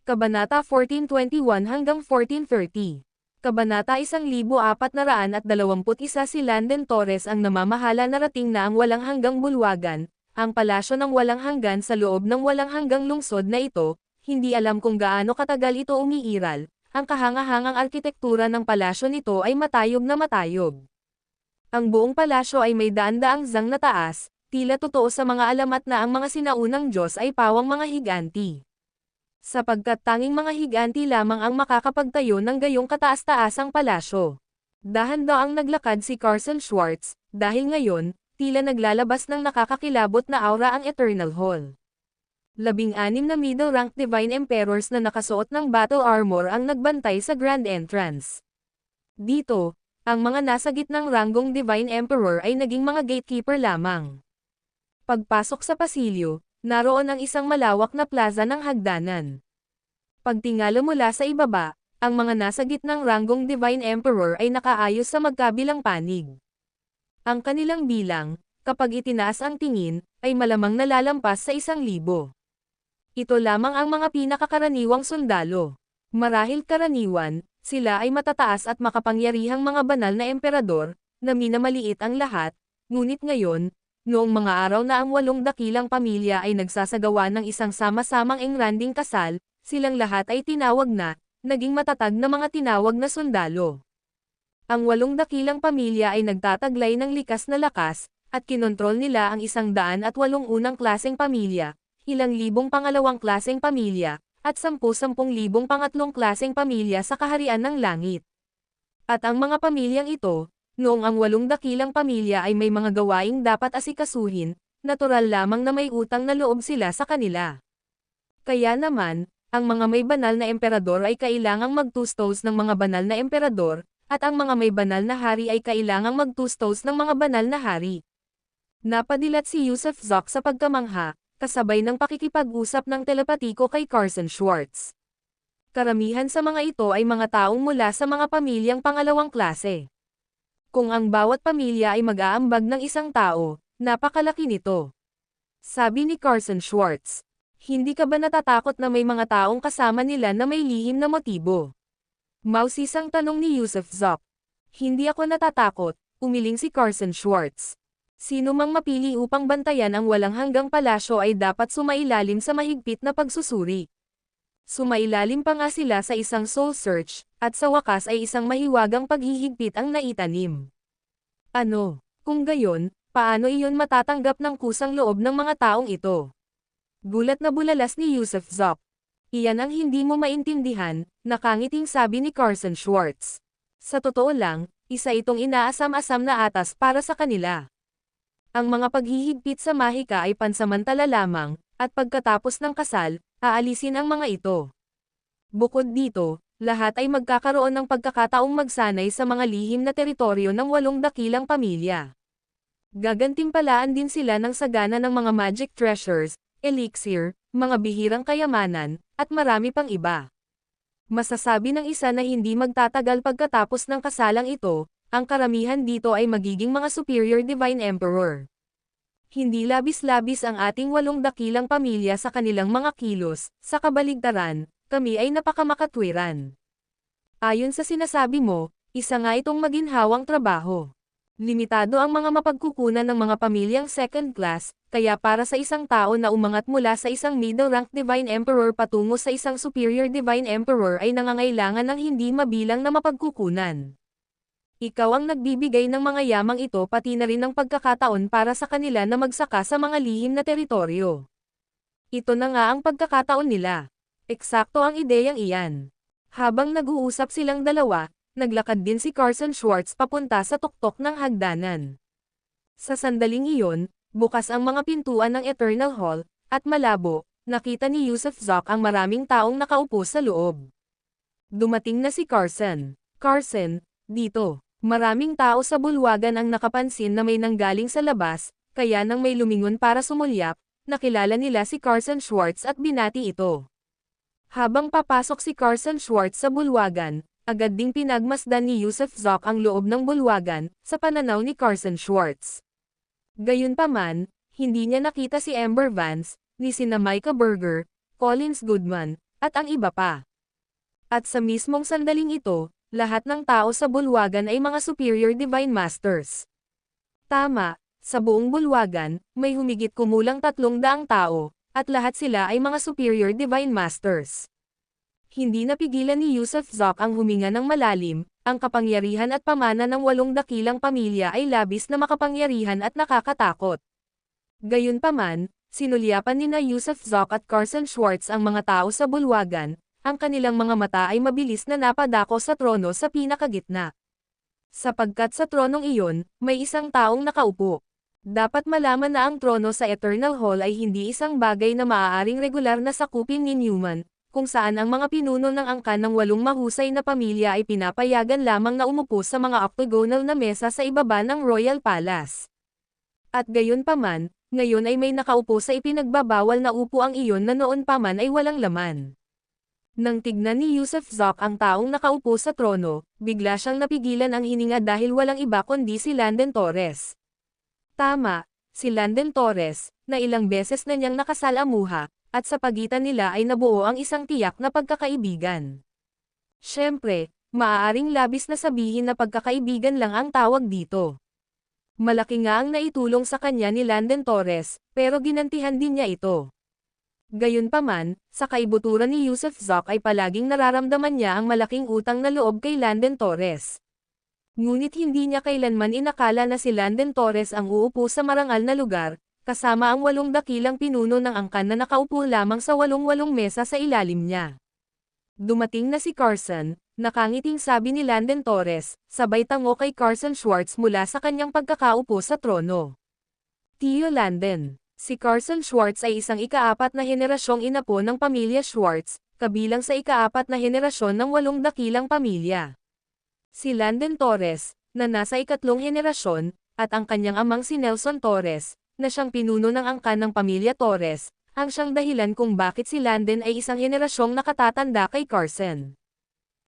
Kabanata 1421 hanggang 1430. Kabanata 1421 si Landen Torres ang namamahala. Narating na ang walang hanggang bulwagan, ang palasyo ng walang hanggan sa loob ng walang hanggang lungsod na ito. Hindi alam kung gaano katagal ito umiiral. Ang kahangahangang arkitektura ng palasyo nito ay matayog na matayog. Ang buong palasyo ay may daan-daang zang na taas, tila totoo sa mga alamat na ang mga sinaunang Diyos ay pawang mga higanti. Sapagkat tanging mga higanti lamang ang makakapagtayo ng gayong kataas-taasang palasyo. Dahan-daang naglakad si Carson Schwartz, dahil ngayon, tila naglalabas ng nakakakilabot na aura ang Eternal Hall. 16 na middle-rank Divine Emperors na nakasuot ng battle armor ang nagbantay sa Grand Entrance. Dito, ang mga nasa gitnang ranggong Divine Emperor ay naging mga gatekeeper lamang. Pagpasok sa pasilyo, naroon ang isang malawak na plaza ng hagdanan. Pagtingala mula sa ibaba, ang mga nasa gitnang ranggong Divine Emperor ay nakaayos sa magkabilang panig. Ang kanilang bilang, kapag itinaas ang tingin, ay malamang nalalampas sa 1,000. Ito lamang ang mga pinakakaraniwang sundalo. Marahil karaniwan, sila ay matataas at makapangyarihang mga banal na emperador, na minamaliit ang lahat, ngunit ngayon, noong mga araw na ang 8 dakilang pamilya ay nagsasagawa ng isang sama-samang engranding kasal, silang lahat ay tinawag na, naging matatag na mga tinawag na sundalo. Ang 8 dakilang pamilya ay nagtataglay ng likas na lakas, at kinontrol nila ang 108 unang klaseng pamilya, ilang libong pangalawang klaseng pamilya, at 10,000 pangatlong klaseng pamilya sa kaharian ng langit. At ang mga pamilyang ito, noong ang 8 dakilang pamilya ay may mga gawaing dapat asikasuhin, natural lamang na may utang na loob sila sa kanila. Kaya naman, ang mga may banal na emperador ay kailangang magtustos ng mga banal na emperador, at ang mga may banal na hari ay kailangang magtustos ng mga banal na hari. Napadilat si Yusuf Zoc sa pagkamangha, kasabay ng pakikipag-usap ng telepatiko kay Carson Schwartz. Karamihan sa mga ito ay mga taong mula sa mga pamilyang pangalawang klase. Kung ang bawat pamilya ay mag-aambag ng isang tao, napakalaki nito. Sabi ni Carson Schwartz. Hindi ka ba natatakot na may mga taong kasama nila na may lihim na motibo? Mausisang tanong ni Yusuf Zoc. Hindi ako natatakot, umiling si Carson Schwartz. Sino mang mapili upang bantayan ang walang hanggang palasyo ay dapat sumailalim sa mahigpit na pagsusuri. Sumailalim pa nga sila sa isang soul search, at sa wakas ay isang mahiwagang paghihigpit ang naitanim. Ano, kung gayon, paano iyon matatanggap ng kusang loob ng mga taong ito? Gulat na bulalas ni Yusuf Zoc. Iyan ang hindi mo maintindihan, nakangiting sabi ni Carson Schwartz. Sa totoo lang, isa itong inaasam-asam na atas para sa kanila. Ang mga paghihigpit sa mahika ay pansamantala lamang, at pagkatapos ng kasal, aalisin ang mga ito. Bukod dito, lahat ay magkakaroon ng pagkakataong magsanay sa mga lihim na teritoryo ng 8 dakilang pamilya. Gagantimpalaan din sila ng sagana ng mga magic treasures, elixir, mga bihirang kayamanan, at marami pang iba. Masasabi ng isa na hindi magtatagal pagkatapos ng kasalang ito, ang karamihan dito ay magiging mga superior divine emperor. Hindi labis-labis ang ating 8 dakilang pamilya sa kanilang mga kilos, sa kabaligtaran, kami ay napakamakatwiran. Ayon sa sinasabi mo, isa nga itong maginhawang trabaho. Limitado ang mga mapagkukunan ng mga pamilyang second class, kaya para sa isang tao na umangat mula sa isang middle-rank Divine Emperor patungo sa isang Superior Divine Emperor ay nangangailangan ng hindi mabilang na mapagkukunan. Ikaw ang nagbibigay ng mga yamang ito pati na rin ng pagkakataon para sa kanila na magsaka sa mga lihim na teritoryo. Ito na nga ang pagkakataon nila. Eksakto ang ideyang iyan. Habang nag-uusap silang dalawa, naglakad din si Carson Schwartz papunta sa tuktok ng hagdanan. Sa sandaling iyon, bukas ang mga pintuan ng Eternal Hall, at malabo, nakita ni Yusuf Zoc ang maraming taong nakaupo sa loob. Dumating na si Carson. Carson, dito. Maraming tao sa bulwagan ang nakapansin na may nanggaling sa labas, kaya nang may lumingon para sumulyap, nakilala nila si Carson Schwartz at binati ito. Habang papasok si Carson Schwartz sa bulwagan, agad ding pinagmasdan ni Yusuf Zoc ang loob ng bulwagan, sa pananaw ni Carson Schwartz. Gayunpaman, hindi niya nakita si Amber Vance, ni sina Micah Berger, Collins Goodman, at ang iba pa. At sa mismong sandaling ito, lahat ng tao sa bulwagan ay mga superior divine masters. Tama, sa buong bulwagan, may humigit kumulang 300 tao, at lahat sila ay mga superior divine masters. Hindi napigilan ni Yusuf Zok ang huminga ng malalim, ang kapangyarihan at pamana ng 8 dakilang pamilya ay labis na makapangyarihan at nakakatakot. Gayunpaman, sinulyapan ni Yusuf Zok at Carson Schwartz ang mga tao sa bulwagan, ang kanilang mga mata ay mabilis na napadako sa trono sa pinakagitna. Sapagkat sa tronong iyon, may isang taong nakaupo. Dapat malaman na ang trono sa Eternal Hall ay hindi isang bagay na maaaring regular na sakupin ni Newman, kung saan ang mga pinuno ng angkan ng 8 mahusay na pamilya ay pinapayagan lamang na umupo sa mga octagonal na mesa sa ibaba ng Royal Palace. At gayunpaman, ngayon ay may nakaupo sa ipinagbabawal na upuang iyon na noon pa man ay walang laman. Nang tignan ni Yusuf Zok ang taong nakaupo sa trono, bigla siyang napigilan ang hininga dahil walang iba kundi si Landon Torres. Tama, si Landon Torres, na ilang beses na niyang nakasalamuha, at sa pagitan nila ay nabuo ang isang tiyak na pagkakaibigan. Siyempre, maaaring labis na sabihin na pagkakaibigan lang ang tawag dito. Malaki nga ang naitulong sa kanya ni Landon Torres, pero ginantihan din niya ito. Gayunpaman, sa kaibuturan ni Yusuf Zok ay palaging nararamdaman niya ang malaking utang na loob kay Landon Torres. Ngunit hindi niya kailanman inakala na si Landon Torres ang uupo sa marangal na lugar, kasama ang 8 dakilang pinuno ng angkan na nakaupo lamang sa 8 mesa sa ilalim niya. Dumating na si Carson, nakangiting sabi ni Landon Torres, sabay tango kay Carson Schwartz mula sa kanyang pagkakaupo sa trono. Tio Landon. Si Carson Schwartz ay isang ika-4 na henerasyong inapo ng pamilya Schwartz, kabilang sa ika-4 na henerasyon ng 8 dakilang pamilya. Si Landon Torres, na nasa ika-3 henerasyon, at ang kanyang amang si Nelson Torres, na siyang pinuno ng angkan ng pamilya Torres, ang siyang dahilan kung bakit si Landon ay isang henerasyong nakatatanda kay Carson.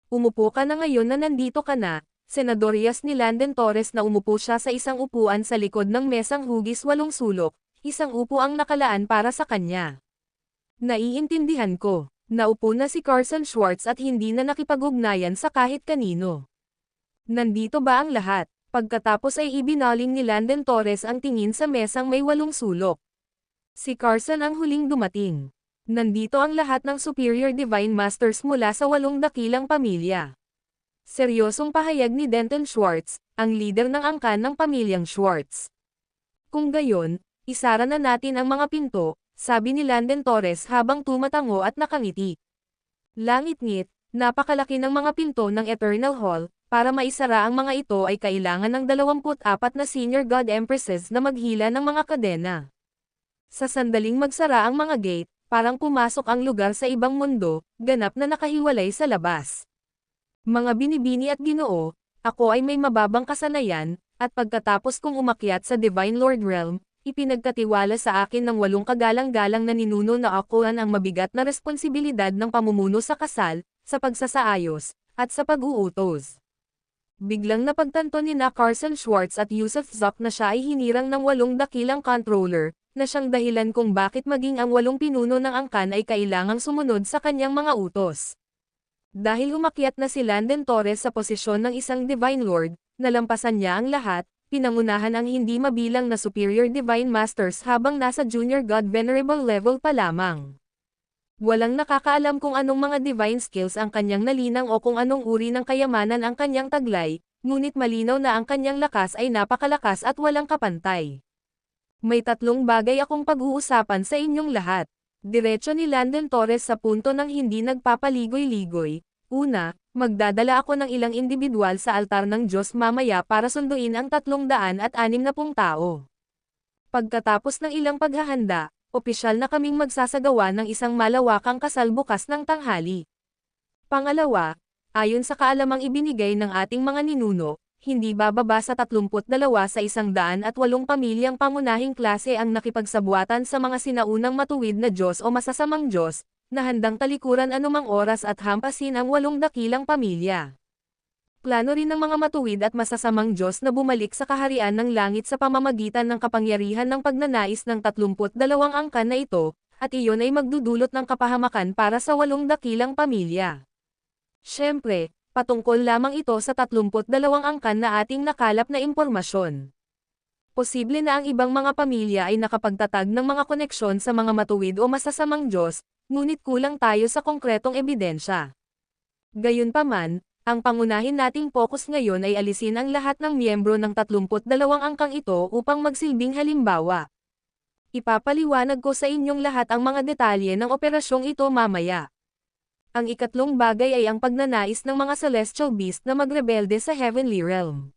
Umupo ka na ngayon na nandito ka na, Senadorias ni Landon Torres na umupo siya sa isang upuan sa likod ng mesang hugis 8 sulok. Isang upo ang nakalaan para sa kanya. Naiintindihan ko, naupo na si Carson Schwartz at hindi na nakipag-ugnayan sa kahit kanino. Nandito ba ang lahat? Pagkatapos ay ibinaling ni Landon Torres ang tingin sa mesang may 8 sulok. Si Carson ang huling dumating. Nandito ang lahat ng Superior Divine Masters mula sa 8 dakilang pamilya. Seryosong pahayag ni Denton Schwartz, ang leader ng angkan ng pamilyang Schwartz. Kung gayon, isara na natin ang mga pinto, sabi ni Landon Torres habang tumatango at nakangiti. Langit-ngit, napakalaki ng mga pinto ng Eternal Hall, para maisara ang mga ito ay kailangan ng 24 na Senior God Empresses na maghila ng mga kadena. Sa sandaling magsara ang mga gate, parang pumasok ang lugar sa ibang mundo, ganap na nakahiwalay sa labas. Mga binibini at ginoo, ako ay may mababang kasanayan, at pagkatapos kong umakyat sa Divine Lord Realm, ipinagkatiwala sa akin ng 8 kagalang-galang na ninuno na akuan ang mabigat na responsibilidad ng pamumuno sa kasal, sa pagsasaayos, at sa pag-uutos. Biglang napagtanto ni Carson Schwartz at Yusuf Zok na siya ay hinirang ng 8 dakilang controller, na siyang dahilan kung bakit maging ang 8 pinuno ng angkan ay kailangang sumunod sa kanyang mga utos. Dahil umakyat na si Landon Torres sa posisyon ng isang Divine Lord, nalampasan niya ang lahat, pinangunahan ang hindi mabilang na Superior Divine Masters habang nasa Junior God Venerable level pa lamang. Walang nakakaalam kung anong mga divine skills ang kanyang nalinang o kung anong uri ng kayamanan ang kanyang taglay, ngunit malinaw na ang kanyang lakas ay napakalakas at walang kapantay. May 3 bagay akong pag-uusapan sa inyong lahat. Diretso ni Landon Torres sa punto ng hindi nagpapaligoy-ligoy. Una, magdadala ako ng ilang individual sa altar ng Diyos mamaya para sunduin ang 360 tao. Pagkatapos ng ilang paghahanda, opisyal na kaming magsasagawa ng isang malawakang kasal bukas ng tanghali. Pangalawa, ayon sa kaalamang ibinigay ng ating mga ninuno, hindi bababa sa 32 sa 108 pamilyang pangunahing klase ang nakipagsabuatan sa mga sinaunang matuwid na Diyos o masasamang Diyos, na handang talikuran anumang oras at hampasin ang 8 dakilang pamilya. Plano rin ng mga matuwid at masasamang Diyos na bumalik sa kaharian ng langit sa pamamagitan ng kapangyarihan ng pagnanais ng 32 angkan na ito, at iyon ay magdudulot ng kapahamakan para sa 8 dakilang pamilya. Siyempre, patungkol lamang ito sa 32 angkan na ating nakalap na impormasyon. Posible na ang ibang mga pamilya ay nakapagtatag ng mga koneksyon sa mga matuwid o masasamang Diyos, ngunit kulang tayo sa konkretong ebidensya. Gayunpaman, ang pangunahin nating focus ngayon ay alisin ang lahat ng miyembro ng 32 angkang ito upang magsilbing halimbawa. Ipapaliwanag ko sa inyong lahat ang mga detalye ng operasyong ito mamaya. Ang ikatlong bagay ay ang pagnanais ng mga celestial beast na magrebelde sa Heavenly Realm.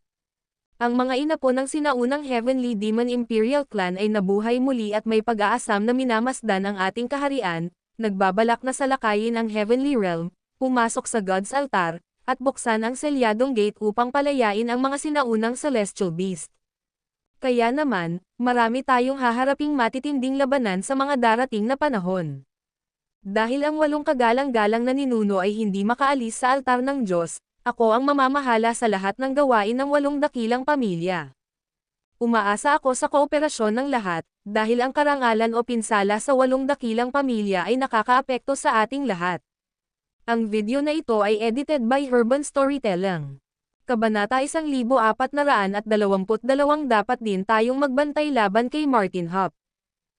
Ang mga inapo ng sinaunang Heavenly Demon Imperial Clan ay nabuhay muli at may pag-aasam na minamasdan ang ating kaharian, nagbabalak na salakayin ang Heavenly Realm, pumasok sa God's Altar, at buksan ang selyadong gate upang palayain ang mga sinaunang Celestial Beast. Kaya naman, marami tayong haharaping matitinding labanan sa mga darating na panahon. Dahil ang 8 kagalang-galang na ninuno ay hindi makaalis sa altar ng Diyos, ako ang mamamahala sa lahat ng gawain ng 8 dakilang pamilya. Umaasa ako sa kooperasyon ng lahat, dahil ang karangalan o pinsala sa 8 dakilang pamilya ay nakakaapekto sa ating lahat. Ang video na ito ay edited by Urban Storytelling. Kabanata 1422 dapat din tayong magbantay laban kay Martin Hop.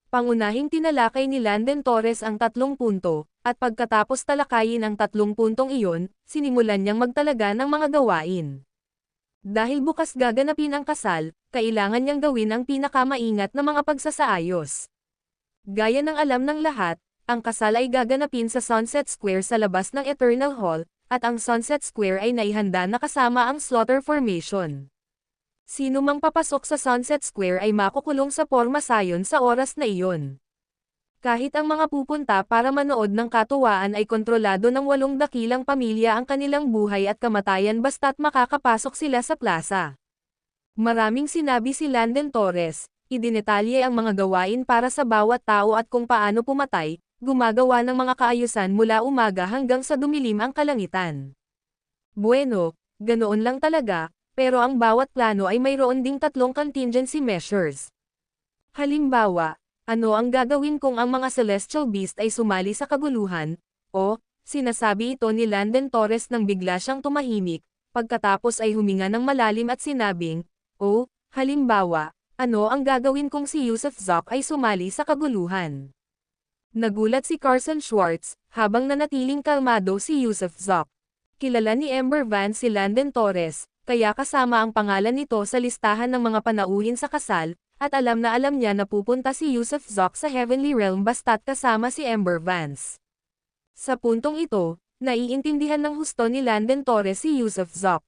Pangunahing tinalakay ni Landon Torres ang 3 punto, at pagkatapos talakayin ang 3 puntong iyon, sinimulan niyang magtalaga ng mga gawain. Dahil bukas gaganapin ang kasal, kailangan niyang gawin ang pinakamaingat na mga pagsasaayos. Gaya ng alam ng lahat, ang kasal ay gaganapin sa Sunset Square sa labas ng Eternal Hall, at ang Sunset Square ay naihanda na kasama ang Slaughter Formation. Sino mang papasok sa Sunset Square ay makukulong sa porma sayon sa oras na iyon. Kahit ang mga pupunta para manood ng katuwaan ay kontrolado ng 8 dakilang pamilya ang kanilang buhay at kamatayan basta't makakapasok sila sa plaza. Maraming sinabi si Landon Torres, idinetalye ang mga gawain para sa bawat tao at kung paano pumatay, gumagawa ng mga kaayusan mula umaga hanggang sa dumilim ang kalangitan. Bueno, ganoon lang talaga. Pero ang bawat plano ay mayroon ding 3 contingency measures. Halimbawa, ano ang gagawin kung ang mga Celestial Beast ay sumali sa kaguluhan? O, sinasabi ito ni Landon Torres nang bigla siyang tumahimik, pagkatapos ay huminga ng malalim at sinabing, o, halimbawa, ano ang gagawin kung si Yusuf Zoc ay sumali sa kaguluhan? Nagulat si Carson Schwartz, habang nanatiling kalmado si Yusuf Zoc. Kilala ni Ember Vance si Landon Torres, kaya kasama ang pangalan nito sa listahan ng mga panauhin sa kasal, at alam niya na pupunta si Yusuf Zoc sa Heavenly Realm basta't kasama si Ember Vance. Sa puntong ito, naiintindihan ng husto ni Landon Torres si Yusuf Zoc.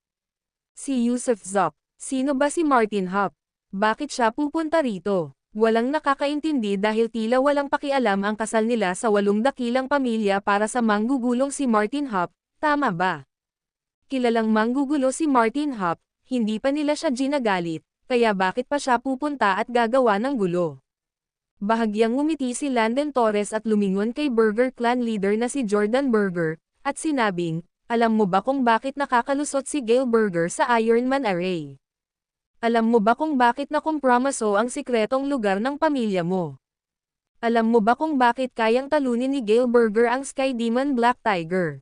Si Yusuf Zoc, sino ba si Martin Hop? Bakit siya pupunta rito? Walang nakakaintindi dahil tila walang pakialam ang kasal nila sa 8 dakilang pamilya para sa manggugulong si Martin Hop, tama ba? Kilalang manggugulo si Martin Hop, hindi pa nila siya ginagalit, kaya bakit pa siya pupunta at gagawa ng gulo? Bahagyang ngumiti si Landon Torres at lumingon kay Burger Clan leader na si Jordan Burger, at sinabing, alam mo ba kung bakit nakakalusot si Gail Burger sa Iron Man Array? Alam mo ba kung bakit nakompromiso ang sikretong lugar ng pamilya mo? Alam mo ba kung bakit kayang talunin ni Gail Burger ang Sky Demon Black Tiger?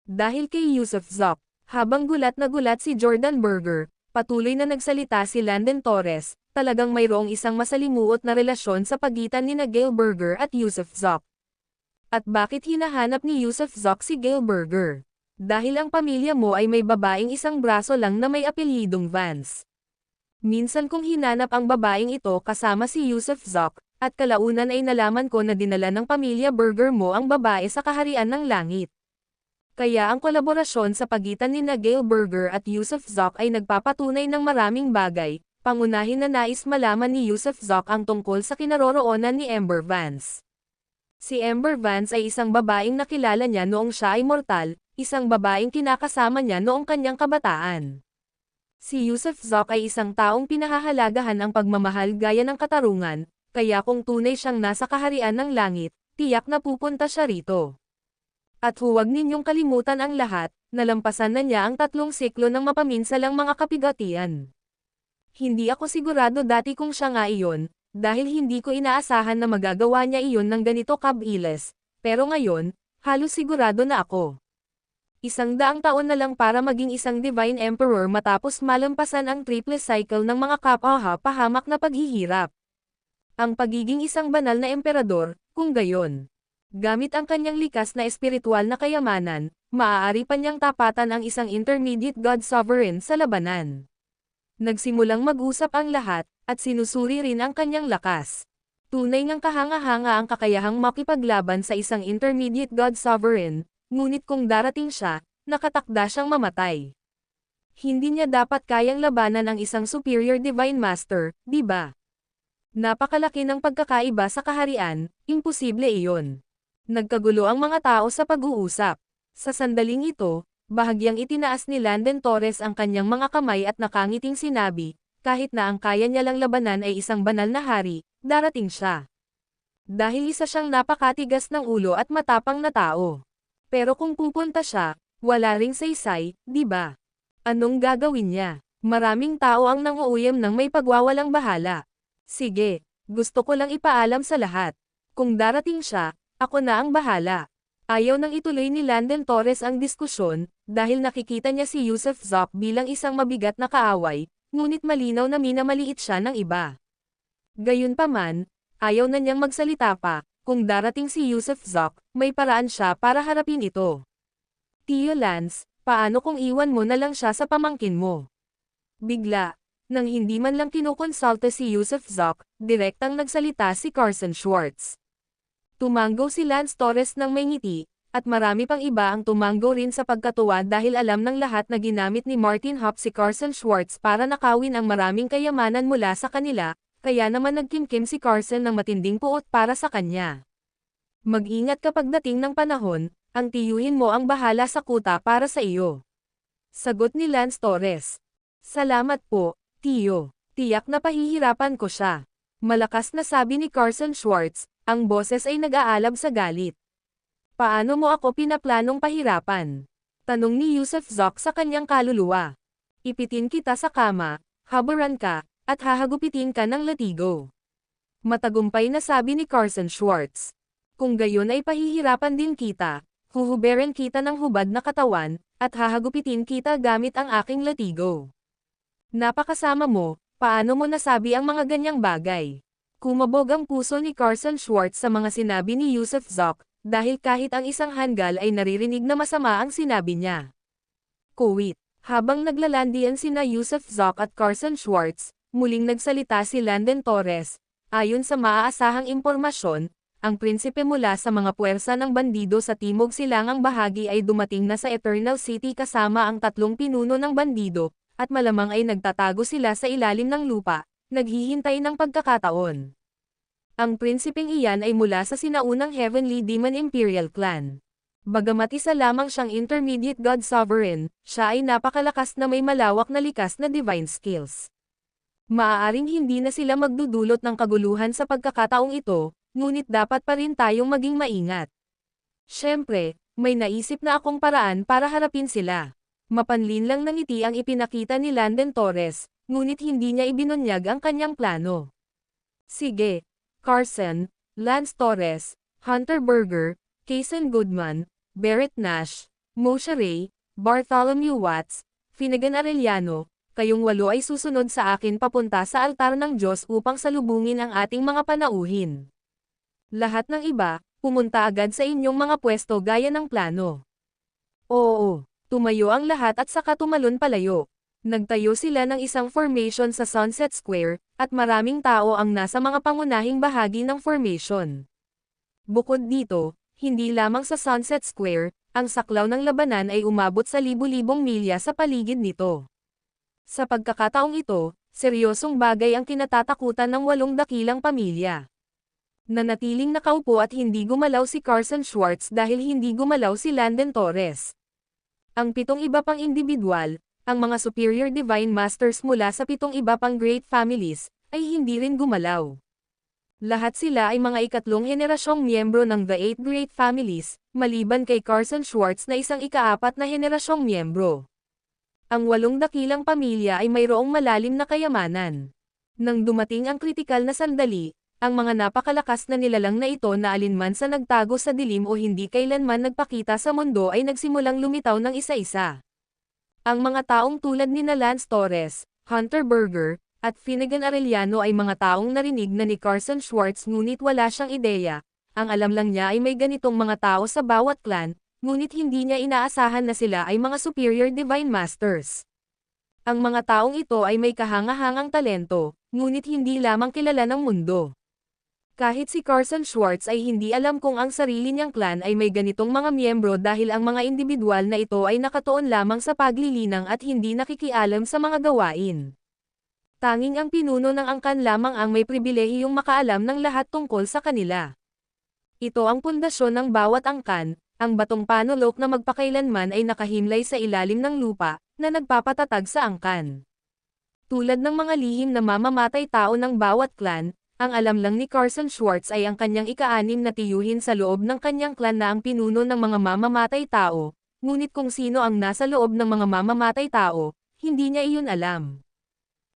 Dahil kay Yusuf Zoc. Habang gulat na gulat si Jordan Burger, patuloy na nagsalita si Landon Torres, talagang mayroong isang masalimuot na relasyon sa pagitan ni Gail Burger at Yusuf Zoc. At bakit hinahanap ni Yusuf Zoc si Gail Burger? Dahil ang pamilya mo ay may babaeng isang braso lang na may apelyidong Vance. Minsan kong hinanap ang babaeng ito kasama si Yusuf Zoc, at kalaunan ay nalaman ko na dinala ng pamilya Burger mo ang babae sa kaharian ng langit. Kaya ang kolaborasyon sa pagitan ni Gail Burger at Yusuf Zoc ay nagpapatunay ng maraming bagay, pangunahin na nais malaman ni Yusuf Zoc ang tungkol sa kinaroroonan ni Ember Vance. Si Ember Vance ay isang babaeng nakilala niya noong siya ay mortal, isang babaeng kinakasama niya noong kanyang kabataan. Si Yusuf Zoc ay isang taong pinahahalagahan ang pagmamahal gaya ng katarungan, kaya kung tunay siyang nasa kaharian ng langit, tiyak na pupunta siya rito. At huwag ninyong kalimutan ang lahat, nalampasan na niya ang 3 siklo ng mapaminsalang mga kapigatian. Hindi ako sigurado dati kung siya nga iyon, dahil hindi ko inaasahan na magagawa niya iyon ng ganito kabilis, pero ngayon, halos sigurado na ako. 100 taon na lang para maging isang Divine Emperor matapos malampasan ang triple cycle ng mga kapwa-pahamak na paghihirap. Ang pagiging isang banal na emperador, kung gayon. Gamit ang kanyang likas na espiritual na kayamanan, maaari pa niyang tapatan ang isang intermediate god sovereign sa labanan. Nagsimulang mag-usap ang lahat, at sinusuri rin ang kanyang lakas. Tunay ngang kahanga-hanga ang kakayahang makipaglaban sa isang intermediate god sovereign, ngunit kung darating siya, nakatakda siyang mamatay. Hindi niya dapat kayang labanan ang isang superior divine master, di ba? Napakalaki ng pagkakaiba sa kaharian, imposible iyon. Nagkagulo ang mga tao sa pag-uusap. Sa sandaling ito, bahagyang itinaas ni Landon Torres ang kanyang mga kamay at nakangiting sinabi, kahit na ang kaya niya lang labanan ay isang banal na hari, darating siya. Dahil isa siyang napakatigas ng ulo at matapang na tao. Pero kung pupunta siya, wala ring saysay, di ba? Anong gagawin niya? Maraming tao ang nanguuyam ng may pagwawalang bahala. Sige, gusto ko lang ipaalam sa lahat. Kung darating siya, ako na ang bahala. Ayaw nang ituloy ni Landon Torres ang diskusyon, dahil nakikita niya si Yusuf Zoc bilang isang mabigat na kaaway, ngunit malinaw na minamaliit siya ng iba. Gayunpaman, ayaw na niyang magsalita pa, kung darating si Yusuf Zoc, may paraan siya para harapin ito. Tio Lance, paano kung iwan mo na lang siya sa pamangkin mo? Bigla, nang hindi man lang kinukonsulta si Yusuf Zoc, direktang nagsalita si Carson Schwartz. Tumango si Lance Torres ng may ngiti, at marami pang iba ang tumango rin sa pagkatuwa dahil alam ng lahat na ginamit ni Martin Hopp si Carson Schwartz para nakawin ang maraming kayamanan mula sa kanila, kaya naman nagkimkim si Carson ng matinding puot para sa kanya. Mag-ingat kapag dating ng panahon, ang tiyuhin mo ang bahala sa kuta para sa iyo. Sagot ni Lance Torres. Salamat po, tiyo. Tiyak na pahihirapan ko siya. Malakas na sabi ni Carson Schwartz, ang boses ay nag-aalab sa galit. Paano mo ako pinaplanong pahirapan? Tanong ni Yusuf Zoc sa kanyang kaluluwa. Ipitin kita sa kama, haburan ka, at hahagupitin ka ng latigo. Matagumpay na sabi ni Carson Schwartz. Kung gayon ay pahihirapan din kita, huhuberan kita ng hubad na katawan, at hahagupitin kita gamit ang aking latigo. Napakasama mo, paano mo nasabi ang mga ganyang bagay? Kumabog ang puso ni Carson Schwartz sa mga sinabi ni Yusuf Zoc, dahil kahit ang isang hanggal ay naririnig na masama ang sinabi niya. Kuwit, habang naglalandian sina Yusuf Zoc at Carson Schwartz, muling nagsalita si Landon Torres. Ayon sa maaasahang impormasyon, ang prinsipe mula sa mga puwersa ng bandido sa Timog Silangang bahagi ay dumating na sa Eternal City kasama ang 3 pinuno ng bandido, at malamang ay nagtatago sila sa ilalim ng lupa, naghihintay ng pagkakataon. Ang prinsipeng iyan ay mula sa sinaunang Heavenly Demon Imperial Clan. Bagamat isa lamang siyang intermediate god sovereign, siya ay napakalakas na may malawak na likas na divine skills. Maaaring hindi na sila magdudulot ng kaguluhan sa pagkakataong ito, ngunit dapat pa rin tayong maging maingat. Siyempre, may naisip na akong paraan para harapin sila. Mapanlin lang ng ngiti ang ipinakita ni Landon Torres, ngunit hindi niya ibinunyag ang kanyang plano. Sige, Carson, Lance Torres, Hunter Berger, Kason Goodman, Barrett Nash, Moshe Ray, Bartholomew Watts, Finnegan Arellano, kayong 8 ay susunod sa akin papunta sa altar ng Diyos upang salubungin ang ating mga panauhin. Lahat ng iba, pumunta agad sa inyong mga pwesto gaya ng plano. Oo. Tumayo ang lahat at saka tumalon palayo. Nagtayo sila ng isang formation sa Sunset Square, at maraming tao ang nasa mga pangunahing bahagi ng formation. Bukod dito, hindi lamang sa Sunset Square, ang saklaw ng labanan ay umabot sa libu-libong milya sa paligid nito. Sa pagkakataong ito, seryosong bagay ang kinatatakutan ng 8 dakilang pamilya. Nanatiling nakaupo at hindi gumalaw si Carson Schwartz dahil hindi gumalaw si Landon Torres. Ang 7 iba pang individual, ang mga superior divine masters mula sa 7 iba pang great families, ay hindi rin gumalaw. Lahat sila ay mga ikatlong henerasyong miyembro ng The 8 Great Families, maliban kay Carson Schwartz na isang ika-4 na henerasyong miyembro. Ang 8 dakilang pamilya ay mayroong malalim na kayamanan. Nang dumating ang kritikal na sandali, ang mga napakalakas na nilalang na ito na alinman sa nagtago sa dilim o hindi kailanman nagpakita sa mundo ay nagsimulang lumitaw ng isa-isa. Ang mga taong tulad ni Lance Torres, Hunter Berger, at Finnegan Arellano ay mga taong narinig na ni Carson Schwartz ngunit wala siyang ideya. Ang alam lang niya ay may ganitong mga tao sa bawat clan, ngunit hindi niya inaasahan na sila ay mga superior divine masters. Ang mga taong ito ay may kahangahangang talento, ngunit hindi lamang kilala ng mundo. Kahit si Carson Schwartz ay hindi alam kung ang sarili niyang clan ay may ganitong mga miyembro dahil ang mga individual na ito ay nakatuon lamang sa paglilinang at hindi nakikialam sa mga gawain. Tanging ang pinuno ng angkan lamang ang may pribilehiyong makaalam ng lahat tungkol sa kanila. Ito ang pundasyon ng bawat angkan, ang batong panulok na magpakailanman ay nakahimlay sa ilalim ng lupa, na nagpapatatag sa angkan. Tulad ng mga lihim na mamamatay tao ng bawat clan, ang alam lang ni Carson Schwartz ay ang kanyang ika-6 na tiyuhin sa loob ng kanyang clan na ang pinuno ng mga mamamatay tao, ngunit kung sino ang nasa loob ng mga mamamatay tao, hindi niya iyon alam.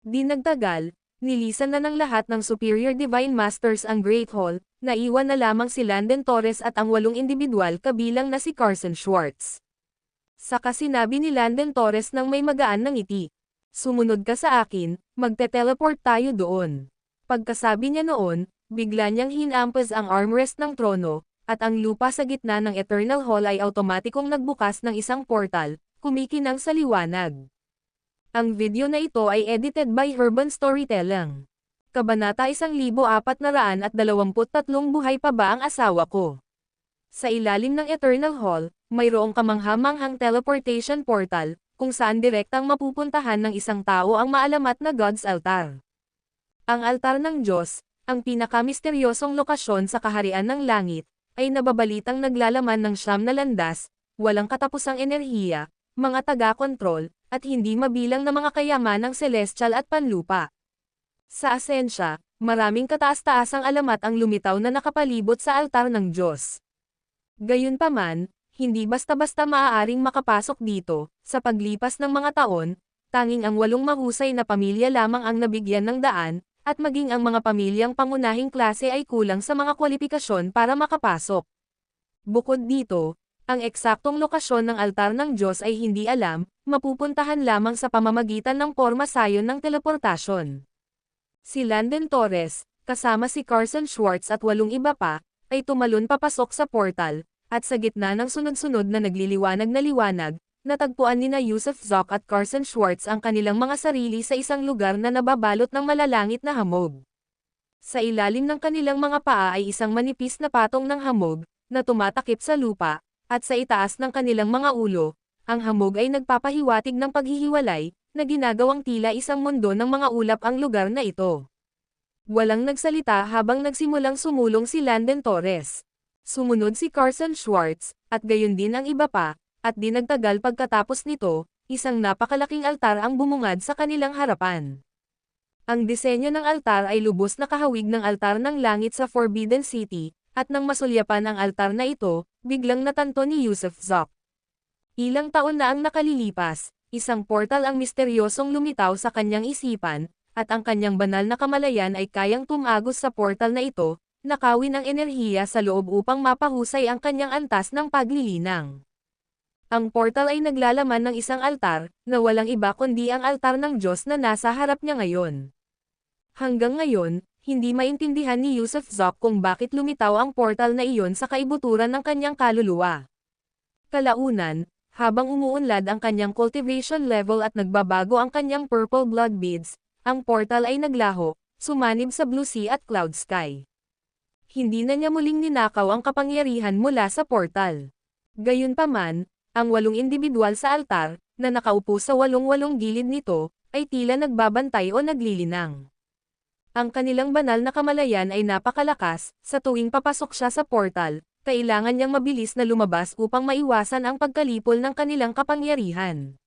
Di nagtagal, nilisan na ng lahat ng Superior Divine Masters ang Great Hall, naiwan na lamang si Landon Torres at ang 8 individual kabilang na si Carson Schwartz. Saka sinabi ni Landon Torres nang may magaan na ngiti, "Sumunod ka sa akin, magte-teleport tayo doon." Pagkasabi niya noon, bigla niyang hinampas ang armrest ng trono, at ang lupa sa gitna ng Eternal Hall ay automatikong nagbukas ng isang portal, kumikinang sa liwanag. Ang video na ito ay edited by Herban Storytelling. Kabanata 1423 Buhay pa ba ang asawa ko? Sa ilalim ng Eternal Hall, mayroong kamanghamanghang teleportation portal, kung saan direktang mapupuntahan ng isang tao ang maalamat na God's Altar. Ang altar ng Diyos, ang pinakamisteryosong lokasyon sa kaharian ng langit, ay nababalitang naglalaman ng 9 na landas, walang katapusang enerhiya, mga taga-kontrol, at hindi mabilang na mga kayamanang celestial at panlupa. Sa asensya, maraming kataas-taasang alamat ang lumitaw na nakapalibot sa altar ng Diyos. Gayunpaman, hindi basta-basta maaaring makapasok dito, sa paglipas ng mga taon, tanging ang 8 mahusay na pamilya lamang ang nabigyan ng daan, at maging ang mga pamilyang pangunahing klase ay kulang sa mga kwalifikasyon para makapasok. Bukod dito, ang eksaktong lokasyon ng altar ng Diyos ay hindi alam, mapupuntahan lamang sa pamamagitan ng porma sayon ng teleportasyon. Si Landon Torres, kasama si Carson Schwartz at 8 iba pa, ay tumalon papasok sa portal, at sa gitna ng sunod-sunod na nagliliwanag na liwanag, natagpuan nina Yusuf Zoc at Carson Schwartz ang kanilang mga sarili sa isang lugar na nababalot ng malalangit na hamog. Sa ilalim ng kanilang mga paa ay isang manipis na patong ng hamog, na tumatakip sa lupa, at sa itaas ng kanilang mga ulo, ang hamog ay nagpapahiwatig ng paghihiwalay, na ginagawang tila isang mundo ng mga ulap ang lugar na ito. Walang nagsalita habang nagsimulang sumulong si Landon Torres. Sumunod si Carson Schwartz, at gayon din ang iba pa, at di nagtagal pagkatapos nito, isang napakalaking altar ang bumungad sa kanilang harapan. Ang disenyo ng altar ay lubos na kahawig ng altar ng langit sa Forbidden City, at nang masulyapan ang altar na ito, biglang natanto ni Yusuf Zoc. Ilang taon na ang nakalilipas, isang portal ang misteryosong lumitaw sa kanyang isipan, at ang kanyang banal na kamalayan ay kayang tumagos sa portal na ito, nakawin ang enerhiya sa loob upang mapahusay ang kanyang antas ng paglilinang. Ang portal ay naglalaman ng isang altar, na walang iba kundi ang altar ng Diyos na nasa harap niya ngayon. Hanggang ngayon, hindi maintindihan ni Yusuf Zoc kung bakit lumitaw ang portal na iyon sa kaibuturan ng kanyang kaluluwa. Kalaunan, habang umuunlad ang kanyang cultivation level at nagbabago ang kanyang purple blood beads, ang portal ay naglaho, sumanib sa blue sea at cloud sky. Hindi na niya muling ninakaw ang kapangyarihan mula sa portal. Gayunpaman, ang 8 individual sa altar, na nakaupo sa 8 gilid nito, ay tila nagbabantay o naglilinang. Ang kanilang banal na kamalayan ay napakalakas, sa tuwing papasok siya sa portal, kailangan niyang mabilis na lumabas upang maiwasan ang pagkalipol ng kanilang kapangyarihan.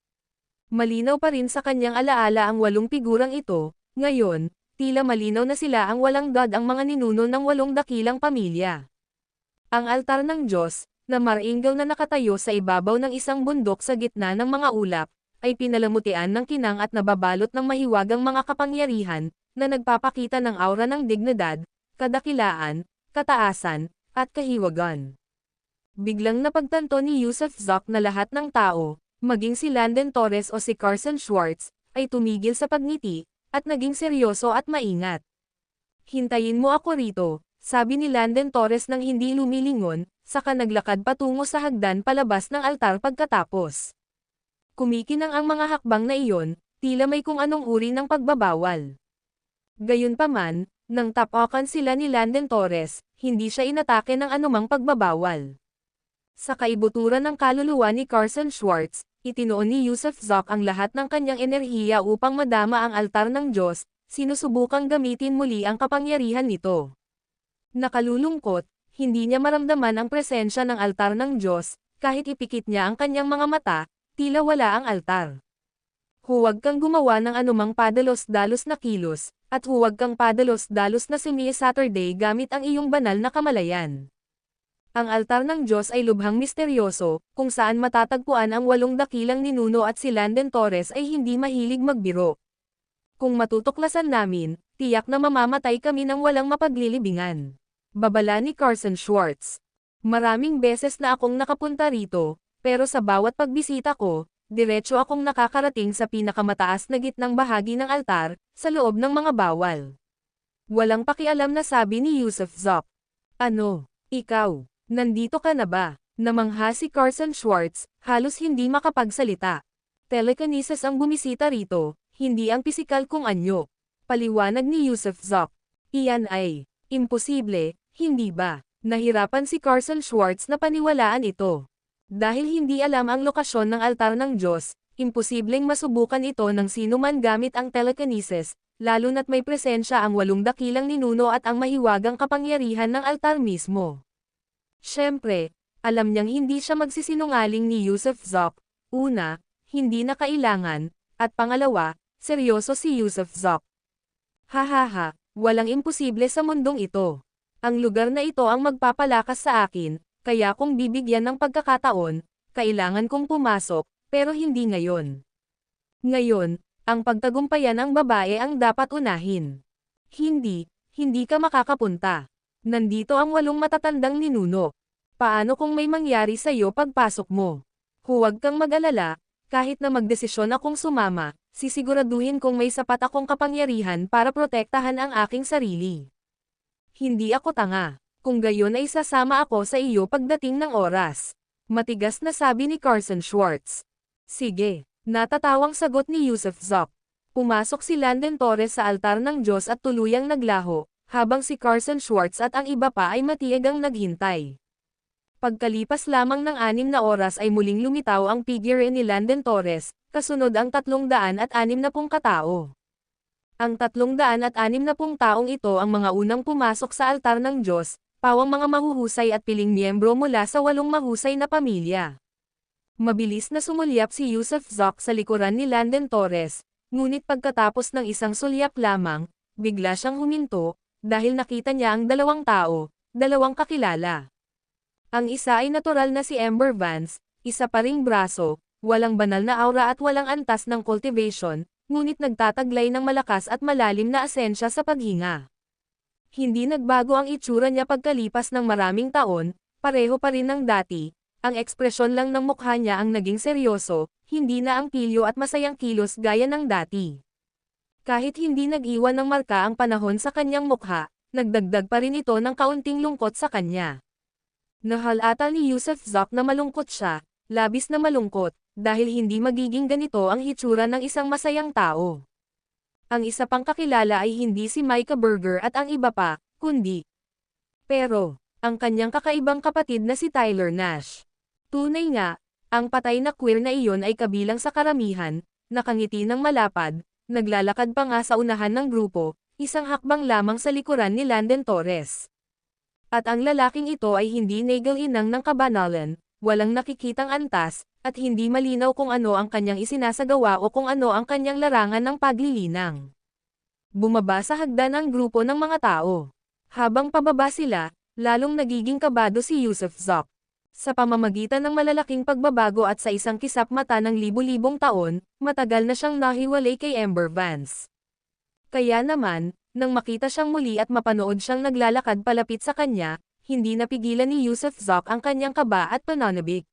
Malinaw pa rin sa kanyang alaala ang 8 figurang ito, ngayon, tila malinaw na sila ang walang God ang mga ninuno ng 8 dakilang pamilya. Ang altar ng Diyos, na maringgal na nakatayo sa ibabaw ng isang bundok sa gitna ng mga ulap, ay pinalamutian ng kinang at nababalot ng mahiwagang mga kapangyarihan, na nagpapakita ng aura ng dignidad, kadakilaan, kataasan, at kahiwagan. Biglang napagtanto ni Yusuf Zoc na lahat ng tao, maging si Landon Torres o si Carson Schwartz, ay tumigil sa pagngiti, at naging seryoso at maingat. "Hintayin mo ako rito," sabi ni Landon Torres nang hindi lumilingon, saka naglakad patungo sa hagdan palabas ng altar pagkatapos. Kumikinang ang mga hakbang na iyon, tila may kung anong uri ng pagbabawal. Gayunpaman, nang tapakan sila ni Landon Torres, hindi siya inatake ng anumang pagbabawal. Sa kaibuturan ng kaluluwa ni Carson Schwartz, itinuon ni Yusuf Zoc ang lahat ng kanyang enerhiya upang madama ang altar ng Diyos, sinusubukang gamitin muli ang kapangyarihan nito. Nakalulungkot, hindi niya maramdaman ang presensya ng altar ng Diyos, kahit ipikit niya ang kanyang mga mata, tila wala ang altar. Huwag kang gumawa ng anumang padalos-dalos na kilos, at huwag kang padalos-dalos na sumi-Saturday gamit ang iyong banal na kamalayan. Ang altar ng Diyos ay lubhang misteryoso, kung saan matatagpuan ang 8 dakilang ninuno at si Landon Torres ay hindi mahilig magbiro. Kung matutuklasan namin, tiyak na mamamatay kami ng walang mapaglilibingan. Babala ni Carson Schwartz. Maraming beses na akong nakapunta rito, pero sa bawat pagbisita ko, diretso akong nakakarating sa pinakamataas na gitnang bahagi ng altar, sa loob ng mga bawal. Walang pakialam na sabi ni Yusuf Zoc. "Ano, ikaw, nandito ka na ba?" Namangha si Carson Schwartz, halos hindi makapagsalita. "Telekinesis ang bumisita rito, hindi ang pisikal kong anyo," paliwanag ni Yusuf Zoc. "Iyan ay imposible, hindi ba?" Nahirapan si Carson Schwartz na paniwalaan ito. Dahil hindi alam ang lokasyon ng altar ng Diyos, imposibleng masubukan ito ng sinuman gamit ang telekinesis, lalo na't may presensya ang 8 dakilang ninuno at ang mahiwagang kapangyarihan ng altar mismo. Siyempre, alam niyang hindi siya magsisinungaling ni Yusuf Zoc. Una, hindi na kailangan, at pangalawa, seryoso si Yusuf Zoc. "Hahaha, walang imposible sa mundong ito. Ang lugar na ito ang magpapalakas sa akin, kaya kung bibigyan ng pagkakataon, kailangan kong pumasok, pero hindi ngayon. Ngayon, ang pagtagumpayan ng babae ang dapat unahin. Hindi ka makakapunta. Nandito ang 8 matatandang ninuno. Paano kung may mangyari sa iyo pagpasok mo? Huwag kang mag-alala, kahit na magdesisyon akong sumama, sisiguraduhin kong may sapat akong kapangyarihan para protektahan ang aking sarili. Hindi ako tanga. Kung gayon ay sasama ako sa iyo pagdating ng oras." Matigas na sabi ni Carson Schwartz. "Sige," natatawang sagot ni Yusuf Zoc. Pumasok si Landon Torres sa altar ng Diyos at tuluyang naglaho, habang si Carson Schwartz at ang iba pa ay matiyagang naghintay. Pagkalipas lamang ng 6 na oras ay muling lumitaw ang figure ni Landon Torres, kasunod ang 360 katao. Ang 360 taong ito ang mga unang pumasok sa altar ng Diyos, pawang mga mahuhusay at piling miyembro mula sa 8 mahusay na pamilya. Mabilis na sumulyap si Yusuf Zoc sa likuran ni Landon Torres, ngunit pagkatapos ng isang sulyap lamang, bigla siyang huminto, dahil nakita niya ang 2 tao, 2 kakilala. Ang isa ay natural na si Ember Vance, isa pa ring braso, walang banal na aura at walang antas ng cultivation, ngunit nagtataglay ng malakas at malalim na asensya sa paghinga. Hindi nagbago ang itsura niya pagkalipas ng maraming taon, pareho pa rin ng dati, ang ekspresyon lang ng mukha niya ang naging seryoso, hindi na ang pilyo at masayang kilos gaya ng dati. Kahit hindi nag-iwan ng marka ang panahon sa kanyang mukha, nagdagdag pa rin ito ng kaunting lungkot sa kanya. Nahalata ni Yusuf Zoc na malungkot siya, labis na malungkot, dahil hindi magiging ganito ang hitsura ng isang masayang tao. Ang isa pang kakilala ay hindi si Micah Berger at ang iba pa, kundi pero, ang kanyang kakaibang kapatid na si Tyler Nash. Tunay nga, ang patay na queer na iyon ay kabilang sa karamihan, nakangiti ng malapad, naglalakad pa nga sa unahan ng grupo, isang hakbang lamang sa likuran ni Landon Torres. At ang lalaking ito ay hindi nagal-inang ng kabanalan, walang nakikitang antas, at hindi malinaw kung ano ang kanyang isinasagawa o kung ano ang kanyang larangan ng paglilinang. Bumaba sa hagdan ang grupo ng mga tao. Habang pababa sila, lalong nagiging kabado si Yusuf Zoc. Sa pamamagitan ng malalaking pagbabago at sa isang kisap mata ng libu-libong taon, matagal na siyang nahiwalay kay Ember Vance. Kaya naman, nang makita siyang muli at mapanood siyang naglalakad palapit sa kanya, hindi napigilan ni Yusuf Zok ang kanyang kaba at pananabik.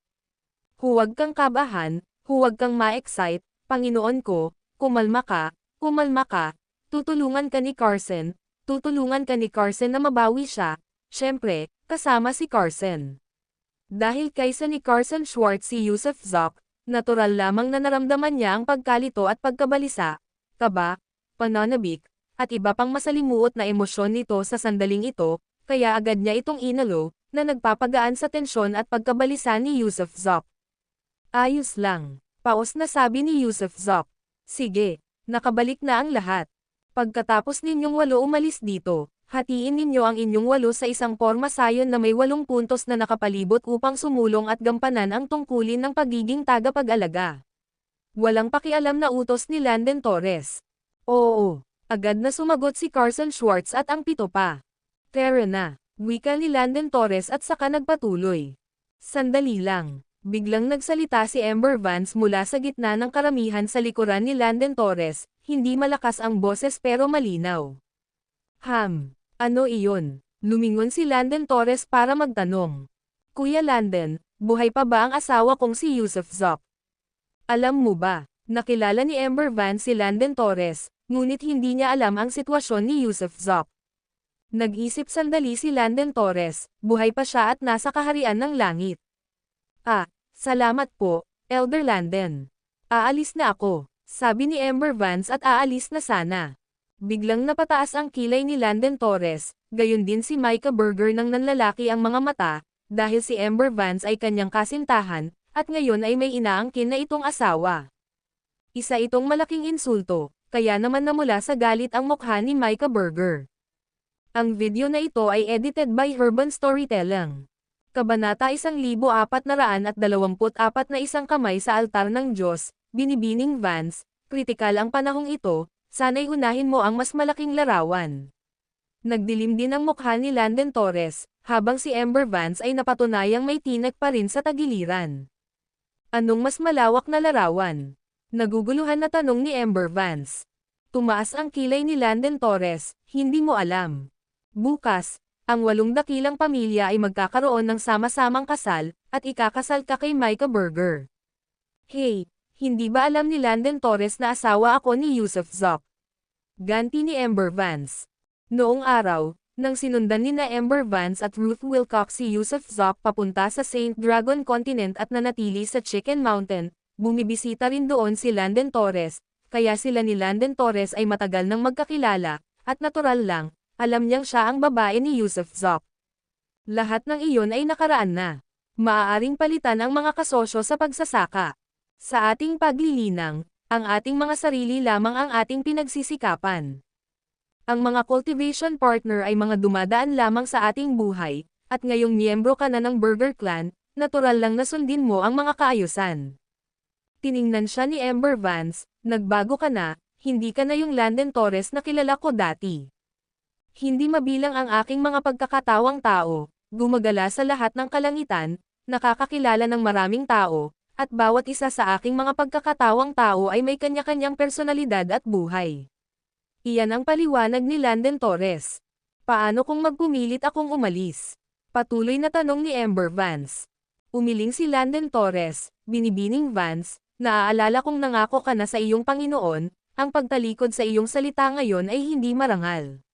Huwag kang kabahan, huwag kang ma-excite, Panginoon ko, kumalma ka, tutulungan ka ni Carson na mabawi siya, syempre, kasama si Carson. Dahil kaysa ni Carson Schwartz si Yusuf Zok, natural lamang na naramdaman niya ang pagkalito at pagkabalisa, kaba, pananabik, at iba pang masalimuot na emosyon nito sa sandaling ito, kaya agad niya itong inalo, na nagpapagaan sa tensyon at pagkabalisa ni Yusuf Zok. Ayos lang, paos na sabi ni Yusuf Zok. Sige, nakabalik na ang lahat. Pagkatapos ninyong 8 umalis dito, hatiin ninyo ang inyong 8 sa isang pormasayon na may 8 puntos na nakapalibot upang sumulong at gampanan ang tungkulin ng pagiging tagapag-alaga. Walang pakialam na utos ni Landon Torres. Oo, agad na sumagot si Carson Schwartz at ang 7 pa. Tara na, wika ni Landon Torres at saka nagpatuloy. Sandali lang. Biglang nagsalita si Amber Vance mula sa gitna ng karamihan sa likuran ni Landon Torres, hindi malakas ang boses pero malinaw. Ano iyon? Lumingon si Landon Torres para magtanong. Kuya Landon, buhay pa ba ang asawa kong si Yusuf Zok? Alam mo ba, nakilala ni Amber Vance si Landon Torres, ngunit hindi niya alam ang sitwasyon ni Yusuf Zok. Nag-isip sandali si Landon Torres, buhay pa siya at nasa kaharian ng langit. Salamat po, Elder Landon. Aalis na ako, sabi ni Amber Vance at aalis na sana. Biglang napataas ang kilay ni Landon Torres, gayon din si Micah Berger nang nanlalaki ang mga mata, dahil si Amber Vance ay kanyang kasintahan, at ngayon ay may inaangkin na itong asawa. Isa itong malaking insulto, kaya naman namula sa galit ang mukha ni Micah Berger. Ang video na ito ay edited by Herban Storytelling. Kabanata 1424 na isang kamay sa altar ng Diyos, Binibining Vance, kritikal ang panahong ito, sana'y unahin mo ang mas malaking larawan. Nagdilim din ang mukha ni Landon Torres, habang si Amber Vance ay napatunayang may tinik pa rin sa tagiliran. Anong mas malawak na larawan? Naguguluhan na tanong ni Amber Vance. Tumaas ang kilay ni Landon Torres, hindi mo alam. Bukas, ang 8 dakilang pamilya ay magkakaroon ng sama-samang kasal, at ikakasal ka kay Micah Berger. Hey, hindi ba alam ni Landon Torres na asawa ako ni Yusuf Zok? Ganti ni Amber Vance. Noong araw, nang sinundan ni na Amber Vance at Ruth Wilcox si Yusuf Zok papunta sa St. Dragon Continent at nanatili sa Chicken Mountain, bumibisita rin doon si Landon Torres, kaya sila ni Landon Torres ay matagal nang magkakilala, at natural lang, alam niyang siya ang babae ni Yusuf Zok. Lahat ng iyon ay nakaraan na. Maaaring palitan ang mga kasosyo sa pagsasaka. Sa ating paglilinang, ang ating mga sarili lamang ang ating pinagsisikapan. Ang mga cultivation partner ay mga dumadaan lamang sa ating buhay, at ngayong miyembro ka na ng Berger Clan, natural lang na sundin mo ang mga kaayusan. Tiningnan siya ni Amber Vance, nagbago ka na, hindi ka na yung Landon Torres na kilala ko dati. Hindi mabilang ang aking mga pagkakatawang tao, gumagala sa lahat ng kalangitan, nakakakilala ng maraming tao, at bawat isa sa aking mga pagkakatawang tao ay may kanya-kanyang personalidad at buhay. Iyan ang paliwanag ni Landon Torres. Paano kung magpumilit akong umalis? Patuloy na tanong ni Amber Vance. Umiling si Landon Torres, Binibining Vance, naaalala kong nangako ka na sa iyong Panginoon, ang pagtalikod sa iyong salita ngayon ay hindi marangal.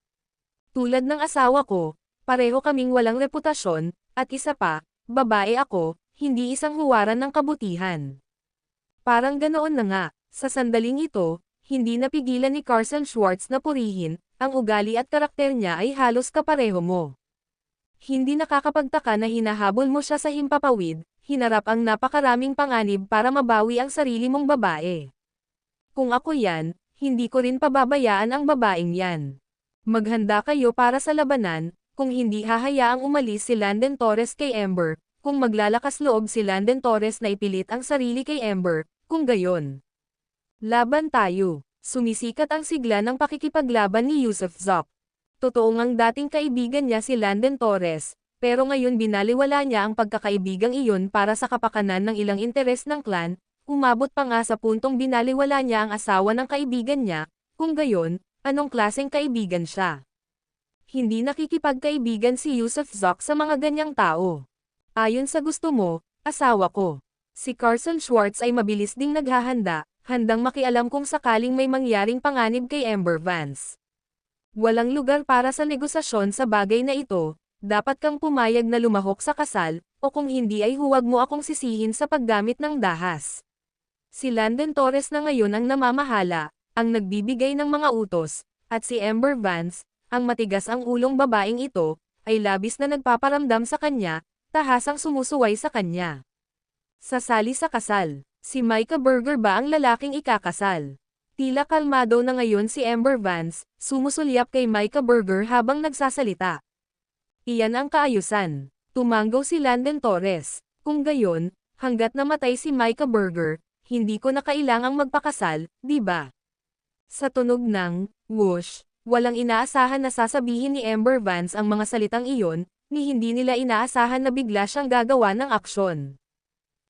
Tulad ng asawa ko, pareho kaming walang reputasyon, at isa pa, babae ako, hindi isang huwaran ng kabutihan. Parang ganoon na nga, sa sandaling ito, hindi napigilan ni Carson Schwartz na purihin, ang ugali at karakter niya ay halos kapareho mo. Hindi nakakapagtaka na hinahabol mo siya sa himpapawid, hinarap ang napakaraming panganib para mabawi ang sarili mong babae. Kung ako yan, hindi ko rin pababayaan ang babaeng yan. Maghanda kayo para sa labanan, kung hindi hahayaang umalis si Landon Torres kay Amber, kung maglalakas loob si Landon Torres na ipilit ang sarili kay Amber, kung gayon. Laban tayo. Sumisikat ang sigla ng pakikipaglaban ni Yusuf Zok. Totoo ngang dating kaibigan niya si Landon Torres, pero ngayon binaliwala niya ang pagkakaibigang iyon para sa kapakanan ng ilang interes ng clan, umabot pa nga sa puntong binaliwala niya ang asawa ng kaibigan niya, kung gayon, Anong klaseng kaibigan siya? Hindi nakikipagkaibigan si Yusuf Zoc sa mga ganyang tao. Ayon sa gusto mo, asawa ko. Si Carson Schwartz ay mabilis ding naghahanda, handang makialam kung sakaling may mangyaring panganib kay Amber Vance. Walang lugar para sa negosasyon sa bagay na ito, dapat kang pumayag na lumahok sa kasal, o kung hindi ay huwag mo akong sisihin sa paggamit ng dahas. Si Landon Torres na ngayon ang namamahala, ang nagbibigay ng mga utos, at si Amber Vance, ang matigas ang ulong babaeng ito, ay labis na nagpaparamdam sa kanya, tahasang sumusuway sa kanya. Sasali sa kasal, si Micah Berger ba ang lalaking ikakasal? Tila kalmado na ngayon si Amber Vance, sumusulyap kay Micah Berger habang nagsasalita. Iyan ang kaayusan. Tumanggaw si Landon Torres. Kung gayon, hanggat namatay si Micah Berger, hindi ko na kailangang magpakasal, di ba? Sa tunog ng whoosh, walang inaasahan na sasabihin ni Amber Vance ang mga salitang iyon, ni hindi nila inaasahan na bigla siyang gagawa ng aksyon.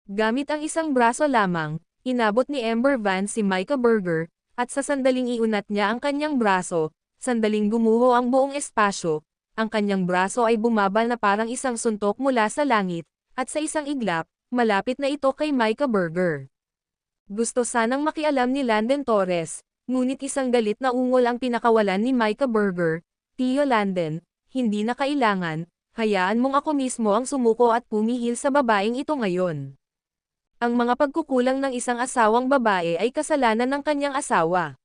Gamit ang isang braso lamang, inabot ni Amber Vance si Micah Berger, at sa sandaling iunat niya ang kanyang braso, sandaling gumuho ang buong espasyo, ang kanyang braso ay bumaba na parang isang suntok mula sa langit, at sa isang iglap, malapit na ito kay Micah Berger. Gusto sanang makialam ni Landon Torres, ngunit isang galit na ungol ang pinakawalan ni Micah Berger. Tio Landon, hindi na kailangan, hayaan mong ako mismo ang sumuko at pumihil sa babaeng ito ngayon. Ang mga pagkukulang ng isang asawang babae ay kasalanan ng kanyang asawa.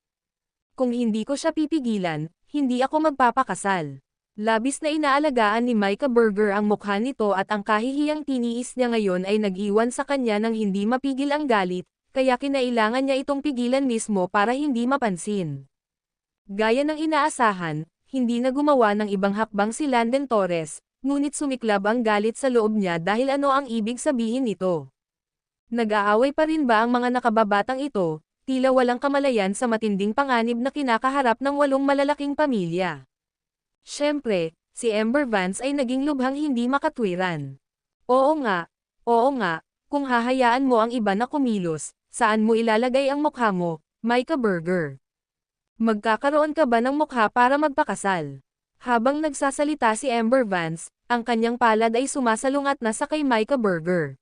Kung hindi ko siya pipigilan, hindi ako magpapakasal. Labis na inaalagaan ni Micah Berger ang mukha nito at ang kahihiyang tiniis niya ngayon ay nag-iwan sa kanya ng hindi mapigil ang galit, kaya kinailangan niya itong pigilan mismo para hindi mapansin. Gaya ng inaasahan, hindi na gumawa ng ibang hakbang si Landon Torres, ngunit sumiklab ang galit sa loob niya dahil ano ang ibig sabihin nito. Nag-aaway pa rin ba ang mga nakababatang ito, tila walang kamalayan sa matinding panganib na kinakaharap ng 8 malalaking pamilya. Siyempre, si Amber Vance ay naging lubhang hindi makatwiran. Oo nga, kung hahayaan mo ang iba na kumilos, saan mo ilalagay ang mukha mo, Micah Berger? Magkakaroon ka ba ng mukha para magpakasal? Habang nagsasalita si Amber Vance, ang kanyang palad ay sumasalungat na sa kay Micah Berger.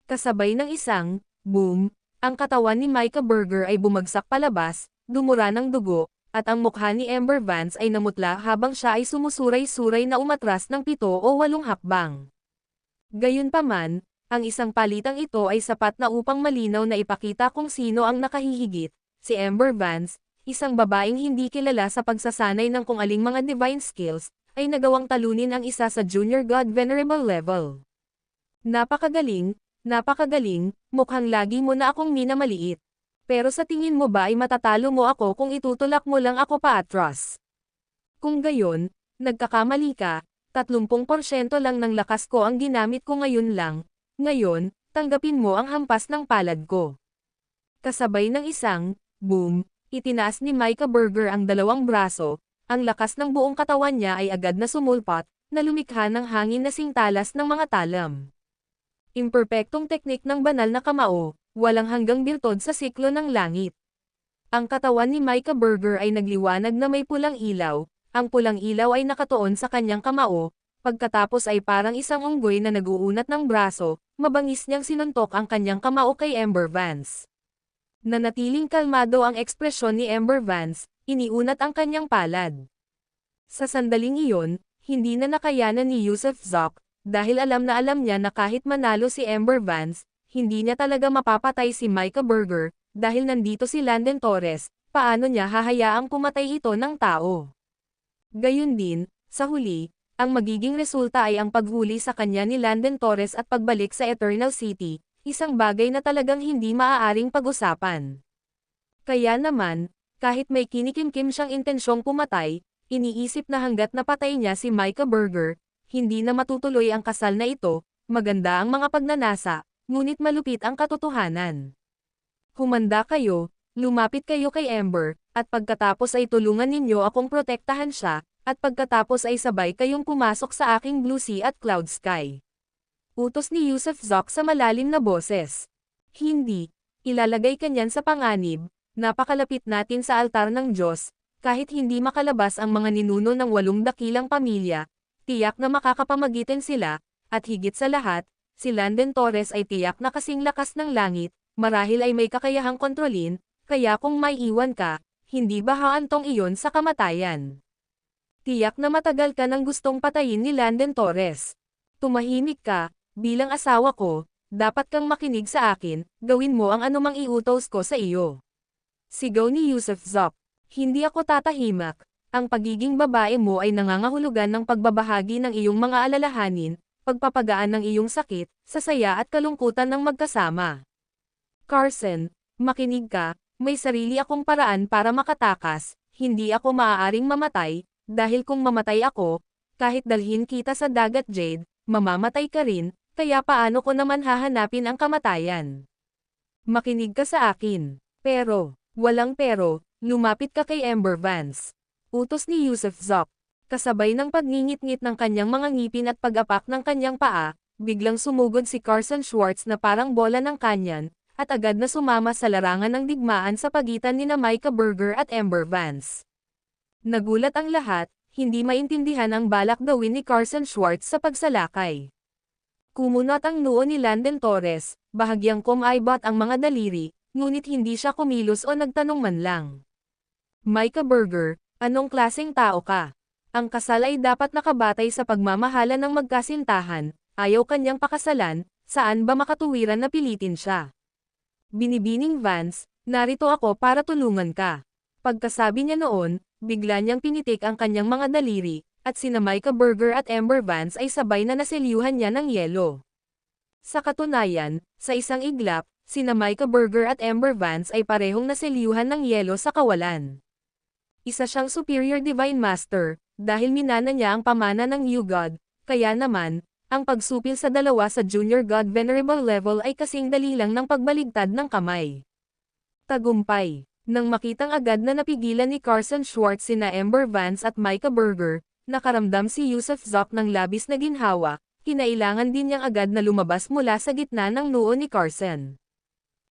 Kasabay ng isang boom, ang katawan ni Micah Berger ay bumagsak palabas, dumura ng dugo, at ang mukha ni Amber Vance ay namutla habang siya ay sumusuray-suray na umatras ng 7 o 8 hakbang. Gayunpaman, ang isang palitang ito ay sapat na upang malinaw na ipakita kung sino ang nakahihigit, si Amber Vance, isang babaeng hindi kilala sa pagsasanay ng kung aling mga divine skills, ay nagawang talunin ang isa sa Junior God Venerable level. Napakagaling, mukhang lagi mo na akong minamaliit. Pero sa tingin mo ba ay matatalo mo ako kung itutulak mo lang ako paatras? Kung gayon, nagkakamali ka, 30% lang ng lakas ko ang ginamit ko ngayon lang. Ngayon, tanggapin mo ang hampas ng palad ko. Kasabay ng isang boom, itinaas ni Micah Berger ang 2 braso, ang lakas ng buong katawan niya ay agad na sumulpat, na lumikha ng hangin na singtalas ng mga talam. Imperpektong teknik ng banal na kamao, walang hanggang biltod sa siklo ng langit. Ang katawan ni Micah Berger ay nagliwanag na may pulang ilaw, ang pulang ilaw ay nakatuon sa kanyang kamao, pagkatapos ay parang isang unggoy na naguunat ng braso, mabangis niyang sinuntok ang kanyang kamao kay Amber Vance. Nanatiling kalmado ang ekspresyon ni Amber Vance, iniunat ang kanyang palad. Sa sandaling iyon, hindi na nakayanan ni Yusuf Zoc, dahil alam niya na kahit manalo si Amber Vance, hindi niya talaga mapapatay si Micah Berger, dahil nandito si Landon Torres, paano niya hahayaang pumatay ito ng tao? Gayun din, sa huli, ang magiging resulta ay ang paghuli sa kanya ni Landon Torres at pagbalik sa Eternal City, isang bagay na talagang hindi maaaring pag-usapan. Kaya naman, kahit may kinikimkim siyang intensyong pumatay, iniisip na hanggat napatay niya si Micah Berger, hindi na matutuloy ang kasal na ito, maganda ang mga pagnanasa, ngunit malupit ang katotohanan. Humanda kayo, lumapit kayo kay Amber, at pagkatapos ay tulungan ninyo akong protektahan siya, at pagkatapos ay sabay kayong pumasok sa aking blue sea at cloud sky. Utos ni Yusuf Zoc sa malalim na boses. Hindi, ilalagay ka niyan sa panganib, napakalapit natin sa altar ng Diyos, kahit hindi makalabas ang mga ninuno ng 8 dakilang pamilya, tiyak na makakapamagitan sila, at higit sa lahat, si Landen Torres ay tiyak na kasing lakas ng langit, marahil ay may kakayahang kontrolin, kaya kung may iwan ka, hindi ba haantong iyon sa kamatayan? Tiyak na matagal ka nang gustong patayin ni Landen Torres. Tumahimik ka, bilang asawa ko, dapat kang makinig sa akin, gawin mo ang anumang iutos ko sa iyo. Sigaw ni Yusuf Zoc. Hindi ako tatahimak, ang pagiging babae mo ay nangangahulugan ng pagbabahagi ng iyong mga alalahanin, pagpapagaan ng iyong sakit, sa saya at kalungkutan ng magkasama. Carson, makinig ka, may sarili akong paraan para makatakas, hindi ako maaaring mamatay, dahil kung mamatay ako, kahit dalhin kita sa dagat Jade, mamamatay ka rin, kaya paano ko naman hahanapin ang kamatayan? Makinig ka sa akin. Pero, walang pero, lumapit ka kay Amber Vance. Utos ni Yusuf Zoc. Kasabay ng pagngingit-ngit ng kanyang mga ngipin at pag-apak ng kanyang paa, biglang sumugod si Carson Schwartz na parang bola ng kanyan, at agad na sumama sa larangan ng digmaan sa pagitan ni Micah Berger at Amber Vance. Nagulat ang lahat, hindi maintindihan ang balak gawin ni Carson Schwartz sa pagsalakay. Kumunot ang noo ni Landen Torres, bahagyang kumaibot ang mga daliri, ngunit hindi siya kumilos o nagtanong man lang. Micah Berger, anong klaseng tao ka? Ang kasal ay dapat nakabatay sa pagmamahala ng magkasintahan, ayaw kanyang pakasalan, saan ba makatuwiran na pilitin siya? Binibining Vance, narito ako para tulungan ka. Pagkasabi niya noon, bigla niyang pinitik ang kanyang mga daliri, at sina Micah Berger at Amber Vance ay sabay na naselyuhan niya ng yelo. Sa katunayan, sa isang iglap, sina Micah Berger at Amber Vance ay parehong naselyuhan ng yelo sa kawalan. Isa siyang Superior Divine Master, dahil minana niya ang pamana ng New God, kaya naman, ang pagsupil sa dalawa sa Junior God Venerable level ay kasing dali lang ng pagbaligtad ng kamay. Tagumpay. Nang makitang agad na napigilan ni Carson Schwartz sina Amber Vance at Micah Berger, nakaramdam si Yusuf Zoc ng labis na ginhawa, kinailangan din niyang agad na lumabas mula sa gitna ng noo ni Carson.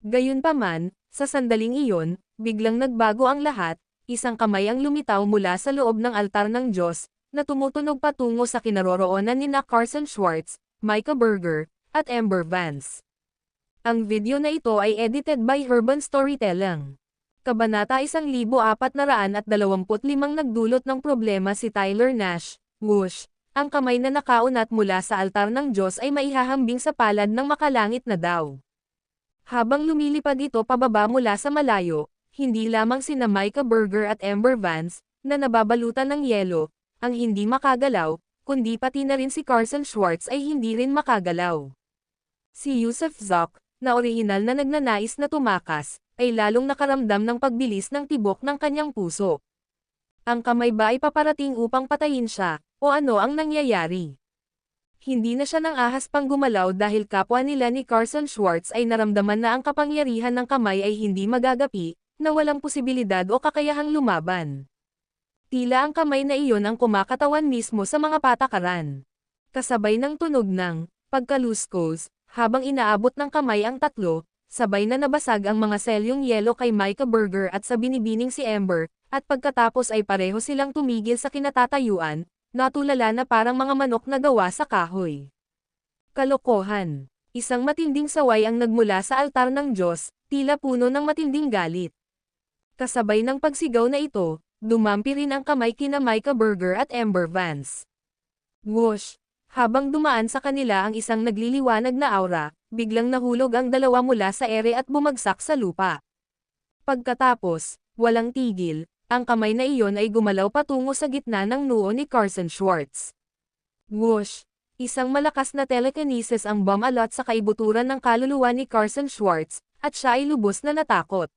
Gayunpaman, sa sandaling iyon, biglang nagbago ang lahat, isang kamay ang lumitaw mula sa loob ng altar ng Diyos, na tumutunog patungo sa kinaroroonan ni Carson Schwartz, Micah Berger, at Amber Vance. Ang video na ito ay edited by Herban Storytelling. Kabanata 1425 nagdulot ng problema si Tyler Nash, whoosh, ang kamay na nakaunat mula sa altar ng Diyos ay maihahambing sa palad ng makalangit na daw. Habang lumilipad ito pababa mula sa malayo, hindi lamang sina Micah Berger at Amber Vance, na nababalutan ng yelo, ang hindi makagalaw, kundi pati na rin si Carson Schwartz ay hindi rin makagalaw. Si Yusuf Zoc, na orihinal na nagnanais na tumakas, ay lalong nakaramdam ng pagbilis ng tibok ng kanyang puso. Ang kamay ba ay paparating upang patayin siya, o ano ang nangyayari? Hindi na siya nang ahas pang gumalaw dahil kapwa nila ni Carson Schwartz ay naramdaman na ang kapangyarihan ng kamay ay hindi magagapi, na walang posibilidad o kakayahang lumaban. Tila ang kamay na iyon ang kumakatawan mismo sa mga patakaran. Kasabay ng tunog ng pagkaluskos, habang inaabot ng kamay ang tatlo, sabay na nabasag ang mga selyong yelo kay Micah Berger at sa binibining si Amber, at pagkatapos ay pareho silang tumigil sa kinatatayuan, natulala na parang mga manok na gawa sa kahoy. Kalokohan. Isang matinding saway ang nagmula sa altar ng Diyos, tila puno ng matinding galit. Kasabay ng pagsigaw na ito, dumampi rin ang kamay kina Micah Berger at Amber Vance. Whoosh! Habang dumaan sa kanila ang isang nagliliwanag na aura, biglang nahulog ang dalawa mula sa ere at bumagsak sa lupa. Pagkatapos, walang tigil, ang kamay na iyon ay gumalaw patungo sa gitna ng noo ni Carson Schwartz. Whoosh! Isang malakas na telekinesis ang bumalot sa kaibuturan ng kaluluwa ni Carson Schwartz, at siya ay lubos na natakot.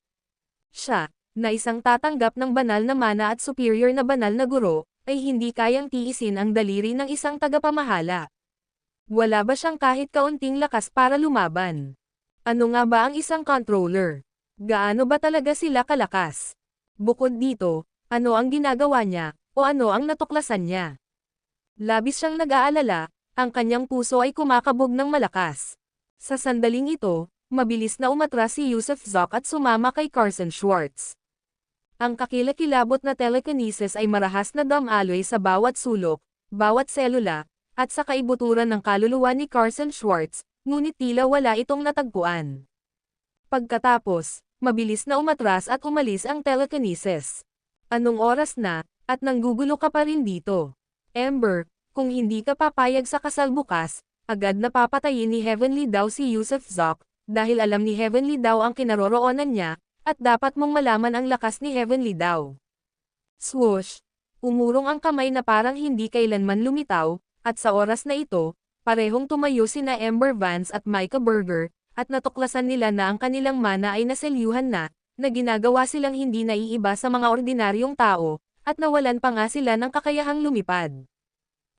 Siya, na isang tatanggap ng banal na mana at superior na banal na guro, ay hindi kayang tiisin ang daliri ng isang tagapamahala. Wala ba siyang kahit kaunting lakas para lumaban? Ano nga ba ang isang controller? Gaano ba talaga sila kalakas? Bukod dito, ano ang ginagawa niya, o ano ang natuklasan niya? Labis siyang nag-aalala, ang kanyang puso ay kumakabog ng malakas. Sa sandaling ito, mabilis na umatras si Yusuf Zoc at sumama kay Carson Schwartz. Ang kakilakilabot na telekinesis ay marahas na damaloy sa bawat sulok, bawat selula, at sa kaibuturan ng kaluluwa ni Carson Schwartz, ngunit tila wala itong natagpuan. Pagkatapos, mabilis na umatras at umalis ang telekinesis. Anong oras na, at nanggugulo ka pa rin dito? Ember, kung hindi ka papayag sa kasal bukas, agad na papatayin ni Heavenly daw si Yusuf Zoc, dahil alam ni Heavenly daw ang kinaroroonan niya, at dapat mong malaman ang lakas ni Heavenly daw. Swoosh! Umurong ang kamay na parang hindi kailanman lumitaw, at sa oras na ito, parehong tumayo sina Ember Vance at Micah Berger, at natuklasan nila na ang kanilang mana ay naselyuhan na ginagawa silang hindi naiiba sa mga ordinaryong tao, at nawalan pa nga sila ng kakayahang lumipad.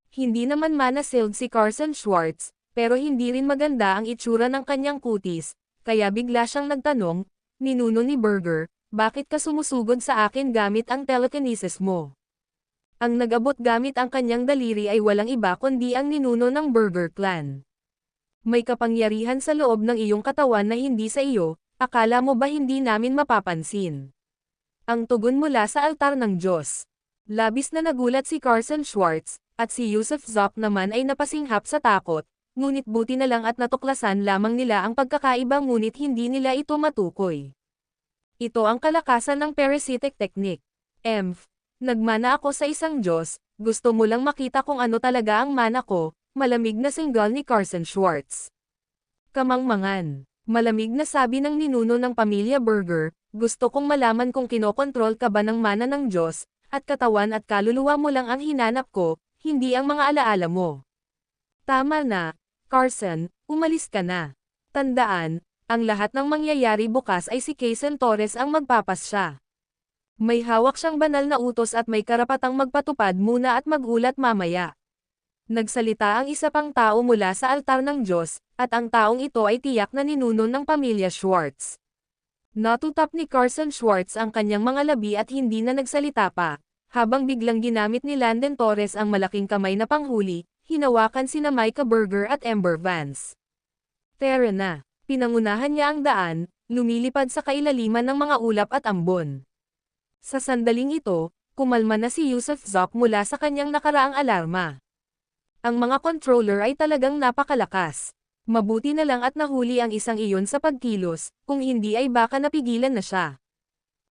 Hindi naman mana-sealed si Carson Schwartz, pero hindi rin maganda ang itsura ng kanyang kutis, kaya bigla siyang nagtanong, "Ninuno ni Berger, bakit ka sumusugod sa akin gamit ang telekinesis mo?" Ang nag-abot gamit ang kanyang daliri ay walang iba kundi ang ninuno ng Berger clan. "May kapangyarihan sa loob ng iyong katawan na hindi sa iyo, akala mo ba hindi namin mapapansin?" Ang tugon mula sa altar ng Diyos. Labis na nagulat si Carson Schwartz, at si Yusuf Zoc naman ay napasinghap sa takot, ngunit buti na lang at natuklasan lamang nila ang pagkakaiba ngunit hindi nila ito matukoy. Ito ang kalakasan ng parasitic technique. Emph, nagmana ako sa isang Diyos, gusto mo lang makita kung ano talaga ang mana ko, malamig na singgal ni Carson Schwartz. Kamangmangan, malamig na sabi ng ninuno ng pamilya Berger, gusto kong malaman kung kinokontrol ka ba ng mana ng Diyos, at katawan at kaluluwa mo lang ang hinanap ko, hindi ang mga alaala mo. Tama na, Carson, umalis ka na. Tandaan, ang lahat ng mangyayari bukas ay si Kaysen Torres ang magpapasya. May hawak siyang banal na utos at may karapatang magpatupad muna at magulat mamaya. Nagsalita ang isa pang tao mula sa altar ng Diyos, at ang taong ito ay tiyak na ninuno ng pamilya Schwartz. Natutap ni Carson Schwartz ang kanyang mga labi at hindi na nagsalita pa, habang biglang ginamit ni Landon Torres ang malaking kamay na panghuli. Hinawakan sina Micah Berger at Ember Vance. Tara na, pinangunahan niya ang daan, lumilipad sa kailaliman ng mga ulap at ambon. Sa sandaling ito, kumalma na si Yusuf Zoc mula sa kanyang nakaraang alarma. Ang mga controller ay talagang napakalakas. Mabuti na lang at nahuli ang isang iyon sa pagkilos, kung hindi ay baka napigilan na siya.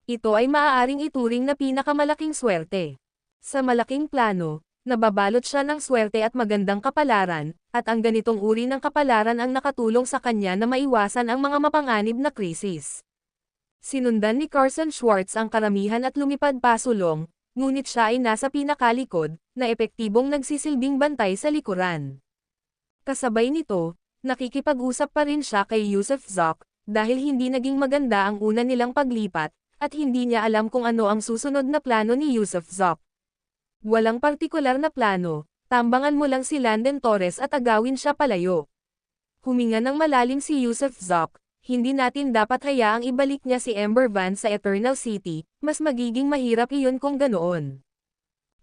Ito ay maaaring ituring na pinakamalaking swerte. Sa malaking plano, nababalot siya ng swerte at magandang kapalaran, at ang ganitong uri ng kapalaran ang nakatulong sa kanya na maiwasan ang mga mapanganib na krisis. Sinundan ni Carson Schwartz ang karamihan at lumipad pasulong, ngunit siya ay nasa pinakalikod, na epektibong nagsisilbing bantay sa likuran. Kasabay nito, nakikipag-usap pa rin siya kay Yusuf Zoc, dahil hindi naging maganda ang una nilang paglipat, at hindi niya alam kung ano ang susunod na plano ni Yusuf Zoc. Walang partikular na plano, tambangan mo lang si Landon Torres at agawin siya palayo. Huminga ng malalim si Yusuf Zoc, hindi natin dapat hayaang ibalik niya si Ember Vance sa Eternal City, mas magiging mahirap iyon kung ganoon.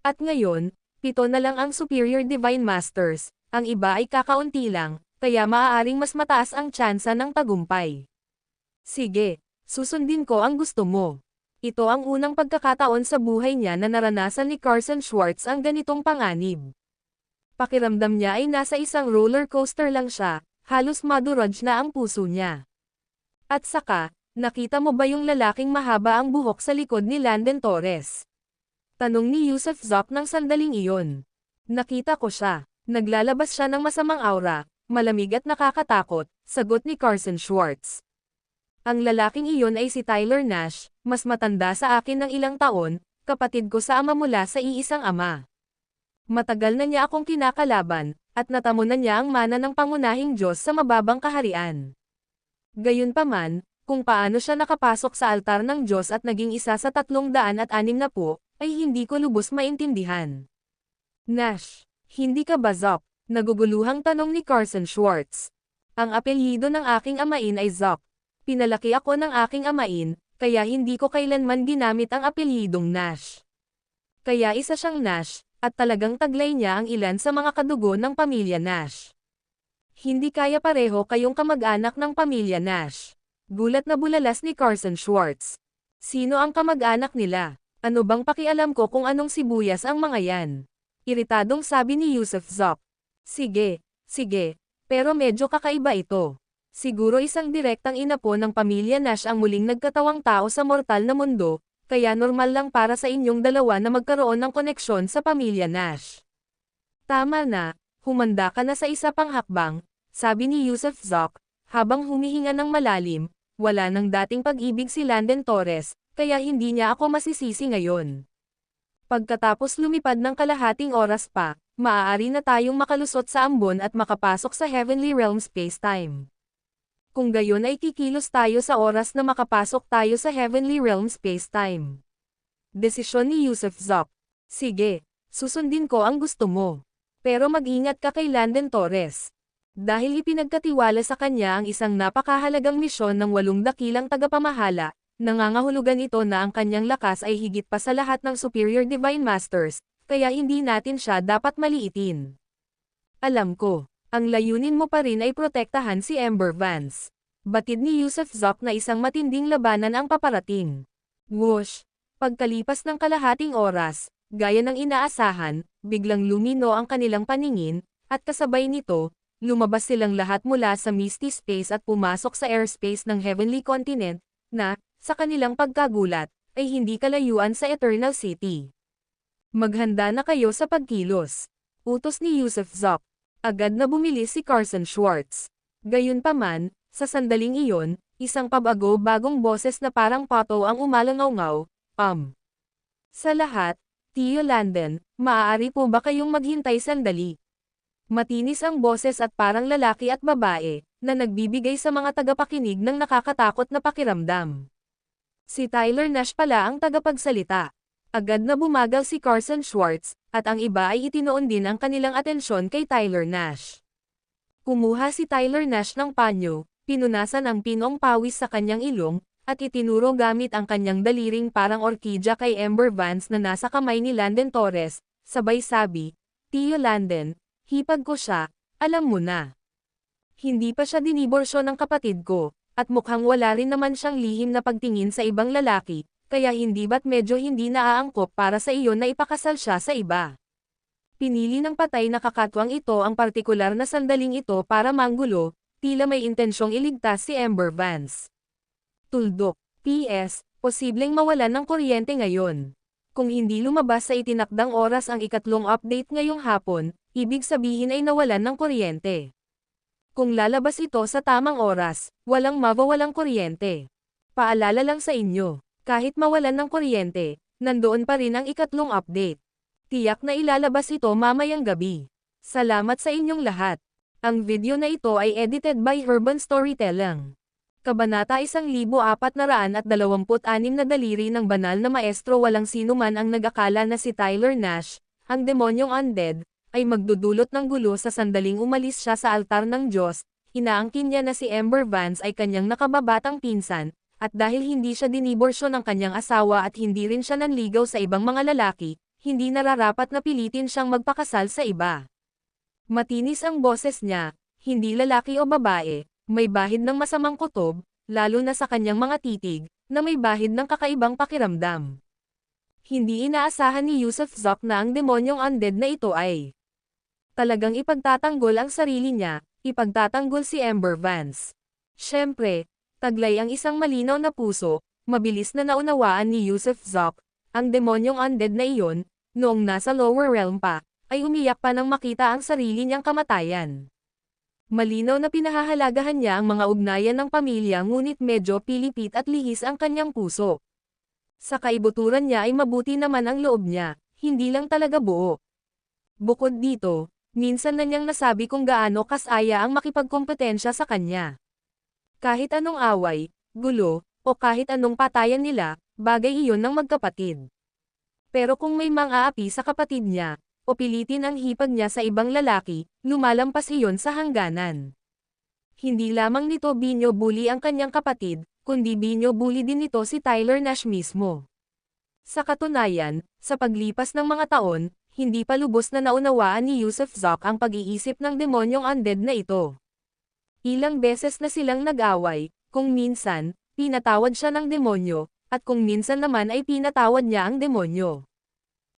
At ngayon, 7 na lang ang Superior Divine Masters, ang iba ay kakaunti lang, kaya maaaring mas mataas ang tsansa ng tagumpay. Sige, susundin ko ang gusto mo. Ito ang unang pagkakataon sa buhay niya na naranasan ni Carson Schwartz ang ganitong panganib. Pakiramdam niya ay nasa isang roller coaster lang siya, halos madurog na ang puso niya. At saka, nakita mo ba yung lalaking mahaba ang buhok sa likod ni Landon Torres? Tanong ni Yusuf Zoc ng sandaling iyon. Nakita ko siya. Naglalabas siya ng masamang aura, malamig at nakakatakot, sagot ni Carson Schwartz. Ang lalaking iyon ay si Tyler Nash, mas matanda sa akin ng ilang taon, kapatid ko sa ama mula sa iisang ama. Matagal na niya akong kinakalaban, at natamo na niya ang mana ng pangunahing Diyos sa mababang kaharian. Gayunpaman, kung paano siya nakapasok sa altar ng Diyos at naging isa sa 360, ay hindi ko lubos maintindihan. Nash, hindi ka ba Zoc? Naguguluhang tanong ni Carson Schwartz. Ang apelyido ng aking amain ay Zoc. Pinalaki ako ng aking amain, kaya hindi ko kailanman ginamit ang apelyidong Nash. Kaya isa siyang Nash, at talagang taglay niya ang ilan sa mga kadugo ng pamilya Nash. Hindi kaya pareho kayong kamag-anak ng pamilya Nash. Gulat na bulalas ni Carson Schwartz. Sino ang kamag-anak nila? Ano bang pakialam ko kung anong sibuyas ang mga yan? Iritadong sabi ni Yusuf Zok. Sige, sige, pero medyo kakaiba ito. Siguro isang direktang inapo ng pamilya Nash ang muling nagkatawang tao sa mortal na mundo, kaya normal lang para sa inyong dalawa na magkaroon ng koneksyon sa pamilya Nash. Tama na, humanda ka na sa isa pang hakbang, sabi ni Yusuf Zok, habang humihinga ng malalim. Wala nang dating pag-ibig si Landen Torres, kaya hindi niya ako masisisi ngayon. Pagkatapos lumipad ng kalahating oras pa, maaari na tayong makalusot sa ambon at makapasok sa Heavenly Realm Space-Time. Kung gayon ay kikilos tayo sa oras na makapasok tayo sa Heavenly Realm Space-Time. Desisyon ni Yusuf Zok. Sige, susundin ko ang gusto mo. Pero mag-ingat ka kay Landen Torres. Dahil ipinagkatiwala sa kanya ang isang napakahalagang misyon ng 8 dakilang tagapamahala, nangangahulugan ito na ang kanyang lakas ay higit pa sa lahat ng Superior Divine Masters, kaya hindi natin siya dapat maliitin. Alam ko, ang layunin mo pa rin ay protektahan si Ember Vance. Batid ni Yusuf Zok na isang matinding labanan ang paparating. Whoosh! Pagkalipas ng kalahating oras, gaya ng inaasahan, biglang lumino ang kanilang paningin, at kasabay nito, lumabas silang lahat mula sa misty space at pumasok sa airspace ng Heavenly Continent, na, sa kanilang pagkagulat, ay hindi kalayuan sa Eternal City. Maghanda na kayo sa pagkilos. Utos ni Yusuf Zok. Agad na bumili si Carson Schwartz. Gayunpaman, sa sandaling iyon, isang pabago-bagong boses na parang pato ang umalangaw-ngaw, Sa lahat, Tio Landen, maaari po ba kayong maghintay sandali? Matinis ang boses at parang lalaki at babae, na nagbibigay sa mga tagapakinig ng nakakatakot na pakiramdam. Si Tyler Nash pala ang tagapagsalita. Agad na bumagal si Carson Schwartz, at ang iba ay itinoon din ang kanilang atensyon kay Tyler Nash. Kumuha si Tyler Nash ng panyo, pinunasan ang pinong pawis sa kanyang ilong, at itinuro gamit ang kanyang daliring parang orkidya kay Ember Vance na nasa kamay ni Landen Torres, sabay sabi, Tio Landen, hipag ko siya, alam mo na. Hindi pa siya diniborsyo ng kapatid ko, at mukhang wala rin naman siyang lihim na pagtingin sa ibang lalaki, kaya hindi ba't medyo hindi naaangkop para sa iyo na ipakasal siya sa iba. Pinili ng patay na kakatwang ito ang partikular na sandaling ito para manggulo, tila may intensyong iligtas si Ember Vance. Tuldok. P.S. Posibleng mawalan ng kuryente ngayon. Kung hindi lumabas sa itinakdang oras ang ikatlong update ngayong hapon, ibig sabihin ay nawalan ng kuryente. Kung lalabas ito sa tamang oras, walang mawawalang kuryente. Paalala lang sa inyo, kahit mawalan ng kuryente, nandoon pa rin ang ikatlong update. Tiyak na ilalabas ito mamayang gabi. Salamat sa inyong lahat. Ang video na ito ay edited by Urban Storytelling. Kabanata 1426 na daliri ng banal na maestro. Walang sino man ang nag-akala na si Tyler Nash, ang demonyong undead, ay magdudulot ng gulo sa sandaling umalis siya sa altar ng Diyos. Inaangkin niya na si Ember Vance ay kanyang nakababatang pinsan, at dahil hindi siya diniborsyo ng kanyang asawa at hindi rin siya nanligaw sa ibang mga lalaki, hindi nararapat na pilitin siyang magpakasal sa iba. Matinis ang boses niya, hindi lalaki o babae. May bahid ng masamang kutob, lalo na sa kanyang mga titig, na may bahid ng kakaibang pakiramdam. Hindi inaasahan ni Yusuf Zok na ang demonyong undead na ito ay talagang ipagtatanggol ang sarili niya, ipagtatanggol si Ember Vance. Siyempre, taglay ang isang malinaw na puso, mabilis na naunawaan ni Yusuf Zok, ang demonyong undead na iyon, noong nasa lower realm pa, ay umiyak pa nang makita ang sarili niyang kamatayan. Malinaw na pinahahalagahan niya ang mga ugnayan ng pamilya ngunit medyo pilipit at lihis ang kanyang puso. Sa kaibuturan niya ay mabuti naman ang loob niya, hindi lang talaga buo. Bukod dito, minsan na niyang nasabi kung gaano kasaya ang makipagkompetensya sa kanya. Kahit anong away, gulo, o kahit anong patayan nila, bagay iyon ng magkapatid. Pero kung may mang-aapi sa kapatid niya, o pilitin ang hipag niya sa ibang lalaki, lumalampas iyon sa hangganan. Hindi lamang nito binyo-bully ang kanyang kapatid, kundi binyo-bully din nito si Tyler Nash mismo. Sa katunayan, sa paglipas ng mga taon, hindi pa lubos na naunawaan ni Yusuf Zok ang pag-iisip ng demonyong undead na ito. Ilang beses na silang nag-away, kung minsan, pinatawad siya ng demonyo, at kung minsan naman ay pinatawad niya ang demonyo.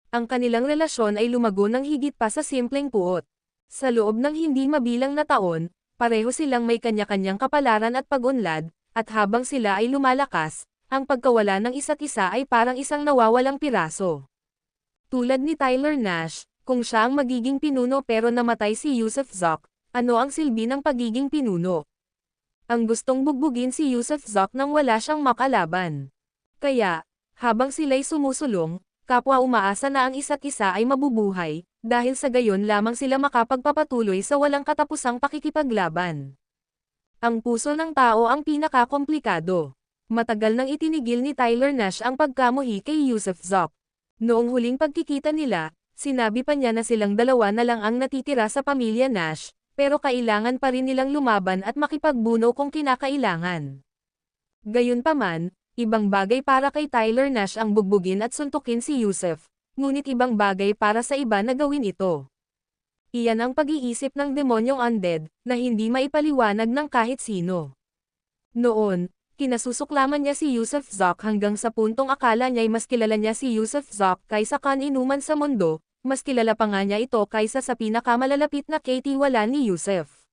Ang kanilang relasyon ay lumago ng higit pa sa simpleng puot. Sa loob ng hindi mabilang na taon, pareho silang may kanya-kanyang kapalaran at pag-unlad, at habang sila ay lumalakas, ang pagkawala ng isa't isa ay parang isang nawawalang piraso. Tulad ni Tyler Nash, kung siya ang magiging pinuno pero namatay si Yusuf Zoc, ano ang silbi ng pagiging pinuno? Ang gustong bugbugin si Yusuf Zoc nang wala siyang makalaban. Kaya, habang sila'y sumusulong, kapwa umaasa na ang isa't isa ay mabubuhay, dahil sa gayon lamang sila makapagpapatuloy sa walang katapusang pakikipaglaban. Ang puso ng tao ang pinakakomplikado. Matagal nang itinigil ni Tyler Nash ang pagkamuhi kay Yusuf Zoc. Noong huling pagkikita nila, sinabi pa niya na silang dalawa na lang ang natitira sa pamilya Nash, pero kailangan pa rin nilang lumaban at makipagbuno kung kinakailangan. Gayunpaman, ibang bagay para kay Tyler Nash ang bugbugin at suntukin si Yusuf, ngunit ibang bagay para sa iba na gawin ito. Iyan ang pag-iisip ng demonyong undead, na hindi maipaliwanag ng kahit sino. Noon, kinasusuklaman niya si Yusuf Zoc hanggang sa puntong akala niya'y mas kilala niya si Yusuf Zoc kaysa kaninuman sa mundo, mas kilala pa nga niya ito kaysa sa pinakamalalapit na katiwala ni Yusuf.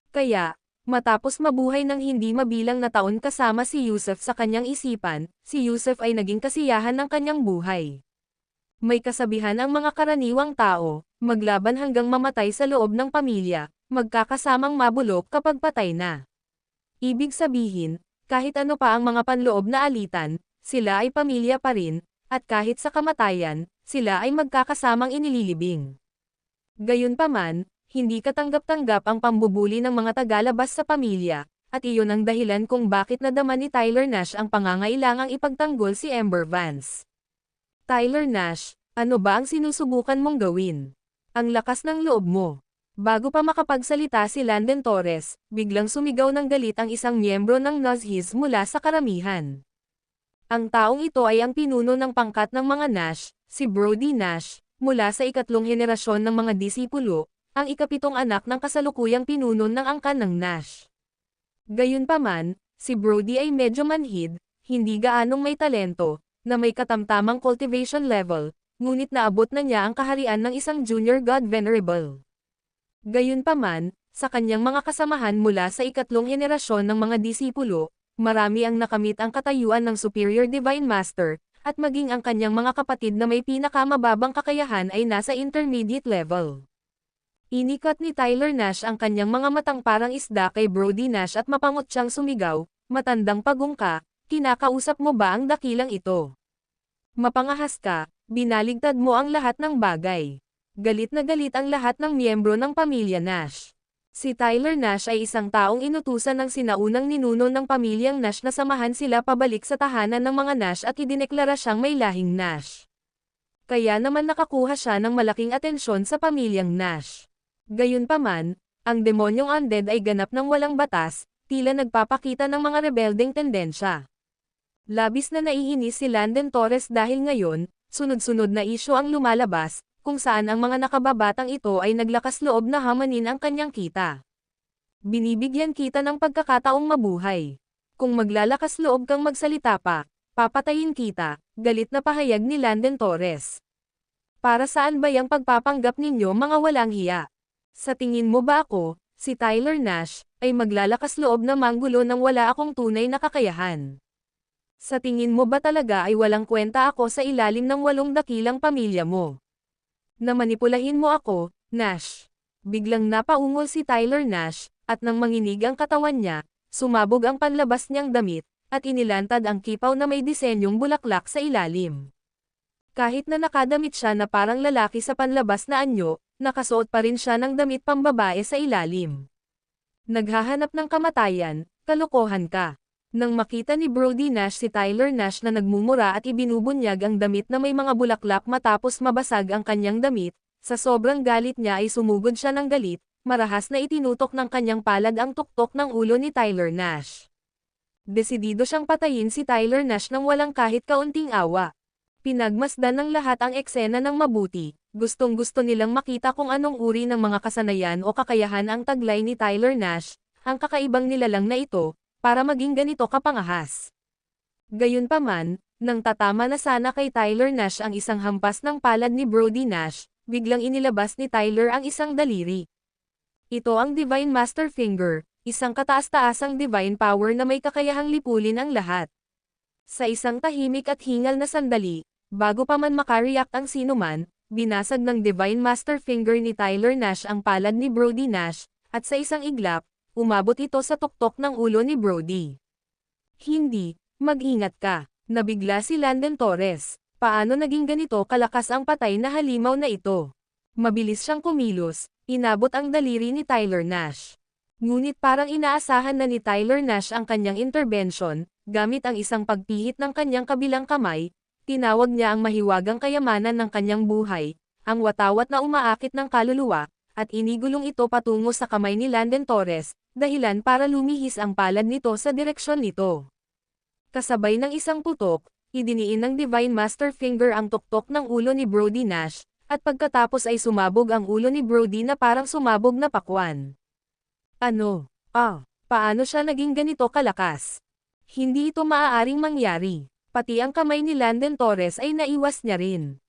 Kaya, matapos mabuhay ng hindi mabilang na taon kasama si Yusuf sa kanyang isipan, si Yusuf ay naging kasiyahan ng kanyang buhay. May kasabihan ang mga karaniwang tao, maglaban hanggang mamatay sa loob ng pamilya, magkakasamang mabulok kapag patay na. Ibig sabihin, kahit ano pa ang mga panloob na alitan, sila ay pamilya pa rin, at kahit sa kamatayan, sila ay magkakasamang inililibing. Gayunpaman, hindi katanggap-tanggap ang pambubuli ng mga tagalabas sa pamilya, at iyon ang dahilan kung bakit nadama ni Tyler Nash ang pangangailangang ipagtanggol si Amber Vance. Tyler Nash, ano ba ang sinusubukan mong gawin? Ang lakas ng loob mo. Bago pa makapagsalita si Landon Torres, biglang sumigaw ng galit ang isang miyembro ng Nuzhiz mula sa karamihan. Ang taong ito ay ang pinuno ng pangkat ng mga Nash, si Brody Nash, mula sa ikatlong henerasyon ng mga disipulo, ang ikapitong anak ng kasalukuyang pinuno ng angkan ng Nash. Gayunpaman, si Brody ay medyo manhid, hindi gaanong may talento, na may katamtamang cultivation level, ngunit naabot na niya ang kaharian ng isang junior god venerable. Gayunpaman, sa kanyang mga kasamahan mula sa ikatlong henerasyon ng mga disipulo, marami ang nakamit ang katayuan ng Superior Divine Master, at maging ang kanyang mga kapatid na may pinakamababang kakayahan ay nasa intermediate level. Inikat ni Tyler Nash ang kanyang mga matang parang isda kay Brody Nash at mapangot siyang sumigaw, "Matandang pagong ka, kinakausap mo ba ang dakilang ito? Mapangahas ka, binaligtad mo ang lahat ng bagay." Galit na galit ang lahat ng miyembro ng pamilya Nash. Si Tyler Nash ay isang taong inutusan ng sinaunang ninuno ng pamilyang Nash na samahan sila pabalik sa tahanan ng mga Nash at idineklara siyang may lahing Nash. Kaya naman nakakuha siya ng malaking atensyon sa pamilyang Nash. Gayunpaman, ang demonyong undead ay ganap ng walang batas, tila nagpapakita ng mga rebeldeng tendensya. Labis na naiinis si Landon Torres dahil ngayon, sunod-sunod na isyu ang lumalabas, kung saan ang mga nakababatang ito ay naglakas loob na hamanin ang kanyang kita. Binibigyan kita ng pagkakataong mabuhay. Kung maglalakas loob kang magsalita pa, papatayin kita, galit na pahayag ni Landon Torres. Para saan ba yung pagpapanggap ninyo mga walang hiya? Sa tingin mo ba ako, si Tyler Nash, ay maglalakas loob na manggulo nang wala akong tunay na kakayahan? Sa tingin mo ba talaga ay walang kwenta ako sa ilalim ng 8 dakilang pamilya mo? Na manipulahin mo ako, Nash. Biglang napaungol si Tyler Nash, at nang manginig ang katawan niya, sumabog ang panlabas niyang damit, at inilantad ang kipaw na may disenyong bulaklak sa ilalim. Kahit na nakadamit siya na parang lalaki sa panlabas na anyo, nakasuot pa rin siya ng damit pambabae sa ilalim. Naghahanap ng kamatayan, kalokohan ka. Nang makita ni Brody Nash si Tyler Nash na nagmumura at ibinubunyag ang damit na may mga bulaklak matapos mabasag ang kanyang damit, sa sobrang galit niya ay sumugod siya ng galit, marahas na itinutok ng kanyang palad ang tuktok ng ulo ni Tyler Nash. Desidido siyang patayin si Tyler Nash nang walang kahit kaunting awa. Pinagmasdan ng lahat ang eksena ng mabuti, gustong-gusto nilang makita kung anong uri ng mga kasanayan o kakayahan ang taglay ni Tyler Nash, ang kakaibang nilalang na ito, para maging ganito kapangahas. Gayunpaman, nang tatama na sana kay Tyler Nash ang isang hampas ng palad ni Brody Nash, biglang inilabas ni Tyler ang isang daliri. Ito ang Divine Master Finger, isang kataas-taasang divine power na may kakayahang lipulin ang lahat. Sa isang tahimik at hingal na sandali, bago pa man makareact ang sinuman, binasag ng Divine Master Finger ni Tyler Nash ang palad ni Brody Nash, at sa isang iglap, umabot ito sa tuktok ng ulo ni Brody. Hindi, mag-ingat ka, nabigla si Landon Torres. Paano naging ganito kalakas ang patay na halimaw na ito? Mabilis siyang kumilos, inabot ang daliri ni Tyler Nash. Ngunit parang inaasahan na ni Tyler Nash ang kanyang intervention, gamit ang isang pagpihit ng kanyang kabilang kamay, tinawag niya ang mahiwagang kayamanan ng kanyang buhay, ang watawat na umaakit ng kaluluwa, at inigulong ito patungo sa kamay ni Landon Torres, dahilan para lumihis ang palad nito sa direksyon nito. Kasabay ng isang putok, idiniin ng Divine Master Finger ang tuktok ng ulo ni Brody Nash, at pagkatapos ay sumabog ang ulo ni Brody na parang sumabog na pakwan. Ano? Paano siya naging ganito kalakas? Hindi ito maaaring mangyari. Pati ang kamay ni Landon Torres ay naiwas niya rin.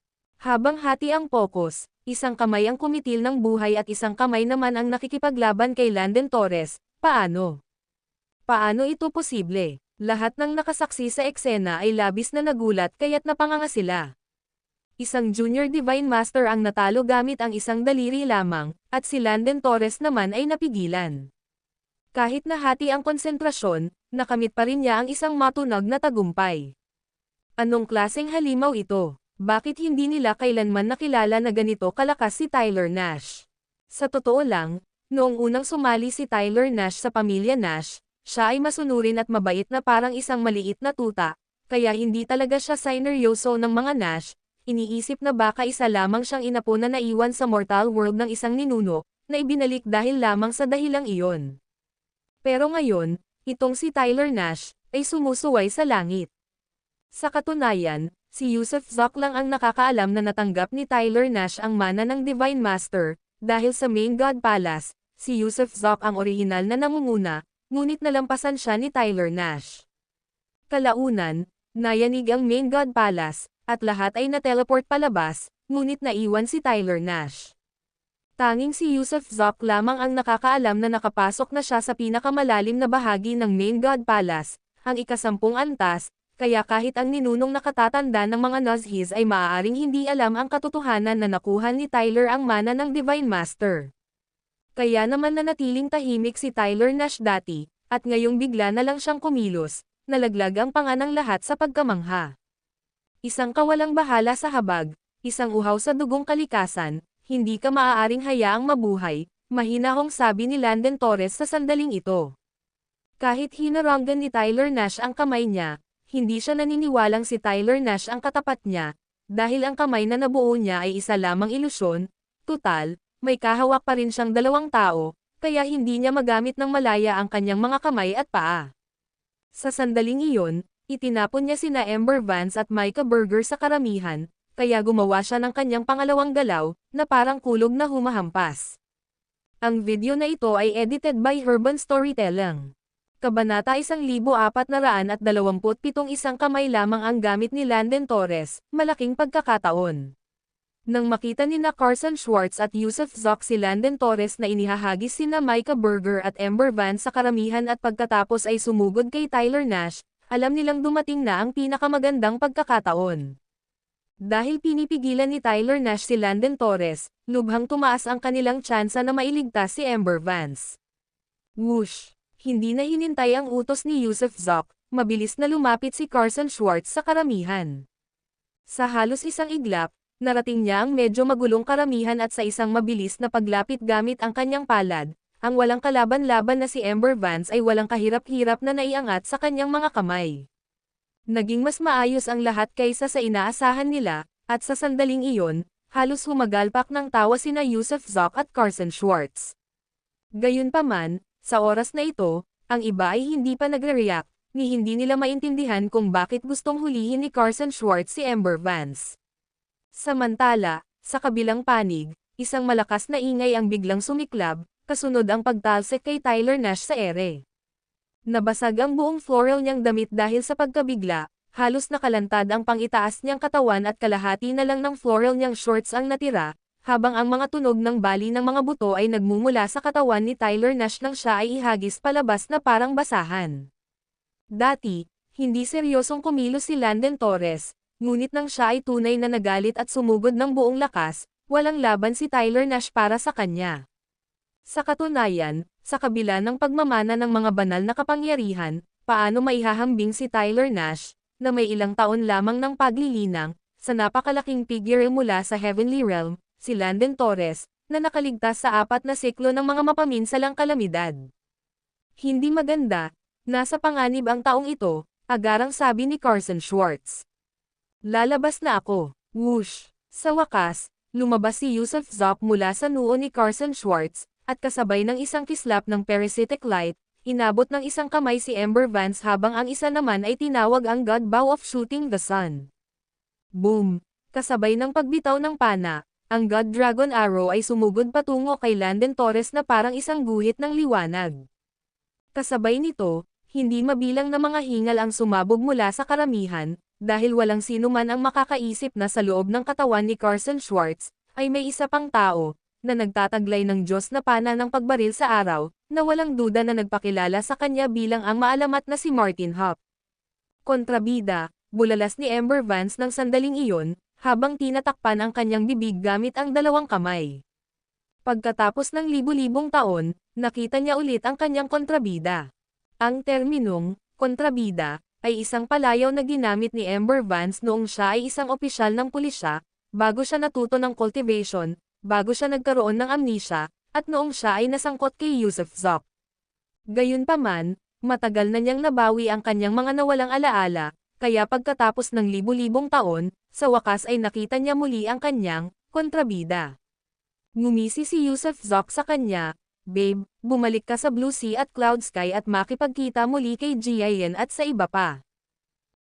Habang hati ang focus, isang kamay ang kumitil ng buhay at isang kamay naman ang nakikipaglaban kay Landon Torres. Paano? Paano ito posible? Lahat ng nakasaksi sa eksena ay labis na nagulat kaya't napanganga sila. Isang Junior Divine Master ang natalo gamit ang isang daliri lamang, at si Landon Torres naman ay napigilan. Kahit nahati ang konsentrasyon, nakamit pa rin niya ang isang matunog na tagumpay. Anong klaseng halimaw ito? Bakit hindi nila kailanman nakilala na ganito kalakas si Tyler Nash? Sa totoo lang, noong unang sumali si Tyler Nash sa pamilya Nash, siya ay masunurin at mabait na parang isang maliit na tuta, kaya hindi talaga siya sineryoso ng mga Nash, iniisip na baka isa lamang siyang inapo na naiwan sa mortal world ng isang ninuno, na ibinalik dahil lamang sa dahilang iyon. Pero ngayon, itong si Tyler Nash, ay sumusuway sa langit. Sa katunayan, si Yusuf Zoc lang ang nakakaalam na natanggap ni Tyler Nash ang mana ng Divine Master, dahil sa Main God Palace, si Yusuf Zoc ang orihinal na namumuna, ngunit nalampasan siya ni Tyler Nash. Kalaunan, nayanig ang Main God Palace, at lahat ay na-teleport palabas, ngunit naiwan si Tyler Nash. Tanging si Yusuf Zoc lamang ang nakakaalam na nakapasok na siya sa pinakamalalim na bahagi ng Main God Palace, ang ika-10 antas, kaya kahit ang ninunong nakatatanda ng mga Nozhis ay maaaring hindi alam ang katotohanan na nakuha ni Tyler ang mana ng Divine Master. Kaya naman nanatiling tahimik si Tyler Nash dati, at ngayong bigla na lang siyang kumilos, nalaglag ang panga ng lahat sa pagkamangha. Isang kawalang bahala sa habag, isang uhaw sa dugong kalikasan, hindi ka maaaring hayaang mabuhay, mahinahong sabi ni Landon Torres sa sandaling ito. Kahit hinaranggan ni Tyler Nash ang kamay niya, hindi siya naniniwalang si Tyler Nash ang katapat niya, dahil ang kamay na nabuo niya ay isa lamang ilusyon, tutal, may kahawak pa rin siyang 2 tao, kaya hindi niya magamit ng malaya ang kanyang mga kamay at paa. Sa sandaling iyon, itinapon niya sina Ember Vance at Micah Berger sa karamihan, kaya gumawa siya ng kanyang pangalawang galaw, na parang kulog na humahampas. Ang video na ito ay edited by Herban Storytelling. Kabanata 1427 isang kamay lamang ang gamit ni Landon Torres, malaking pagkakataon. Nang makita ni Carson Schwartz at Yusuf Zoc si Landon Torres na inihahagis sina Micah Berger at Ember Vance sa karamihan at pagkatapos ay sumugod kay Tyler Nash, alam nilang dumating na ang pinakamagandang pagkakataon. Dahil pinipigilan ni Tyler Nash si Landon Torres, lubhang tumaas ang kanilang tsansa na mailigtas si Ember Vance. Whoosh! Hindi na hinintay ang utos ni Yusuf Zoc, mabilis na lumapit si Carson Schwartz sa karamihan. Sa halos isang iglap, narating niya ang medyo magulong karamihan at sa isang mabilis na paglapit gamit ang kanyang palad, ang walang kalaban-laban na si Ember Vance ay walang kahirap-hirap na naiangat sa kanyang mga kamay. Naging mas maayos ang lahat kaysa sa inaasahan nila, at sa sandaling iyon, halos humagalpak ng tawa sina Yusuf Zoc at Carson Schwartz. Gayunpaman, sa oras na ito, ang iba ay hindi pa nagre-react, ni hindi nila maintindihan kung bakit gustong hulihin ni Carson Schwartz si Ember Vance. Samantala, sa kabilang panig, isang malakas na ingay ang biglang sumiklab, kasunod ang pagtalsik kay Tyler Nash sa ere. Nabasag ang buong floral niyang damit dahil sa pagkabigla, halos nakalantad ang pangitaas niyang katawan at kalahati na lang ng floral niyang shorts ang natira, habang ang mga tunog ng bali ng mga buto ay nagmumula sa katawan ni Tyler Nash nang siya ay ihagis palabas na parang basahan. Dati, hindi seryosong kumilos si Landon Torres, ngunit nang siya ay tunay na nagalit at sumugod ng buong lakas, walang laban si Tyler Nash para sa kanya. Sa katunayan, sa kabila ng pagmamana ng mga banal na kapangyarihan, paano maihahambing si Tyler Nash, na may ilang taon lamang ng paglilinang, sa napakalaking figure mula sa Heavenly Realm, si Landon Torres, na nakaligtas sa 4 na siklo ng mga mapaminsalang kalamidad. Hindi maganda, nasa panganib ang taong ito, agarang sabi ni Carson Schwartz. Lalabas na ako, whoosh. Sa wakas, lumabas si Yusuf Zop mula sa noo ni Carson Schwartz, at kasabay ng isang kislap ng parasitic light, inabot ng isang kamay si Ember Vance habang ang isa naman ay tinawag ang God Bow of Shooting the Sun. Boom! Kasabay ng pagbitaw ng pana, ang God Dragon Arrow ay sumugod patungo kay Landon Torres na parang isang guhit ng liwanag. Kasabay nito, hindi mabilang na mga hingal ang sumabog mula sa karamihan, dahil walang sino man ang makakaisip na sa loob ng katawan ni Carson Schwartz, ay may isa pang tao, na nagtataglay ng Diyos na pana ng pagbaril sa araw, na walang duda na nagpakilala sa kanya bilang ang maalamat na si Martin Hop. Kontrabida, bulalas ni Ember Vance ng sandaling iyon, habang tinatakpan ang kanyang bibig gamit ang 2 kamay. Pagkatapos ng libu-libong taon, nakita niya ulit ang kanyang kontrabida. Ang terminong, kontrabida, ay isang palayaw na ginamit ni Ember Vance noong siya ay isang opisyal ng pulisya, bago siya natuto ng cultivation, bago siya nagkaroon ng amnesia, at noong siya ay nasangkot kay Yusuf Zop. Gayunpaman, matagal na niyang nabawi ang kanyang mga nawalang alaala, kaya pagkatapos ng libu-libong taon, sa wakas ay nakita niya muli ang kanyang kontrabida. Ngumisi si Yusuf Zop sa kanya, "Babe, bumalik ka sa Blue Sea at Cloud Sky at makipagkita muli kay Jiayan at sa iba pa."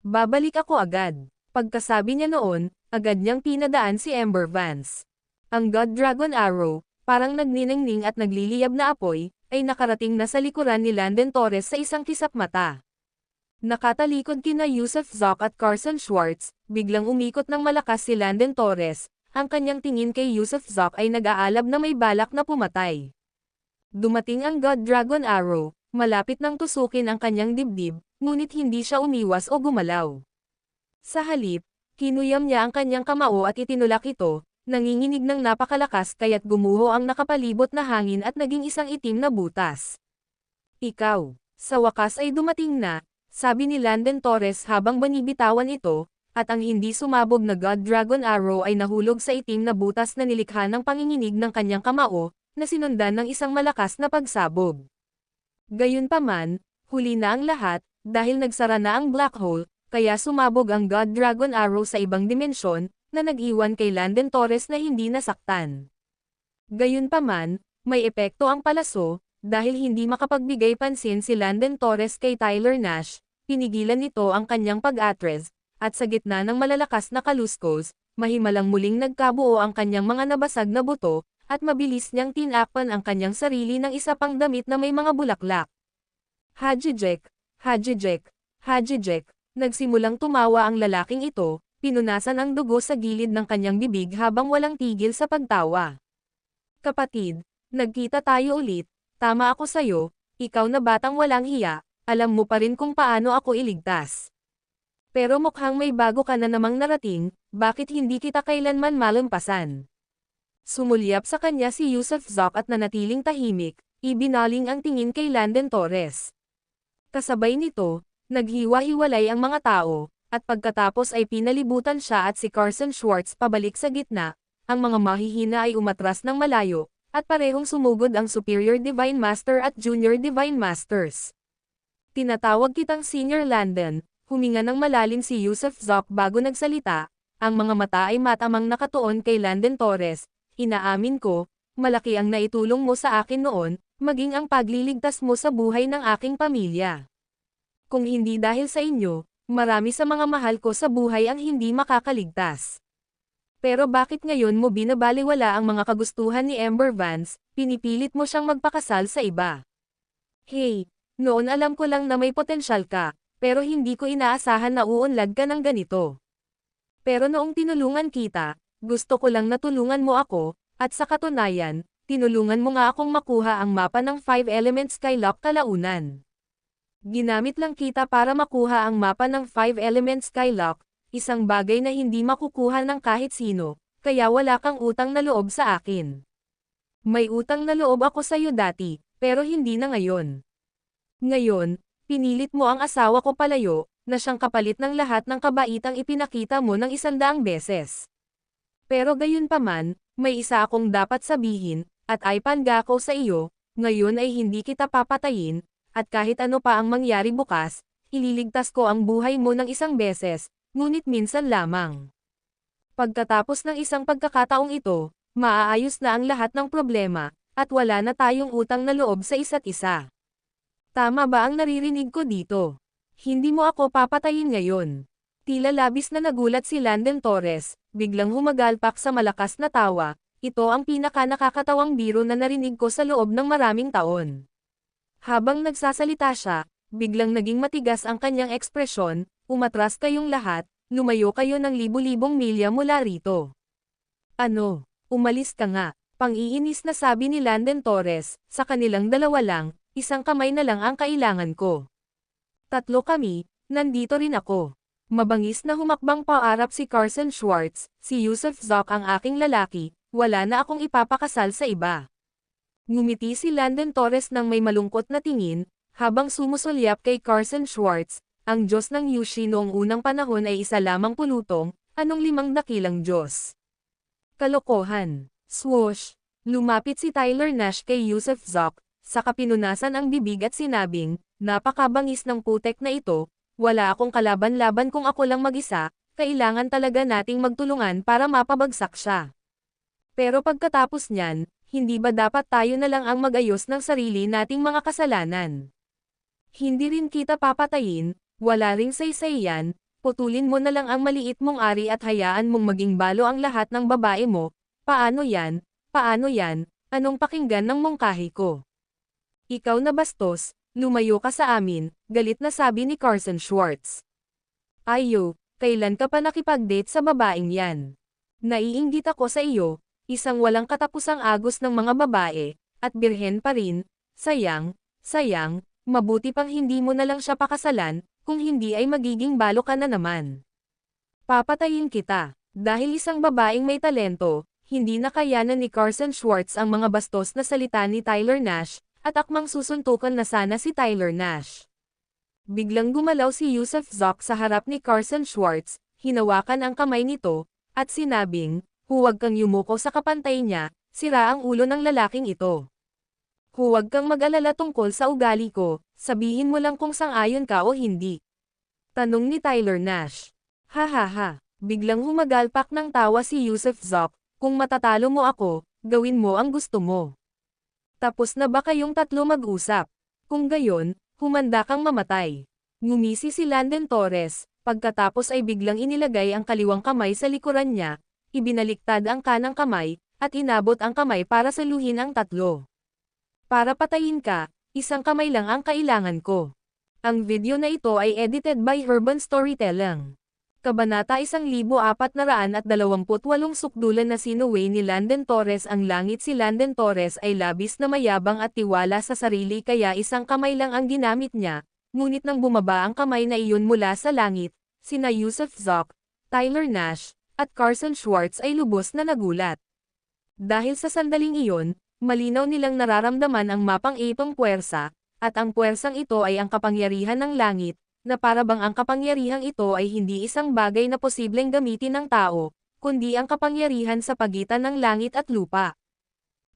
"Babalik ako agad." Pagkasabi niya noon, agad niyang pinadaan si Ember Vance. Ang God Dragon Arrow, parang nagniningning at nagliliyab na apoy, ay nakarating na sa likuran ni Landon Torres sa isang kisap mata. Nakatalikod kina Yusuf Zop at Carson Schwartz, biglang umikot ng malakas si Landon Torres, ang kanyang tingin kay Yusuf Zop ay nag-aalab na may balak na pumatay. Dumating ang God Dragon Arrow, malapit nang tusukin ang kanyang dibdib, ngunit hindi siya umiwas o gumalaw. Sa halip, kinuyam niya ang kanyang kamao at itinulak ito, nanginginig ng napakalakas kaya't gumuho ang nakapalibot na hangin at naging isang itim na butas. "Ikaw, sa wakas ay dumating na," sabi ni Landon Torres habang binibitawan ito, at ang hindi sumabog na God Dragon Arrow ay nahulog sa itim na butas na nilikha ng panginginig ng kanyang kamao, na sinundan ng isang malakas na pagsabog. Gayunpaman, huli na ang lahat, dahil nagsara na ang black hole, kaya sumabog ang God Dragon Arrow sa ibang dimensyon, na nag-iwan kay Landon Torres na hindi nasaktan. Gayunpaman, may epekto ang palaso, dahil hindi makapagbigay pansin si Landon Torres kay Tyler Nash, pinigilan nito ang kanyang pag-atres, at sa gitna ng malalakas na kaluskos, mahimalang muling nagkabuo ang kanyang mga nabasag na buto, at mabilis niyang tinakpan ang kanyang sarili ng isa pang damit na may mga bulaklak. "Hajijek, Hajijek, Hajijek," nagsimulang tumawa ang lalaking ito, pinunasan ang dugo sa gilid ng kanyang bibig habang walang tigil sa pagtawa. "Kapatid, nagkita tayo ulit, tama ako sayo, ikaw na batang walang hiya, alam mo pa rin kung paano ako iligtas. Pero mukhang may bago ka na namang narating, bakit hindi kita kailanman malampasan?" Sumulyap sa kanya si Yusuf Zop at nanatiling tahimik, ibinaling ang tingin kay Landon Torres. Kasabay nito, naghiwa-hiwalay ang mga tao, at pagkatapos ay pinalibutan siya at si Carson Schwartz pabalik sa gitna, ang mga mahihina ay umatras ng malayo, at parehong sumugod ang Superior Divine Master at Junior Divine Masters. "Tinatawag kitang Senior Landon," huminga ng malalim si Yusuf Zop bago nagsalita, ang mga mata ay matamang nakatuon kay Landon Torres. "Inaamin ko, malaki ang naitulong mo sa akin noon, maging ang pagliligtas mo sa buhay ng aking pamilya. Kung hindi dahil sa inyo, marami sa mga mahal ko sa buhay ang hindi makakaligtas. Pero bakit ngayon mo binabalewala ang mga kagustuhan ni Ember Vance, pinipilit mo siyang magpakasal sa iba? Hey, Noon alam ko lang na may potensyal ka, pero hindi ko inaasahan na uunlad ka ng ganito. Pero noong tinulungan kita, gusto ko lang na tulungan mo ako, at sa katunayan, tinulungan mo nga akong makuha ang mapa ng 5 Elements Skylock kalaunan. Ginamit lang kita para makuha ang mapa ng 5 Elements Skylock, isang bagay na hindi makukuha ng kahit sino, kaya wala kang utang na loob sa akin. May utang na loob ako sa'yo dati, pero hindi na ngayon. Ngayon, pinilit mo ang asawa ko palayo, na siyang kapalit ng lahat ng kabaitang ipinakita mo ng 100 beses. Pero gayunpaman, may isa akong dapat sabihin, at ay panga ko sa iyo, ngayon ay hindi kita papatayin, at kahit ano pa ang mangyari bukas, ililigtas ko ang buhay mo ng 1 beses, ngunit minsan lamang. Pagkatapos ng isang pagkakataong ito, maaayos na ang lahat ng problema, at wala na tayong utang na loob sa isa't isa. Tama ba ang naririnig ko dito? Hindi mo ako papatayin ngayon. Tila labis na nagulat si Landon Torres, biglang humagalpak sa malakas na tawa. Ito ang pinaka-nakakatawang biro na narinig ko sa loob ng maraming taon. Habang nagsasalita siya, biglang naging matigas ang kanyang ekspresyon, umatras kayong lahat, lumayo kayo ng libu-libong milya mula rito. Ano? Umalis ka nga, pang-iinis na sabi ni Landon Torres, sa kanilang dalawa lang, isang kamay na lang ang kailangan ko. 3 kami, nandito rin ako. Mabangis na humakbang paarap si Carson Schwartz, si Yusuf Zoc ang aking lalaki, wala na akong ipapakasal sa iba. Ngumiti si Landon Torres ng may malungkot na tingin, habang sumusulyap kay Carson Schwartz, ang Diyos ng Yushi noong unang panahon ay isa lamang pulutong, anong 5 dakilang Diyos. Kalokohan. Swoosh! Lumapit si Tyler Nash kay Yusuf Zoc, saka pinunasan ang bibig at sinabing, napakabangis ng putek na ito, wala akong kalaban-laban kung ako lang mag-isa, kailangan talaga nating magtulungan para mapabagsak siya. Pero pagkatapos niyan, hindi ba dapat tayo na lang ang mag-ayos ng sarili nating mga kasalanan? Hindi rin kita papatayin, wala ring saysay yan, putulin mo na lang ang maliit mong ari at hayaan mong maging balo ang lahat ng babae mo, paano yan, anong pakinggan ng mungkahi ko? Ikaw na bastos, lumayo ka sa amin, galit na sabi ni Carson Schwartz. Ayo, kailan ka pa nakipag-date sa babaeng yan? Naiinggit ako sa iyo, isang walang katapusang agos ng mga babae, at birhen pa rin, sayang, mabuti pang hindi mo na lang siya pakasalan, kung hindi ay magiging balo ka na naman. Papatayin kita, dahil isang babaeng may talento, hindi nakayanan ni Carson Schwartz ang mga bastos na salita ni Tyler Nash, at akmang susuntukan na sana si Tyler Nash. Biglang gumalaw si Yusuf Zoc sa harap ni Carson Schwartz, hinawakan ang kamay nito, at sinabing, huwag kang yumuko sa kapantay niya, sira ang ulo ng lalaking ito. Huwag kang mag-alala tungkol sa ugali ko, sabihin mo lang kung sang-ayon ka o hindi. Tanong ni Tyler Nash. Ha, biglang humagalpak ng tawa si Yusuf Zoc, kung matatalo mo ako, gawin mo ang gusto mo. Tapos na ba kayong 3 mag-usap? Kung gayon, humanda kang mamatay. Ngumisi si Landon Torres, pagkatapos ay biglang inilagay ang kaliwang kamay sa likuran niya, ibinaliktad ang kanang kamay, at inabot ang kamay para saluhin ang 3. Para patayin ka, isang kamay lang ang kailangan ko. Ang video na ito ay edited by Urban Storytelling. Kabanata 1428 Sukdulan na sinuway ni Landon Torres ang langit. Si Landon Torres ay labis na mayabang at tiwala sa sarili kaya isang kamay lang ang ginamit niya, ngunit nang bumaba ang kamay na iyon mula sa langit, sina Yusuf Zoc, Tyler Nash, at Carson Schwartz ay lubos na nagulat. Dahil sa sandaling iyon, malinaw nilang nararamdaman ang mapang itong puwersa, at ang puwersang ito ay ang kapangyarihan ng langit, na para bang ang kapangyarihang ito ay hindi isang bagay na posibleng gamitin ng tao, kundi ang kapangyarihan sa pagitan ng langit at lupa.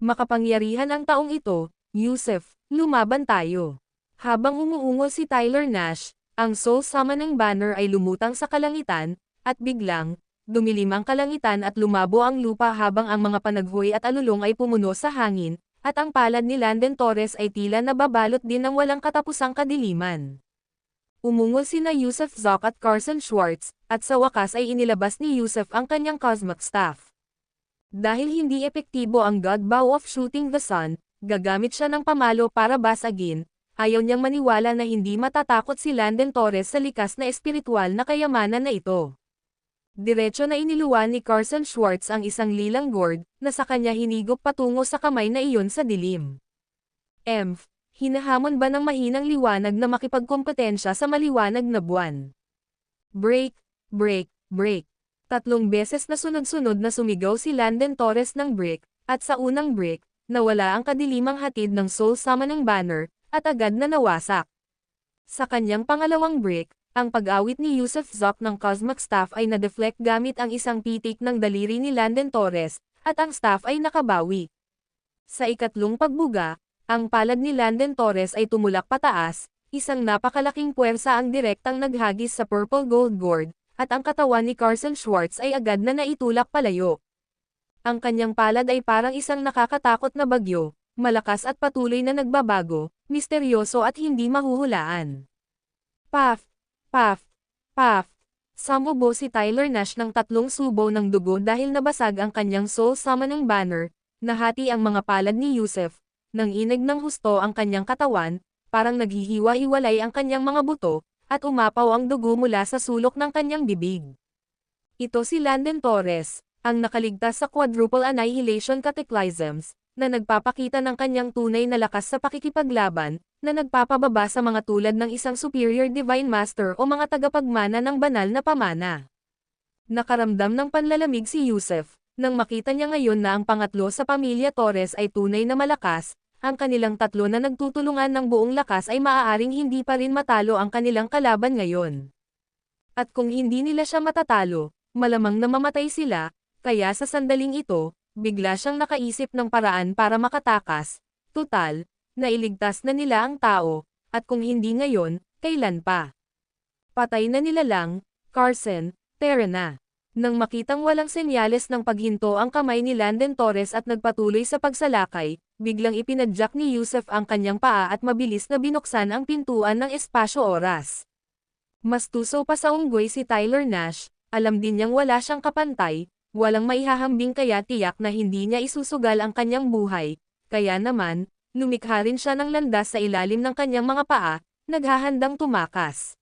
Makapangyarihan ang taong ito, Yusuf, lumaban tayo. Habang umuungol si Tyler Nash, ang Soul Summoning Banner ay lumutang sa kalangitan, at biglang, dumilim ang kalangitan at lumabo ang lupa habang ang mga panaghoy at alulong ay pumuno sa hangin, at ang palad ni Landon Torres ay tila nababalot din ng walang katapusang kadiliman. Umungol sina Yusuf Zoc at Carson Schwartz, at sa wakas ay inilabas ni Yusuf ang kanyang cosmic staff. Dahil hindi epektibo ang God Bow of Shooting the Sun, gagamit siya ng pamalo para basagin, ayaw niyang maniwala na hindi matatakot si Landen Torres sa likas na espiritual na kayamanan na ito. Diretso na iniluwan ni Carson Schwartz ang isang lilang gourd, na sa kanya hinigop patungo sa kamay na iyon sa dilim. Hinahamon ba ng mahinang liwanag na makipagkompetensya sa maliwanag na buwan? Break, break, break. 3 beses na sunod-sunod na sumigaw si Landen Torres ng break, at sa unang break, nawala ang kadilimang hatid ng Soul Summoning Banner, at agad na nawasak. Sa kanyang pangalawang break, ang pag-awit ni Yusuf Zoc ng Cosmic Staff ay na-deflect gamit ang isang pitik ng daliri ni Landen Torres, at ang staff ay nakabawi. Sa ikatlong pagbuga, ang palad ni Landen Torres ay tumulak pataas, isang napakalaking puwersa ang direktang naghagis sa purple gold gourd, at ang katawan ni Carson Schwartz ay agad na naitulak palayo. Ang kanyang palad ay parang isang nakakatakot na bagyo, malakas at patuloy na nagbabago, misteryoso at hindi mahuhulaan. Puff, puff, puff. Sumubo si Tyler Nash ng 3 subo ng dugo dahil nabasag ang kanyang Soul Summoning Banner, nahati ang mga palad ni Yusuf, nang inig ng husto ang kanyang katawan, parang naghihiwa-hiwalay ang kanyang mga buto, at umapaw ang dugo mula sa sulok ng kanyang bibig. Ito si Landen Torres, ang nakaligtas sa Quadruple Annihilation Cataclysms, na nagpapakita ng kanyang tunay na lakas sa pakikipaglaban, na nagpapababa sa mga tulad ng isang Superior Divine Master o mga tagapagmana ng banal na pamana. Nakaramdam ng panlalamig si Yusuf, nang makita niya ngayon na ang pangatlo sa pamilya Torres ay tunay na malakas, ang kanilang 3 na nagtutulungan ng buong lakas ay maaaring hindi pa rin matalo ang kanilang kalaban ngayon. At kung hindi nila siya matatalo, malamang na mamatay sila, kaya sa sandaling ito, bigla siyang nakaisip ng paraan para makatakas. Tutal, nailigtas na nila ang tao, at kung hindi ngayon, kailan pa? Patay na nila lang, Carson, tara na. Nang makitang walang senyales ng paghinto ang kamay ni Landen Torres at nagpatuloy sa pagsalakay, biglang ipinadyak ni Yusuf ang kanyang paa at mabilis na binuksan ang pintuan ng espasyo-oras. Mas tuso pa sa unggoy si Tyler Nash, alam din niyang wala siyang kapantay, walang maihahambing kaya tiyak na hindi niya isusugal ang kanyang buhay, kaya naman, lumikha rin siya ng landas sa ilalim ng kanyang mga paa, naghahandang tumakas.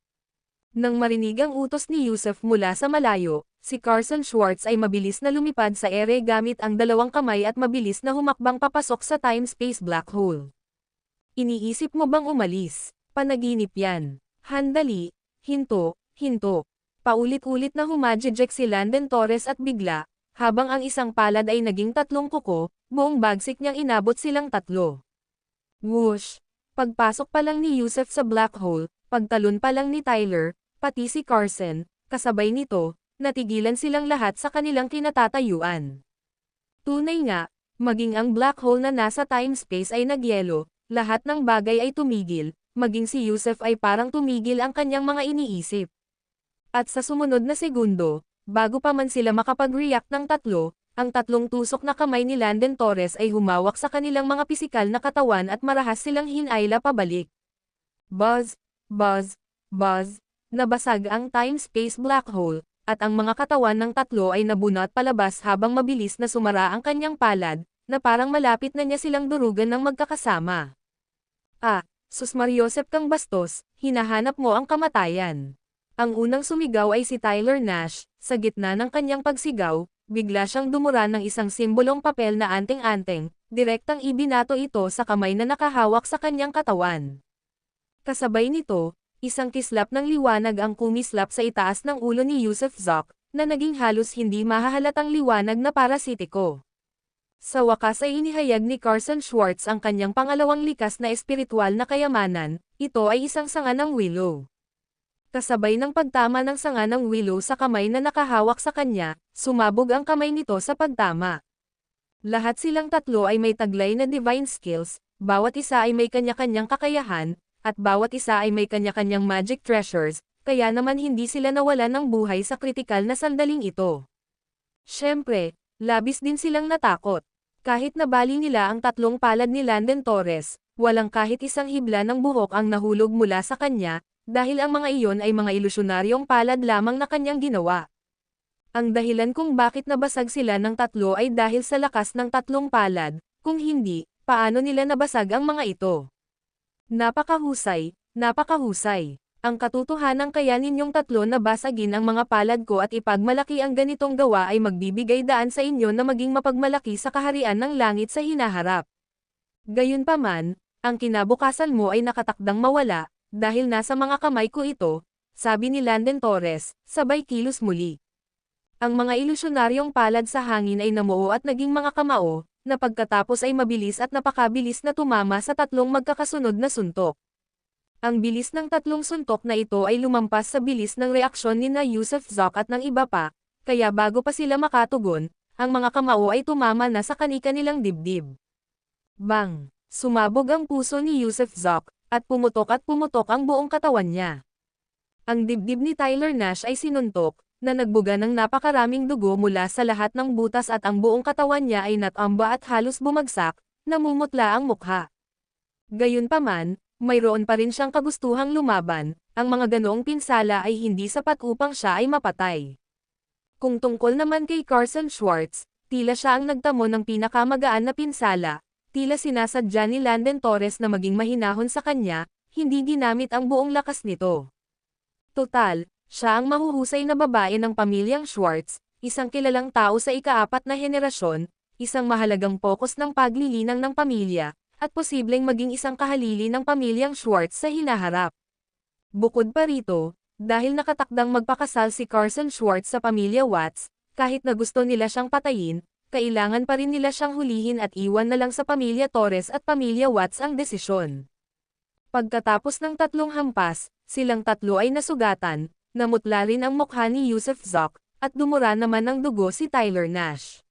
Nang marinig ang utos ni Yusuf mula sa malayo, si Carson Schwartz ay mabilis na lumipad sa ere gamit ang 2 kamay at mabilis na humakbang papasok sa time-space black hole. Iniisip mo bang umalis? Panaginip yan. Handali, hinto, hinto. Paulit-ulit na humajejek si Landen Torres at bigla, habang ang isang palad ay naging 3 kuko, buong bagsik niyang inabot silang 3. Whoosh! Pagpasok pa lang ni Yusuf sa black hole, pagtalon pa lang ni Tyler, pati si Carson, kasabay nito, natigilan silang lahat sa kanilang kinatatayuan. Tunay nga, maging ang black hole na nasa time-space ay nagyelo, lahat ng bagay ay tumigil, maging si Yusuf ay parang tumigil ang kanyang mga iniisip. At sa sumunod na segundo, bago pa man sila makapag-react ng 3, ang 3 tusok na kamay ni Landen Torres ay humawak sa kanilang mga pisikal na katawan at marahas silang hinayla pabalik. Buzz, buzz, buzz, nabasag ang time-space black hole, at ang mga katawan ng 3 ay nabunot palabas habang mabilis na sumara ang kanyang palad, na parang malapit na niya silang durugan ng magkakasama. Sus Mariosep kang bastos, hinahanap mo ang kamatayan. Ang unang sumigaw ay si Tyler Nash, sa gitna ng kanyang pagsigaw, bigla siyang dumura ng isang simbolong papel na anting-anting, direktang ibinato ito sa kamay na nakahawak sa kanyang katawan. Kasabay nito, isang kislap ng liwanag ang kumislap sa itaas ng ulo ni Yusuf Zoc, na naging halos hindi mahahalatang liwanag na parasitiko. Sa wakas ay inihayag ni Carson Schwartz ang kanyang pangalawang likas na espiritual na kayamanan, ito ay isang sanga ng willow. Kasabay ng pagtama ng sanga ng willow sa kamay na nakahawak sa kanya, sumabog ang kamay nito sa pagtama. Lahat silang 3 ay may taglay na divine skills, bawat isa ay may kanya-kanyang kakayahan, at bawat isa ay may kanya-kanyang magic treasures, kaya naman hindi sila nawalan ng buhay sa kritikal na sandaling ito. Siyempre, labis din silang natakot. Kahit nabali nila ang 3 palad ni Landen Torres, walang kahit isang hibla ng buhok ang nahulog mula sa kanya, dahil ang mga iyon ay mga ilusyonaryong palad lamang na kanyang ginawa. Ang dahilan kung bakit nabasag sila ng 3 ay dahil sa lakas ng 3 palad, kung hindi, paano nila nabasag ang mga ito? Napakahusay, napakahusay. Ang katotohanan kaya ninyong tatlo na basagin ang mga palad ko at ipagmalaki ang ganitong gawa ay magbibigay daan sa inyo na maging mapagmalaki sa kaharian ng langit sa hinaharap. Gayunpaman, ang kinabukasan mo ay nakatakdang mawala, dahil nasa mga kamay ko ito, sabi ni Landon Torres, sabay kilos muli. Ang mga ilusyonaryong palad sa hangin ay namuo at naging mga kamao, na pagkatapos ay mabilis at napakabilis na tumama sa tatlong magkakasunod na suntok. Ang bilis ng tatlong suntok na ito ay lumampas sa bilis ng reaksyon ni na Yusuf Zoc at ng iba pa, kaya bago pa sila makatugon, ang mga kamao ay tumama na sa kani-kanilang dibdib. Bang! Sumabog ang puso ni Yusuf Zoc, at pumutok ang buong katawan niya. Ang dibdib ni Tyler Nash ay sinuntok, na nagbuga ng napakaraming dugo mula sa lahat ng butas at ang buong katawan niya ay natamba at halos bumagsak, namumutla ang mukha. Gayunpaman, mayroon pa rin siyang kagustuhang lumaban, ang mga ganoong pinsala ay hindi sapat upang siya ay mapatay. Kung tungkol naman kay Carson Schwartz, tila siya ang nagtamo ng pinakamagaan na pinsala, tila sinasadya ni Landon Torres na maging mahinahon sa kanya, hindi ginamit ang buong lakas nito. Total, siya ang mahuhusay na babae ng pamilyang Schwartz, isang kilalang tao sa ika-4 na henerasyon, isang mahalagang pokus ng paglilinang ng pamilya, at posibleng maging isang kahalili ng pamilyang Schwartz sa hinaharap. Bukod pa rito, dahil nakatakdang magpakasal si Carson Schwartz sa pamilya Watts, kahit na gusto nila siyang patayin, kailangan pa rin nila siyang hulihin at iwan na lang sa pamilya Torres at pamilya Watts ang desisyon. Pagkatapos ng 3 hampas, silang tatlo ay nasugatan, namutla rin ang mukha ni Yusuf Zoc, at dumura naman ng dugo si Tyler Nash.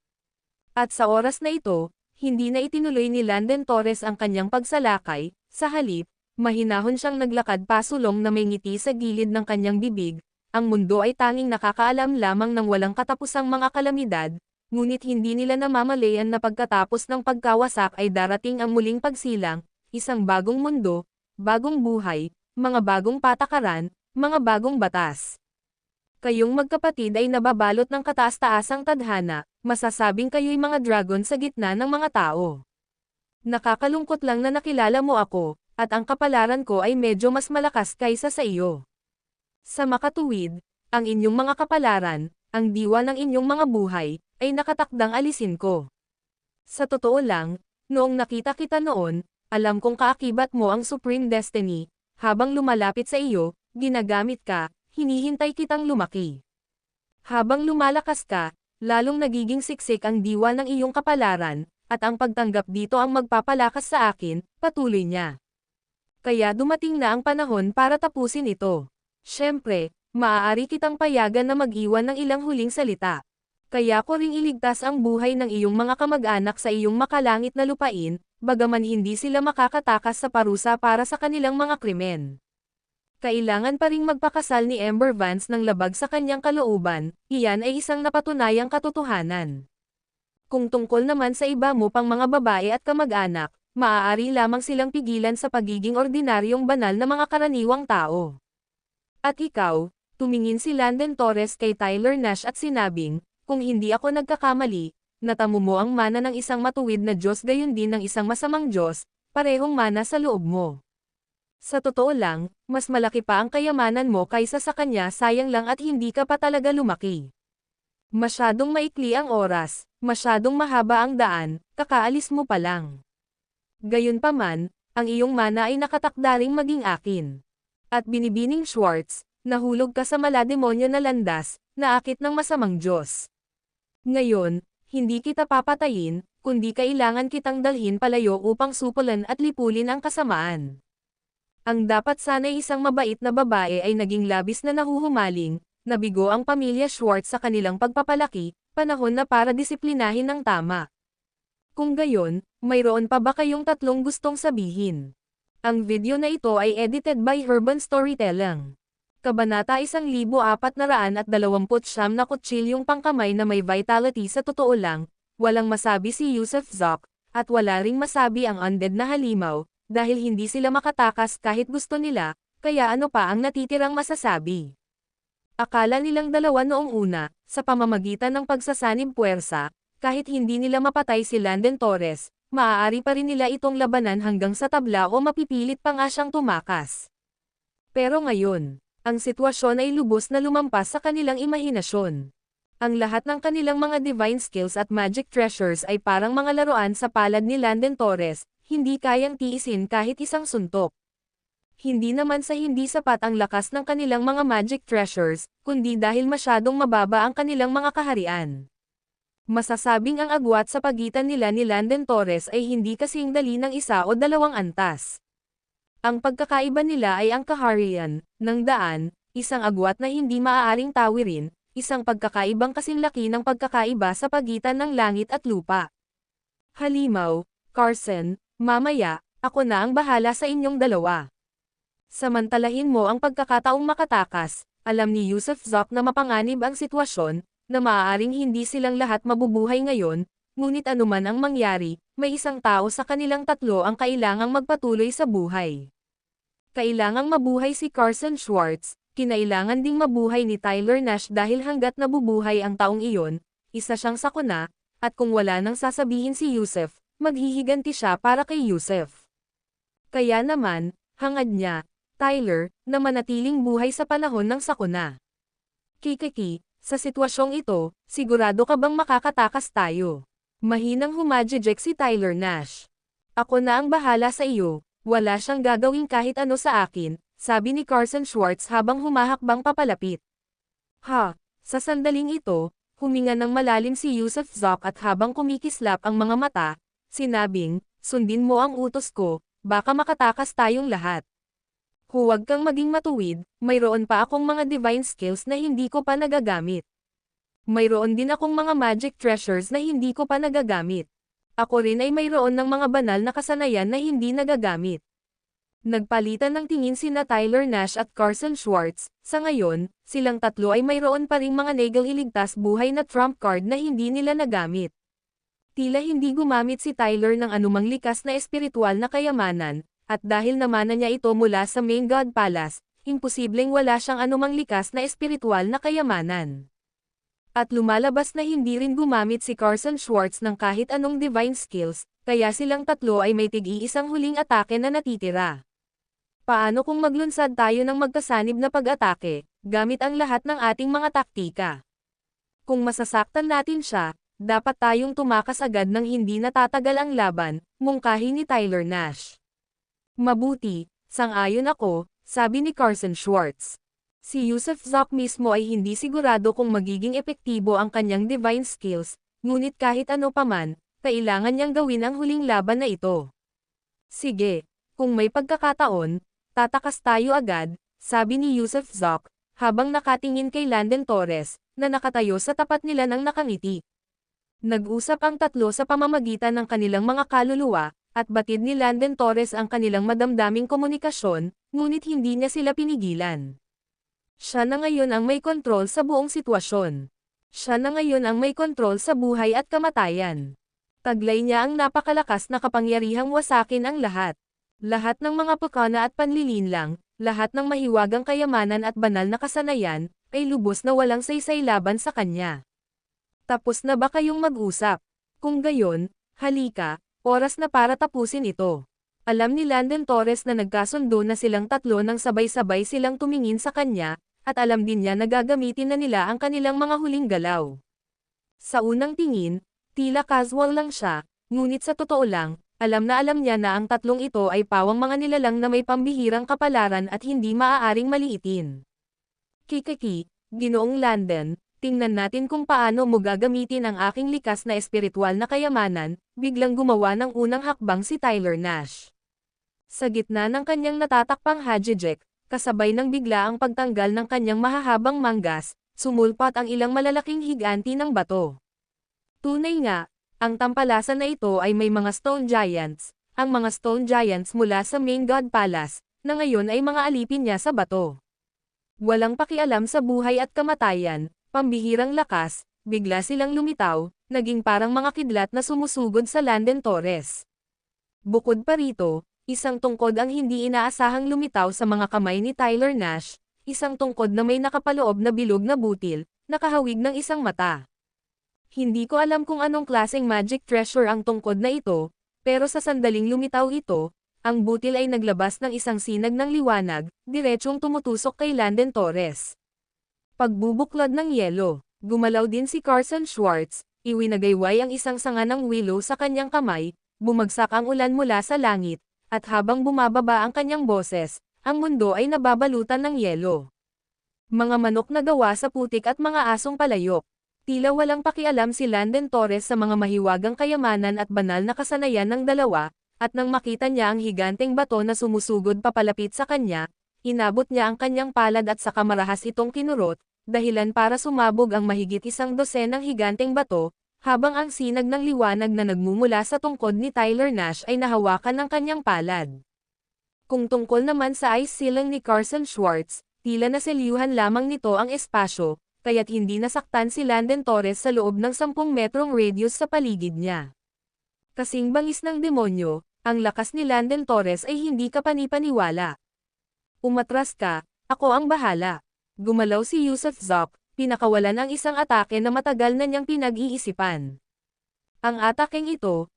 At sa oras na ito, hindi na itinuloy ni Landon Torres ang kanyang pagsalakay, sa halip, mahinahon siyang naglakad pasulong na may ngiti sa gilid ng kanyang bibig, ang mundo ay tanging nakakaalam lamang ng walang katapusang mga kalamidad, ngunit hindi nila namamalayan na pagkatapos ng pagkawasak ay darating ang muling pagsilang, isang bagong mundo, bagong buhay, mga bagong patakaran, mga bagong batas. Kayong magkapatid ay nababalot ng kataas-taasang tadhana, masasabing kayo'y mga dragon sa gitna ng mga tao. Nakakalungkot lang na nakilala mo ako, at ang kapalaran ko ay medyo mas malakas kaysa sa iyo. Sa makatuwid, ang inyong mga kapalaran, ang diwa ng inyong mga buhay, ay nakatakdang alisin ko. Sa totoo lang, noong nakita kita noon, alam kong kaakibat mo ang Supreme Destiny, habang lumalapit sa iyo, ginagamit ka, hinihintay kitang lumaki. Habang lumalakas ka, lalong nagiging siksik ang diwa ng iyong kapalaran, at ang pagtanggap dito ang magpapalakas sa akin, patuloy niya. Kaya dumating na ang panahon para tapusin ito. Siyempre, maaari kitang payagan na mag-iwan ng ilang huling salita. Kaya ko ring iligtas ang buhay ng iyong mga kamag-anak sa iyong makalangit na lupain, bagaman hindi sila makakatakas sa parusa para sa kanilang mga krimen. Kailangan pa ring magpakasal ni Amber Vance ng labag sa kanyang kalooban, iyan ay isang napatunayang katotohanan. Kung tungkol naman sa iba mo pang mga babae at kamag-anak, maaari lamang silang pigilan sa pagiging ordinaryong banal na mga karaniwang tao. At ikaw, tumingin si Landon Torres kay Tyler Nash at sinabing, kung hindi ako nagkakamali, natamo mo ang mana ng isang matuwid na Diyos gayon din ng isang masamang Diyos, parehong mana sa loob mo. Sa totoo lang, mas malaki pa ang kayamanan mo kaysa sa kanya, sayang lang at hindi ka pa talaga lumaki. Masyadong maikli ang oras, masyadong mahaba ang daan, kakaalis mo pa lang. Gayunpaman, ang iyong mana ay nakatakdaring maging akin. At binibining Schwartz, nahulog ka sa malademonyo na landas, naakit ng masamang Diyos. Ngayon, hindi kita papatayin, kundi kailangan kitang dalhin palayo upang supulan at lipulin ang kasamaan. Ang dapat sana'y isang mabait na babae ay naging labis na nahuhumaling, nabigo ang pamilya Schwartz sa kanilang pagpapalaki, panahon na para disiplinahin ng tama. Kung gayon, mayroon pa ba kayong tatlong gustong sabihin? Ang video na ito ay edited by Urban Storytelling. Kabanata 1429 na kutsilyong pangkamay na may vitality. Sa totoo lang, walang masabi si Yusuf Zoc, at wala ring masabi ang undead na halimaw, dahil hindi sila makatakas kahit gusto nila, kaya ano pa ang natitirang masasabi. Akala nilang dalawa noong una, sa pamamagitan ng pagsasanib puwersa, kahit hindi nila mapatay si Landon Torres, maaari pa rin nila itong labanan hanggang sa tabla o mapipilit pa nga siyang tumakas. Pero ngayon, ang sitwasyon ay lubos na lumampas sa kanilang imahinasyon. Ang lahat ng kanilang mga divine skills at magic treasures ay parang mga laruan sa palad ni Landen Torres, hindi kayang tiisin kahit isang suntok. Hindi naman sa hindi sapat ang lakas ng kanilang mga magic treasures, kundi dahil masyadong mababa ang kanilang mga kaharian. Masasabing ang agwat sa pagitan nila ni Landen Torres ay hindi kasing dali ng isa o dalawang antas. Ang pagkakaiba nila ay ang kaharian ng daan, isang agwat na hindi maaaring tawirin, isang pagkakaibang kasing laki ng pagkakaiba sa pagitan ng langit at lupa. Halimaw, Carson, mamaya, ako na ang bahala sa inyong dalawa. Samantalahin mo ang pagkakataong makatakas, alam ni Yusuf Zoc na mapanganib ang sitwasyon, na maaaring hindi silang lahat mabubuhay ngayon, ngunit anuman ang mangyari, may isang tao sa kanilang tatlo ang kailangang magpatuloy sa buhay. Kailangang mabuhay si Carson Schwartz, kinailangan ding mabuhay ni Tyler Nash dahil hanggat nabubuhay ang taong iyon, isa siyang sakuna, at kung wala nang sasabihin si Yusuf, maghihiganti siya para kay Yusuf. Kaya naman, hangad niya, Tyler, na manatiling buhay sa panahon ng sakuna. Kikiki, sa sitwasyong ito, sigurado ka bang makakatakas tayo? Mahinang humajejek si Tyler Nash. Ako na ang bahala sa iyo, wala siyang gagawin kahit ano sa akin, sabi ni Carson Schwartz habang humahakbang papalapit. Ha, sa sandaling ito, huminga ng malalim si Yusuf Zoc at habang kumikislap ang mga mata, sinabing, sundin mo ang utos ko, baka makatakas tayong lahat. Huwag kang maging matuwid, mayroon pa akong mga divine skills na hindi ko pa nagagamit. Mayroon din akong mga magic treasures na hindi ko pa nagagamit. Ako rin ay mayroon ng mga banal na kasanayan na hindi nagagamit. Nagpalitan ng tingin sina Tyler Nash at Carson Schwartz, sa ngayon, silang tatlo ay mayroon pa ring mga legal iligtas buhay na trump card na hindi nila nagamit. Tila hindi gumamit si Tyler ng anumang likas na espiritual na kayamanan, at dahil namana niya ito mula sa Main God Palace, imposibleng wala siyang anumang likas na espiritual na kayamanan. At lumalabas na hindi rin gumamit si Carson Schwartz ng kahit anong divine skills, kaya silang tatlo ay may tig-iisang huling atake na natitira. Paano kung maglunsad tayo ng magkasanib na pag-atake, gamit ang lahat ng ating mga taktika? Kung masasaktan natin siya, dapat tayong tumakas agad nang hindi natatagal ang laban, mungkahi ni Tyler Nash. Mabuti, sang-ayon ako, sabi ni Carson Schwartz. Si Yusuf Zoc mismo ay hindi sigurado kung magiging epektibo ang kanyang divine skills, ngunit kahit ano paman, kailangan niyang gawin ang huling laban na ito. Sige, kung may pagkakataon, tatakas tayo agad, sabi ni Yusuf Zoc, habang nakatingin kay Landen Torres, na nakatayo sa tapat nila ng nakangiti. Nag-usap ang tatlo sa pamamagitan ng kanilang mga kaluluwa, at batid ni Landen Torres ang kanilang madamdaming komunikasyon, ngunit hindi niya sila pinigilan. Siya na ngayon ang may kontrol sa buong sitwasyon. Siya na ngayon ang may kontrol sa buhay at kamatayan. Taglay niya ang napakalakas na kapangyarihang wasakin ang lahat. Lahat ng mga pekana at panlilinlang, lahat ng mahiwagang kayamanan at banal na kasanayan, ay lubos na walang saysay laban sa kanya. Tapos na ba kayong mag-usap? Kung gayon, halika. Oras na para tapusin ito. Alam ni Landen Torres na nagkasundo na silang tatlo nang sabay-sabay silang tumingin sa kanya, at alam din niya na gagamitin na nila ang kanilang mga huling galaw. Sa unang tingin, tila casual lang siya, ngunit sa totoo lang, alam niya na ang tatlong ito ay pawang mga nilalang na may pambihirang kapalaran at hindi maaaring maliitin. Kikiki, Ginoong Landen, tingnan natin kung paano mo gagamitin ang aking likas na espiritual na kayamanan, biglang gumawa ng unang hakbang si Tyler Nash. Sa gitna ng kanyang natatakpang hajijek, kasabay ng bigla ang pagtanggal ng kanyang mahahabang manggas, sumulpat ang ilang malalaking higanti ng bato. Tunay nga, ang tampalasan na ito ay may mga stone giants, ang mga stone giants mula sa Main God Palace, na ngayon ay mga alipin niya sa bato. Walang pakialam sa buhay at kamatayan, pambihirang lakas, bigla silang lumitaw, naging parang mga kidlat na sumusugod sa Landen Torres. Bukod pa rito, isang tungkod ang hindi inaasahang lumitaw sa mga kamay ni Tyler Nash, isang tungkod na may nakapaloob na bilog na butil, nakahawig ng isang mata. Hindi ko alam kung anong klaseng magic treasure ang tungkod na ito, Pero sa sandaling lumitaw ito, ang butil ay naglabas ng isang sinag ng liwanag, diretsyong tumutusok kay Landon Torres. Pagbubuklod ng yelo, gumalaw din si Carson Schwartz, iwinagayway ang isang sanga ng willow sa kanyang kamay, bumagsak ang ulan mula sa langit, at habang bumababa ang kanyang boses, ang mundo ay nababalutan ng yelo. Mga manok na gawa sa putik at mga asong palayok. Tila walang pakialam si Landon Torres sa mga mahiwagang kayamanan at banal na kasanayan ng dalawa, at nang makita niya ang higanteng bato na sumusugod papalapit sa kanya, inabot niya ang kanyang palad at saka marahas itong kinurot, dahilan para sumabog ang mahigit 100 higanteng bato, habang ang sinag ng liwanag na nagmumula sa tungkod ni Tyler Nash ay nahawakan ng kanyang palad. Kung tungkol naman sa ice ceiling ni Carson Schwartz, tila naselyuhan lamang nito ang espasyo, kaya't hindi nasaktan si Landon Torres sa loob ng 10 metrong radius sa paligid niya. Kasing bangis ng demonyo, ang lakas ni Landon Torres ay hindi kapanipaniwala. Umatras ka, ako ang bahala. Gumalaw si Yusuf Zoc, pinakawalan ang isang atake na matagal na niyang pinag-iisipan. Ang atakeng ito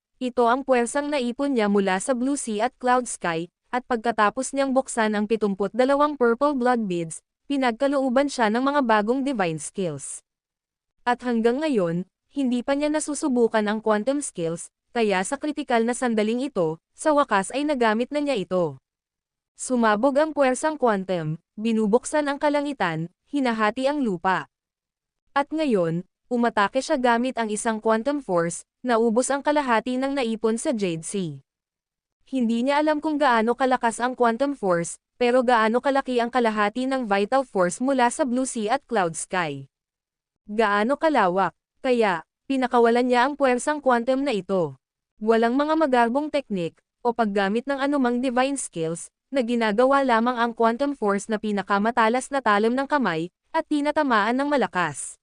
ang puwersang naipon niya mula sa Blue Sea at Cloud Sky, at pagkatapos niyang buksan ang 72 purple blood beads, pinagkalooban siya ng mga bagong divine skills. At hanggang ngayon, hindi pa niya nasusubukan ang quantum skills, kaya sa kritikal na sandaling ito, sa wakas ay nagamit na niya ito. Sumabog ang puwersang quantum, binubuksan ang kalangitan, hinahati ang lupa. At ngayon, umatake siya gamit ang isang quantum force, naubos ang kalahati ng naipon sa Jade Sea. Hindi niya alam kung gaano kalakas ang quantum force, pero gaano kalaki ang kalahati ng vital force mula sa Blue Sea at Cloud Sky. Gaano kalawak, kaya, pinakawalan niya ang puwersang quantum na ito. Walang mga magarbong teknik, o paggamit ng anumang divine skills, na ginagawa lamang ang quantum force na pinakamatalas na talim ng kamay, at tinatamaan ng malakas.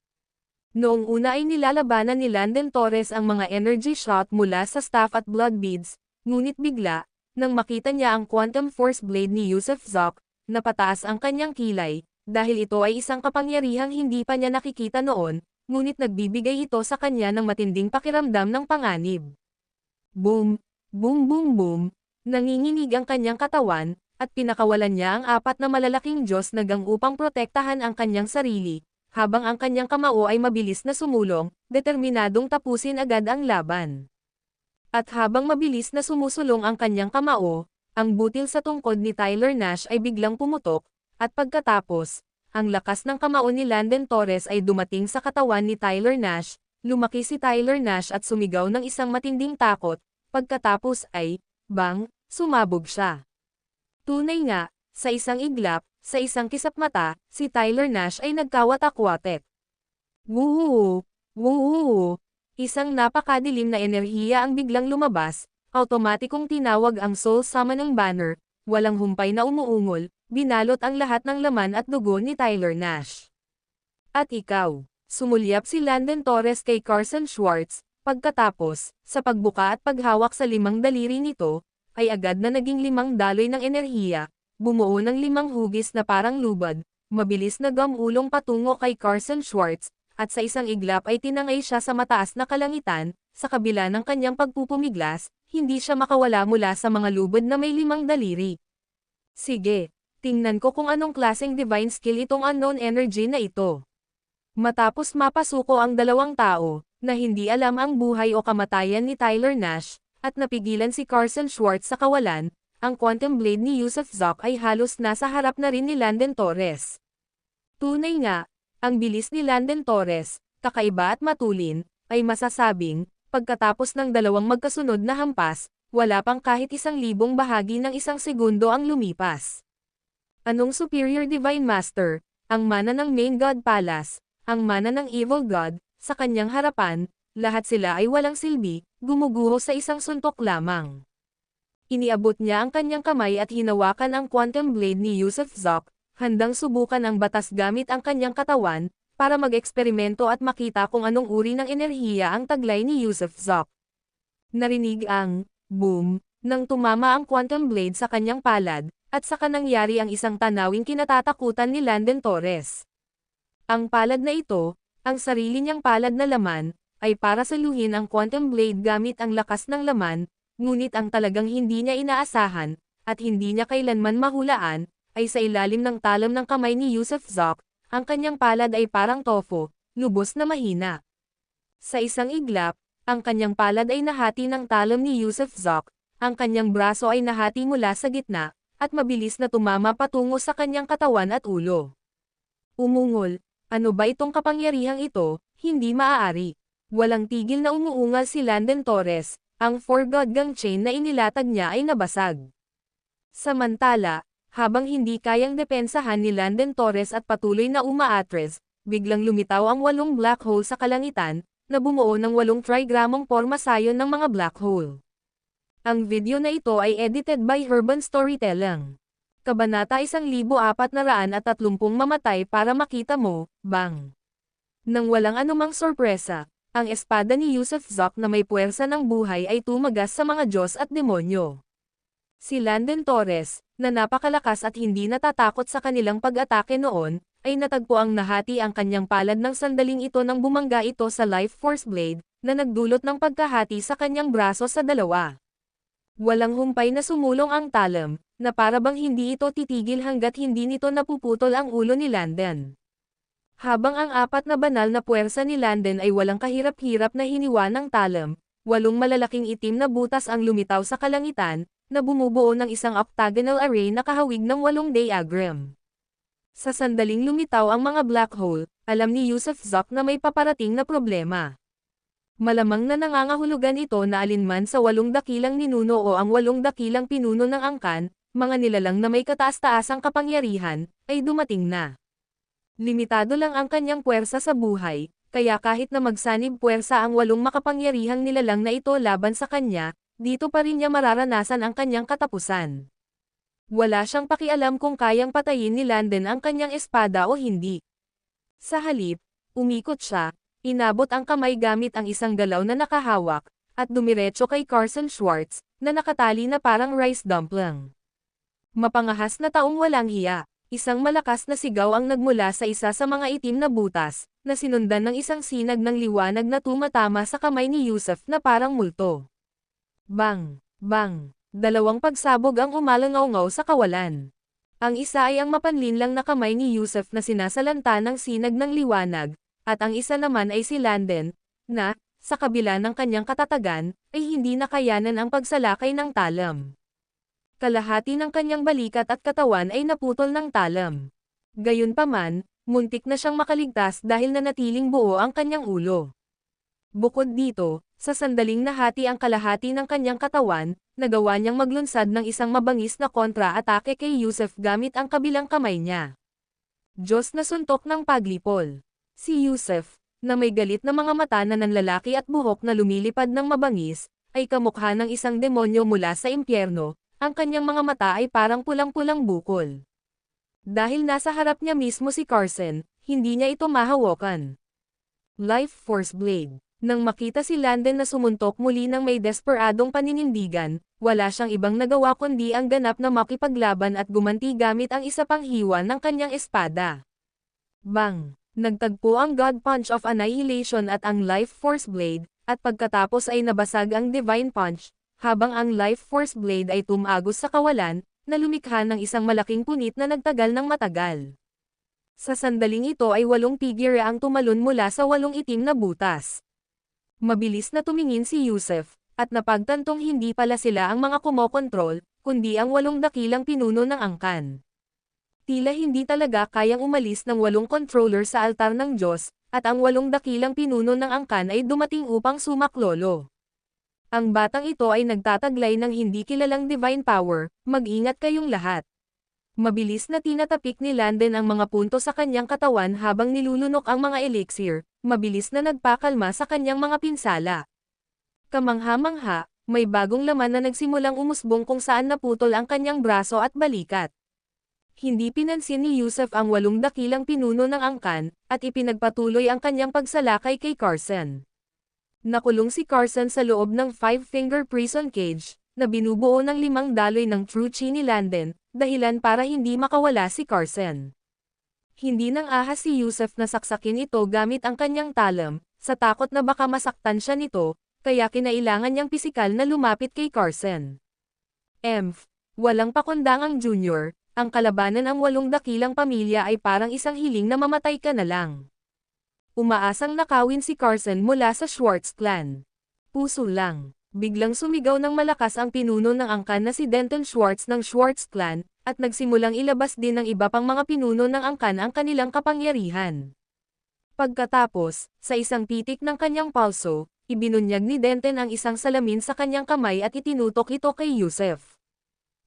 Noong una ay nilalabanan ni Landon Torres ang mga energy shot mula sa staff at blood beads, ngunit bigla, nang makita niya ang quantum force blade ni Yusuf Zoc, napataas ang kanyang kilay, dahil ito ay isang kapangyarihang hindi pa niya nakikita noon, ngunit nagbibigay ito sa kanya ng matinding pakiramdam ng panganib. Boom! Boom boom boom! Nanginginig ang kanyang katawan, at pinakawalan niya ang 4 na malalaking Diyos na gang upang protektahan ang kanyang sarili, habang ang kanyang kamao ay mabilis na sumulong, determinadong tapusin agad ang laban. At habang mabilis na sumusulong ang kanyang kamao, ang butil sa tungkod ni Tyler Nash ay biglang pumutok, at pagkatapos, ang lakas ng kamao ni Landon Torres ay dumating sa katawan ni Tyler Nash, lumaki si Tyler Nash at sumigaw ng isang matinding takot, pagkatapos ay, bang, sumabog siya. Tunay nga, sa isang iglap, sa isang kisap mata, si Tyler Nash ay nagkawatak-watek. Wuuu! Wuuu! Isang napakadilim na enerhiya ang biglang lumabas, automatikong tinawag ang Soul Summoning Banner, walang humpay na umuungol, binalot ang lahat ng laman at dugo ni Tyler Nash. At ikaw, sumulyap si Landon Torres kay Carson Schwartz, pagkatapos, sa pagbuka at paghawak sa 5 daliri nito, ay agad na naging 5 daloy ng enerhiya, bumuo ng 5 hugis na parang lubad, mabilis na gamulong patungo kay Carson Schwartz, at sa isang iglap ay tinangay siya sa mataas na kalangitan, sa kabila ng kanyang pagpupumiglas, hindi siya makawala mula sa mga lubad na may 5 daliri. Sige, tingnan ko kung anong klaseng divine skill itong unknown energy na ito. Matapos mapasuko ang 2 tao, na hindi alam ang buhay o kamatayan ni Tyler Nash, at napigilan si Carson Schwartz sa kawalan, ang quantum blade ni Yusuf Zoc ay halos nasa harap na rin ni Landon Torres. Tunay nga, ang bilis ni Landon Torres, kakaiba at matulin, ay masasabing, pagkatapos ng 2 magkasunod na hampas, wala pang kahit 1,000 bahagi ng 1 segundo ang lumipas. Anong Superior Divine Master, ang mana ng Main God Palace, ang mana ng Evil God, sa kanyang harapan, lahat sila ay walang silbi, gumuguho sa isang suntok lamang. Iniabot niya ang kanyang kamay at hinawakan ang quantum blade ni Yusuf Zoc, handang subukan ang batas gamit ang kanyang katawan, para mag-eksperimento at makita kung anong uri ng enerhiya ang taglay ni Yusuf Zoc. Narinig ang boom nang tumama ang quantum blade sa kanyang palad, at saka nangyari ang isang tanawing kinatatakutan ni Landon Torres. Ang palad na ito, ang sarili niyang palad na laman, ay para saluhin ang quantum blade gamit ang lakas ng laman, Ngunit ang talagang hindi niya inaasahan, at hindi niya kailanman mahulaan, ay sa ilalim ng talam ng kamay ni Yusuf Zok, ang kanyang palad ay parang tofu, lubos na mahina. Sa isang iglap, ang kanyang palad ay nahati ng talam ni Yusuf Zok, ang kanyang braso ay nahati mula sa gitna, at mabilis na tumama patungo sa kanyang katawan at ulo. Umungol, ano ba itong kapangyarihang ito, hindi maaari. Walang tigil na umuungal si Landen Torres, ang four-god chain na inilatag niya ay nabasag. Samantala, habang hindi kayang depensahan ni Landen Torres at patuloy na umaatres, biglang lumitaw ang 8 black hole sa kalangitan, na bumuo ng 8 trigramong pormasayon ng mga black hole. Ang video na ito ay edited by Urban Storytelling. Kabanata 1430 mamatay para makita mo, bang. Nang walang anumang sorpresa, ang espada ni Yusuf Zok na may puwersa ng buhay ay tumagas sa mga Diyos at demonyo. Si Landen Torres, na napakalakas at hindi natatakot sa kanilang pag-atake noon, ay natagpo ang nahati ang kanyang palad ng sandaling ito nang bumangga ito sa Life Force Blade, na nagdulot ng pagkahati sa kanyang braso sa dalawa. Walang humpay na sumulong ang talam, na parabang hindi ito titigil hanggat hindi nito napuputol ang ulo ni Landen. Habang ang 4 na banal na puwersa ni Landen ay walang kahirap-hirap na hiniwa ng talam, 8 malalaking itim na butas ang lumitaw sa kalangitan, na bumubuo ng isang octagonal array na kahawig ng 8 diagram. Sa sandaling lumitaw ang mga black hole, alam ni Yusuf Zok na may paparating na problema. Malamang na nangangahulugan ito na alinman sa 8 dakilang ninuno o ang 8 dakilang pinuno ng angkan, mga nilalang na may kataas-taasang kapangyarihan, ay dumating na. Limitado lang ang kanyang puwersa sa buhay, kaya kahit na magsanib puwersa ang 8 makapangyarihang nilalang na ito laban sa kanya, dito pa rin niya mararanasan ang kanyang katapusan. Wala siyang pakialam kung kayang patayin ni Landen ang kanyang espada o hindi. Sa halip, umikot siya, inabot ang kamay gamit ang isang galaw na nakahawak, at dumiretso kay Carson Schwartz, na nakatali na parang rice dumpling. Mapangahas na taong walang hiya, isang malakas na sigaw ang nagmula sa isa sa mga itim na butas, na sinundan ng isang sinag ng liwanag na tumatama sa kamay ni Yusuf na parang multo. Bang! Bang! 2 pagsabog ang umalangaw-ngaw sa kawalan. Ang isa ay ang mapanlinlang na kamay ni Yusuf na sinasalanta ng sinag ng liwanag, at ang isa naman ay si Landen, na, sa kabila ng kanyang katatagan, ay hindi nakayanan ang pagsalakay ng talam. Kalahati ng kanyang balikat at katawan ay naputol ng talam. Gayunpaman, muntik na siyang makaligtas dahil nanatiling buo ang kanyang ulo. Bukod dito, sa sandaling nahati ang kalahati ng kanyang katawan, nagawa niyang maglunsad ng isang mabangis na kontra-atake kay Yusuf gamit ang kabilang kamay niya. Diyos na suntok ng paglipol. Si Yusuf, na may galit na mga mata na nanlalaki at buhok na lumilipad ng mabangis, ay kamukha ng isang demonyo mula sa impyerno, ang kanyang mga mata ay parang pulang-pulang bukol. Dahil nasa harap niya mismo si Carson, hindi niya ito mahawakan. Life Force Blade. Nang makita si Landen na sumuntok muli ng may desperadong paninindigan, wala siyang ibang nagawa kundi ang ganap na makipaglaban at gumanti gamit ang isa pang hiwa ng kanyang espada. Bang! Nagtagpo ang God Punch of Annihilation at ang Life Force Blade, at pagkatapos ay nabasag ang Divine Punch, habang ang Life Force Blade ay tumagos sa kawalan, na lumikha ng isang malaking punit na nagtagal ng matagal. Sa sandaling ito ay 8 figure ang tumalon mula sa 8 itim na butas. Mabilis na tumingin si Yusuf, at napagtantong hindi pala sila ang mga kumokontrol, kundi ang 8 dakilang pinuno ng angkan. Tila hindi talaga kayang umalis ng 8 controller sa altar ng Diyos, at ang 8 dakilang pinuno ng angkan ay dumating upang sumaklolo. Ang batang ito ay nagtataglay ng hindi kilalang divine power, mag-ingat kayong lahat. Mabilis na tinatapik ni Landen ang mga punto sa kanyang katawan habang nilulunok ang mga elixir, mabilis na nagpakalma sa kanyang mga pinsala. Kamangha-mangha, may bagong laman na nagsimulang umusbong kung saan naputol ang kanyang braso at balikat. Hindi pinansin ni Yusuf ang 8 dakilang pinuno ng angkan, at ipinagpatuloy ang kanyang pagsalakay kay Carson. Nakulong si Carson sa loob ng 5-finger prison cage, na binubuo ng 5 daloy ng True Chi ni Landen, dahilan para hindi makawala si Carson. Hindi nang ahas si Yusuf na saksakin ito gamit ang kanyang talam, sa takot na baka masaktan siya nito, kaya kinailangan niyang pisikal na lumapit kay Carson. Walang pakundangang junior, ang kalabanan ang 8 dakilang pamilya ay parang isang hiling na mamatay ka na lang. Umaasang nakawin si Carson mula sa Schwartz clan. Puso lang. Biglang sumigaw ng malakas ang pinuno ng angkan na si Denton Schwartz ng Schwartz clan, at nagsimulang ilabas din ng iba pang mga pinuno ng angkan ang kanilang kapangyarihan. Pagkatapos, sa isang titik ng kanyang palso, ibinunyag ni Denton ang isang salamin sa kanyang kamay at itinutok ito kay Yusef.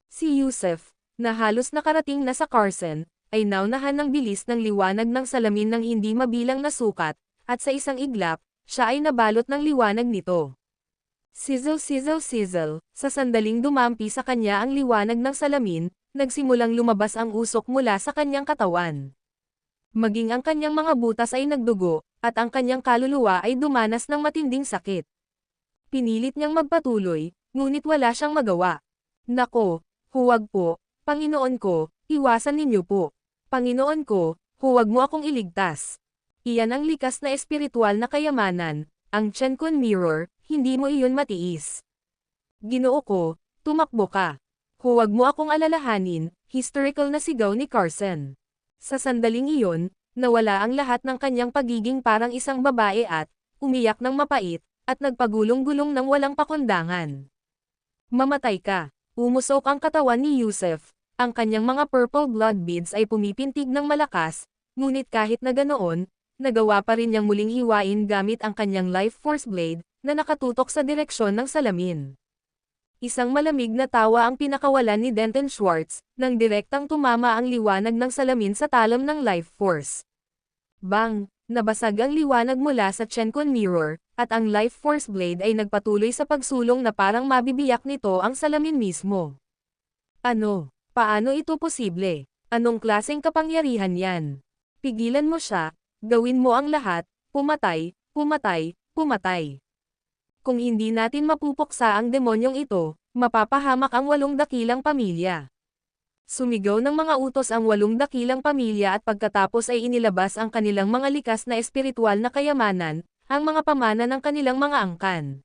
Si Yusef, na halos nakarating na sa Carson, ay naunahan ng bilis ng liwanag ng salamin ng hindi mabilang na sukat, at sa isang iglap, siya ay nabalot ng liwanag nito. Sizzle sizzle sizzle, sa sandaling dumampi sa kanya ang liwanag ng salamin, nagsimulang lumabas ang usok mula sa kanyang katawan. Maging ang kanyang mga butas ay nagdugo, at ang kanyang kaluluwa ay dumanas ng matinding sakit. Pinilit niyang magpatuloy, ngunit wala siyang magawa. Nako, huwag po, Panginoon ko, iwasan ninyo po. Panginoon ko, huwag mo akong iligtas. Iyan ang likas na espiritual na kayamanan, ang Chenkun Mirror, hindi mo iyon matiis. Ginoo ko, tumakbo ka. Huwag mo akong alalahanin, hysterical na sigaw ni Carson. Sa sandaling iyon, nawala ang lahat ng kanyang pagiging parang isang babae at, umiyak ng mapait, at nagpagulong-gulong ng walang pakundangan. Mamatay ka. Umusok ang katawan ni Yusef, ang kanyang mga purple blood beads ay pumipintig ng malakas, ngunit kahit na ganoon, nagawa pa rin niyang muling hiwain gamit ang kanyang life force blade, na nakatutok sa direksyon ng salamin. Isang malamig na tawa ang pinakawalan ni Denton Schwartz, nang direktang tumama ang liwanag ng salamin sa talam ng life force. Bang! Nabasag ang liwanag mula sa Chenkun Mirror, at ang life force blade ay nagpatuloy sa pagsulong na parang mabibiyak nito ang salamin mismo. Ano? Paano ito posible? Anong klaseng kapangyarihan yan? Pigilan mo siya, gawin mo ang lahat, pumatay, pumatay, pumatay. Kung hindi natin mapupuksa ang demonyong ito, mapapahamak ang 8 dakilang pamilya. Sumigaw ng mga utos ang 8 dakilang pamilya at pagkatapos ay inilabas ang kanilang mga likas na espiritual na kayamanan, ang mga pamana ng kanilang mga angkan.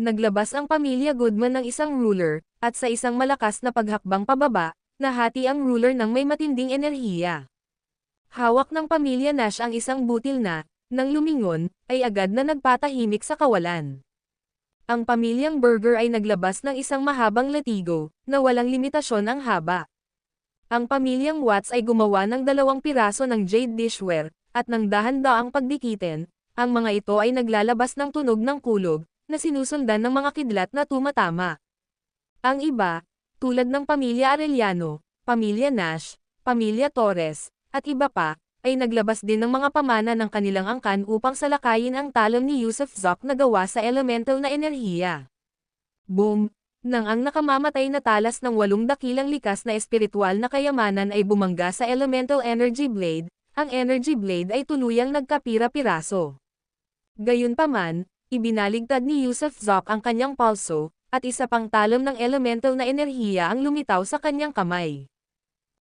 Naglabas ang pamilya Goodman ng isang ruler, at sa isang malakas na paghakbang pababa, nahati ang ruler ng may matinding enerhiya. Hawak ng pamilya Nash ang isang butil na, nang lumingon, ay agad na nagpatahimik sa kawalan. Ang pamilyang Burger ay naglabas ng isang mahabang latigo, na walang limitasyon ang haba. Ang pamilyang Watts ay gumawa ng 2 piraso ng jade dishware, at nang dahan-daang pagdikitin, ang mga ito ay naglalabas ng tunog ng kulog, na sinusundan ng mga kidlat na tumatama. Ang iba, tulad ng pamilya Arellano, pamilya Nash, pamilya Torres, at iba pa, ay naglabas din ng mga pamana ng kanilang angkan upang salakayin ang talam ni Yusef Zoc na gawa sa elemental na enerhiya. Boom! Nang ang nakamamatay na talas ng 8 dakilang likas na espiritual na kayamanan ay bumangga sa elemental energy blade, ang energy blade ay tuluyang nagkapira-piraso. Gayunpaman, ibinaligtad ni Yusef Zoc ang kanyang palso, at isa pang talam ng elemental na enerhiya ang lumitaw sa kanyang kamay.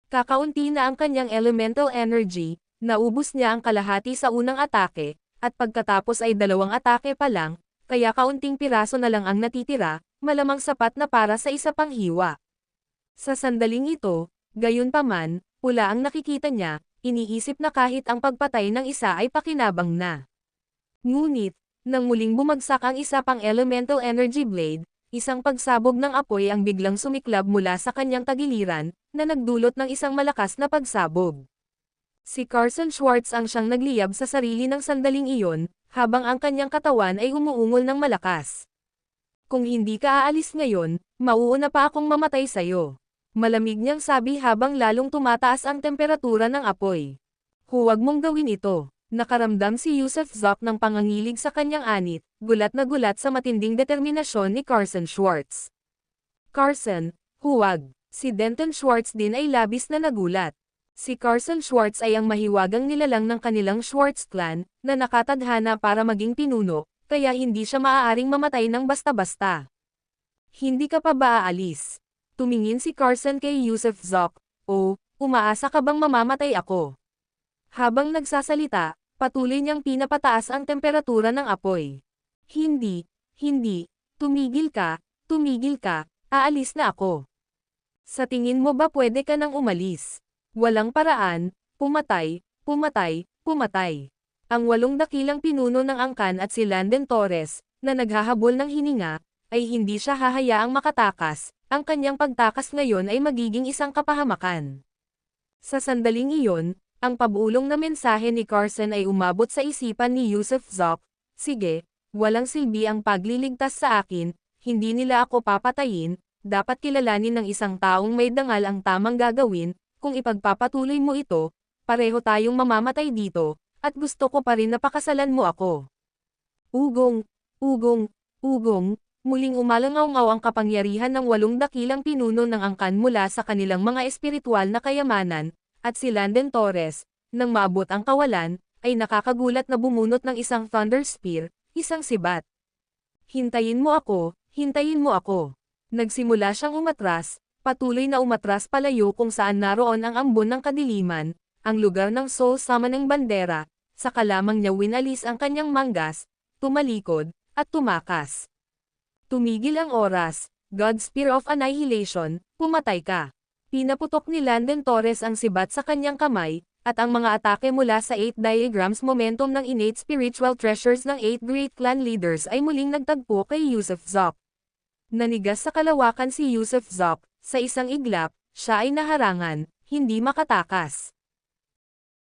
Kakaunti na ang kanyang elemental energy, naubos niya ang kalahati sa unang atake, at pagkatapos ay 2 atake pa lang, kaya kaunting piraso na lang ang natitira, malamang sapat na para sa isa pang hiwa. Sa sandaling ito, gayunpaman, pula ang nakikita niya, iniisip na kahit ang pagpatay ng isa ay pakinabang na. Ngunit, nang muling bumagsak ang isa pang elemental energy blade, isang pagsabog ng apoy ang biglang sumiklab mula sa kanyang tagiliran, na nagdulot ng isang malakas na pagsabog. Si Carson Schwartz ang siyang nagliyab sa sarili ng sandaling iyon, habang ang kanyang katawan ay umuungol ng malakas. Kung hindi ka aalis ngayon, mauuna pa akong mamatay sa'yo. Malamig niyang sabi habang lalong tumataas ang temperatura ng apoy. Huwag mong gawin ito. Nakaramdam si Yusef Zoc ng pangangilig sa kanyang anit, gulat na gulat sa matinding determinasyon ni Carson Schwartz. Carson, huwag. Si Denton Schwartz din ay labis na nagulat. Si Carson Schwartz ay ang mahiwagang nilalang ng kanilang Schwartz clan, na nakatadhana para maging pinuno, kaya hindi siya maaaring mamatay ng basta-basta. Hindi ka pa ba aalis? Tumingin si Carson kay Yusef Zoc, "O, umaasa ka bang mamamatay ako?" Habang nagsasalita, patuloy niyang pinapataas ang temperatura ng apoy. Hindi, Hindi, tumigil ka, aalis na ako. Sa tingin mo ba pwede ka nang umalis? Walang paraan, pumatay. Ang 8 dakilang pinuno ng angkan at si Landon Torres, na naghahabol ng hininga, ay hindi siya hahayaang makatakas, ang kanyang pagtakas ngayon ay magiging isang kapahamakan. Sa sandaling iyon, ang pabulong na mensahe ni Carson ay umabot sa isipan ni Yusuf Zoc. Sige, walang silbi ang pagliligtas sa akin, hindi nila ako papatayin, dapat kilalanin ng isang taong may dangal ang tamang gagawin, kung ipagpapatuloy mo ito, pareho tayong mamamatay dito, at gusto ko pa rin na pakasalan mo ako. Ugong, muling umalangaw-ngaw ang kapangyarihan ng 8 dakilang pinuno ng angkan mula sa kanilang mga espiritual na kayamanan, at si Landon Torres, nang maabot ang kawalan, ay nakakagulat na bumunot ng isang thunder spear, isang sibat. Hintayin mo ako. Nagsimula siyang umatras, patuloy na umatras palayo kung saan naroon ang ambon ng kadiliman, ang lugar ng Soul Summoning Bandera, saka lamang niya winalis ang kanyang manggas, tumalikod, at tumakas. Tumigil ang oras, God Spear of Annihilation, pumatay ka. Pinaputok ni Landon Torres ang sibat sa kanyang kamay, at ang mga atake mula sa 8 diagrams momentum ng innate spiritual treasures ng 8 great clan leaders ay muling nagtagpo kay Yusuf Zoc. Nanigas sa kalawakan si Yusuf Zoc, sa isang iglap, siya ay naharangan, hindi makatakas.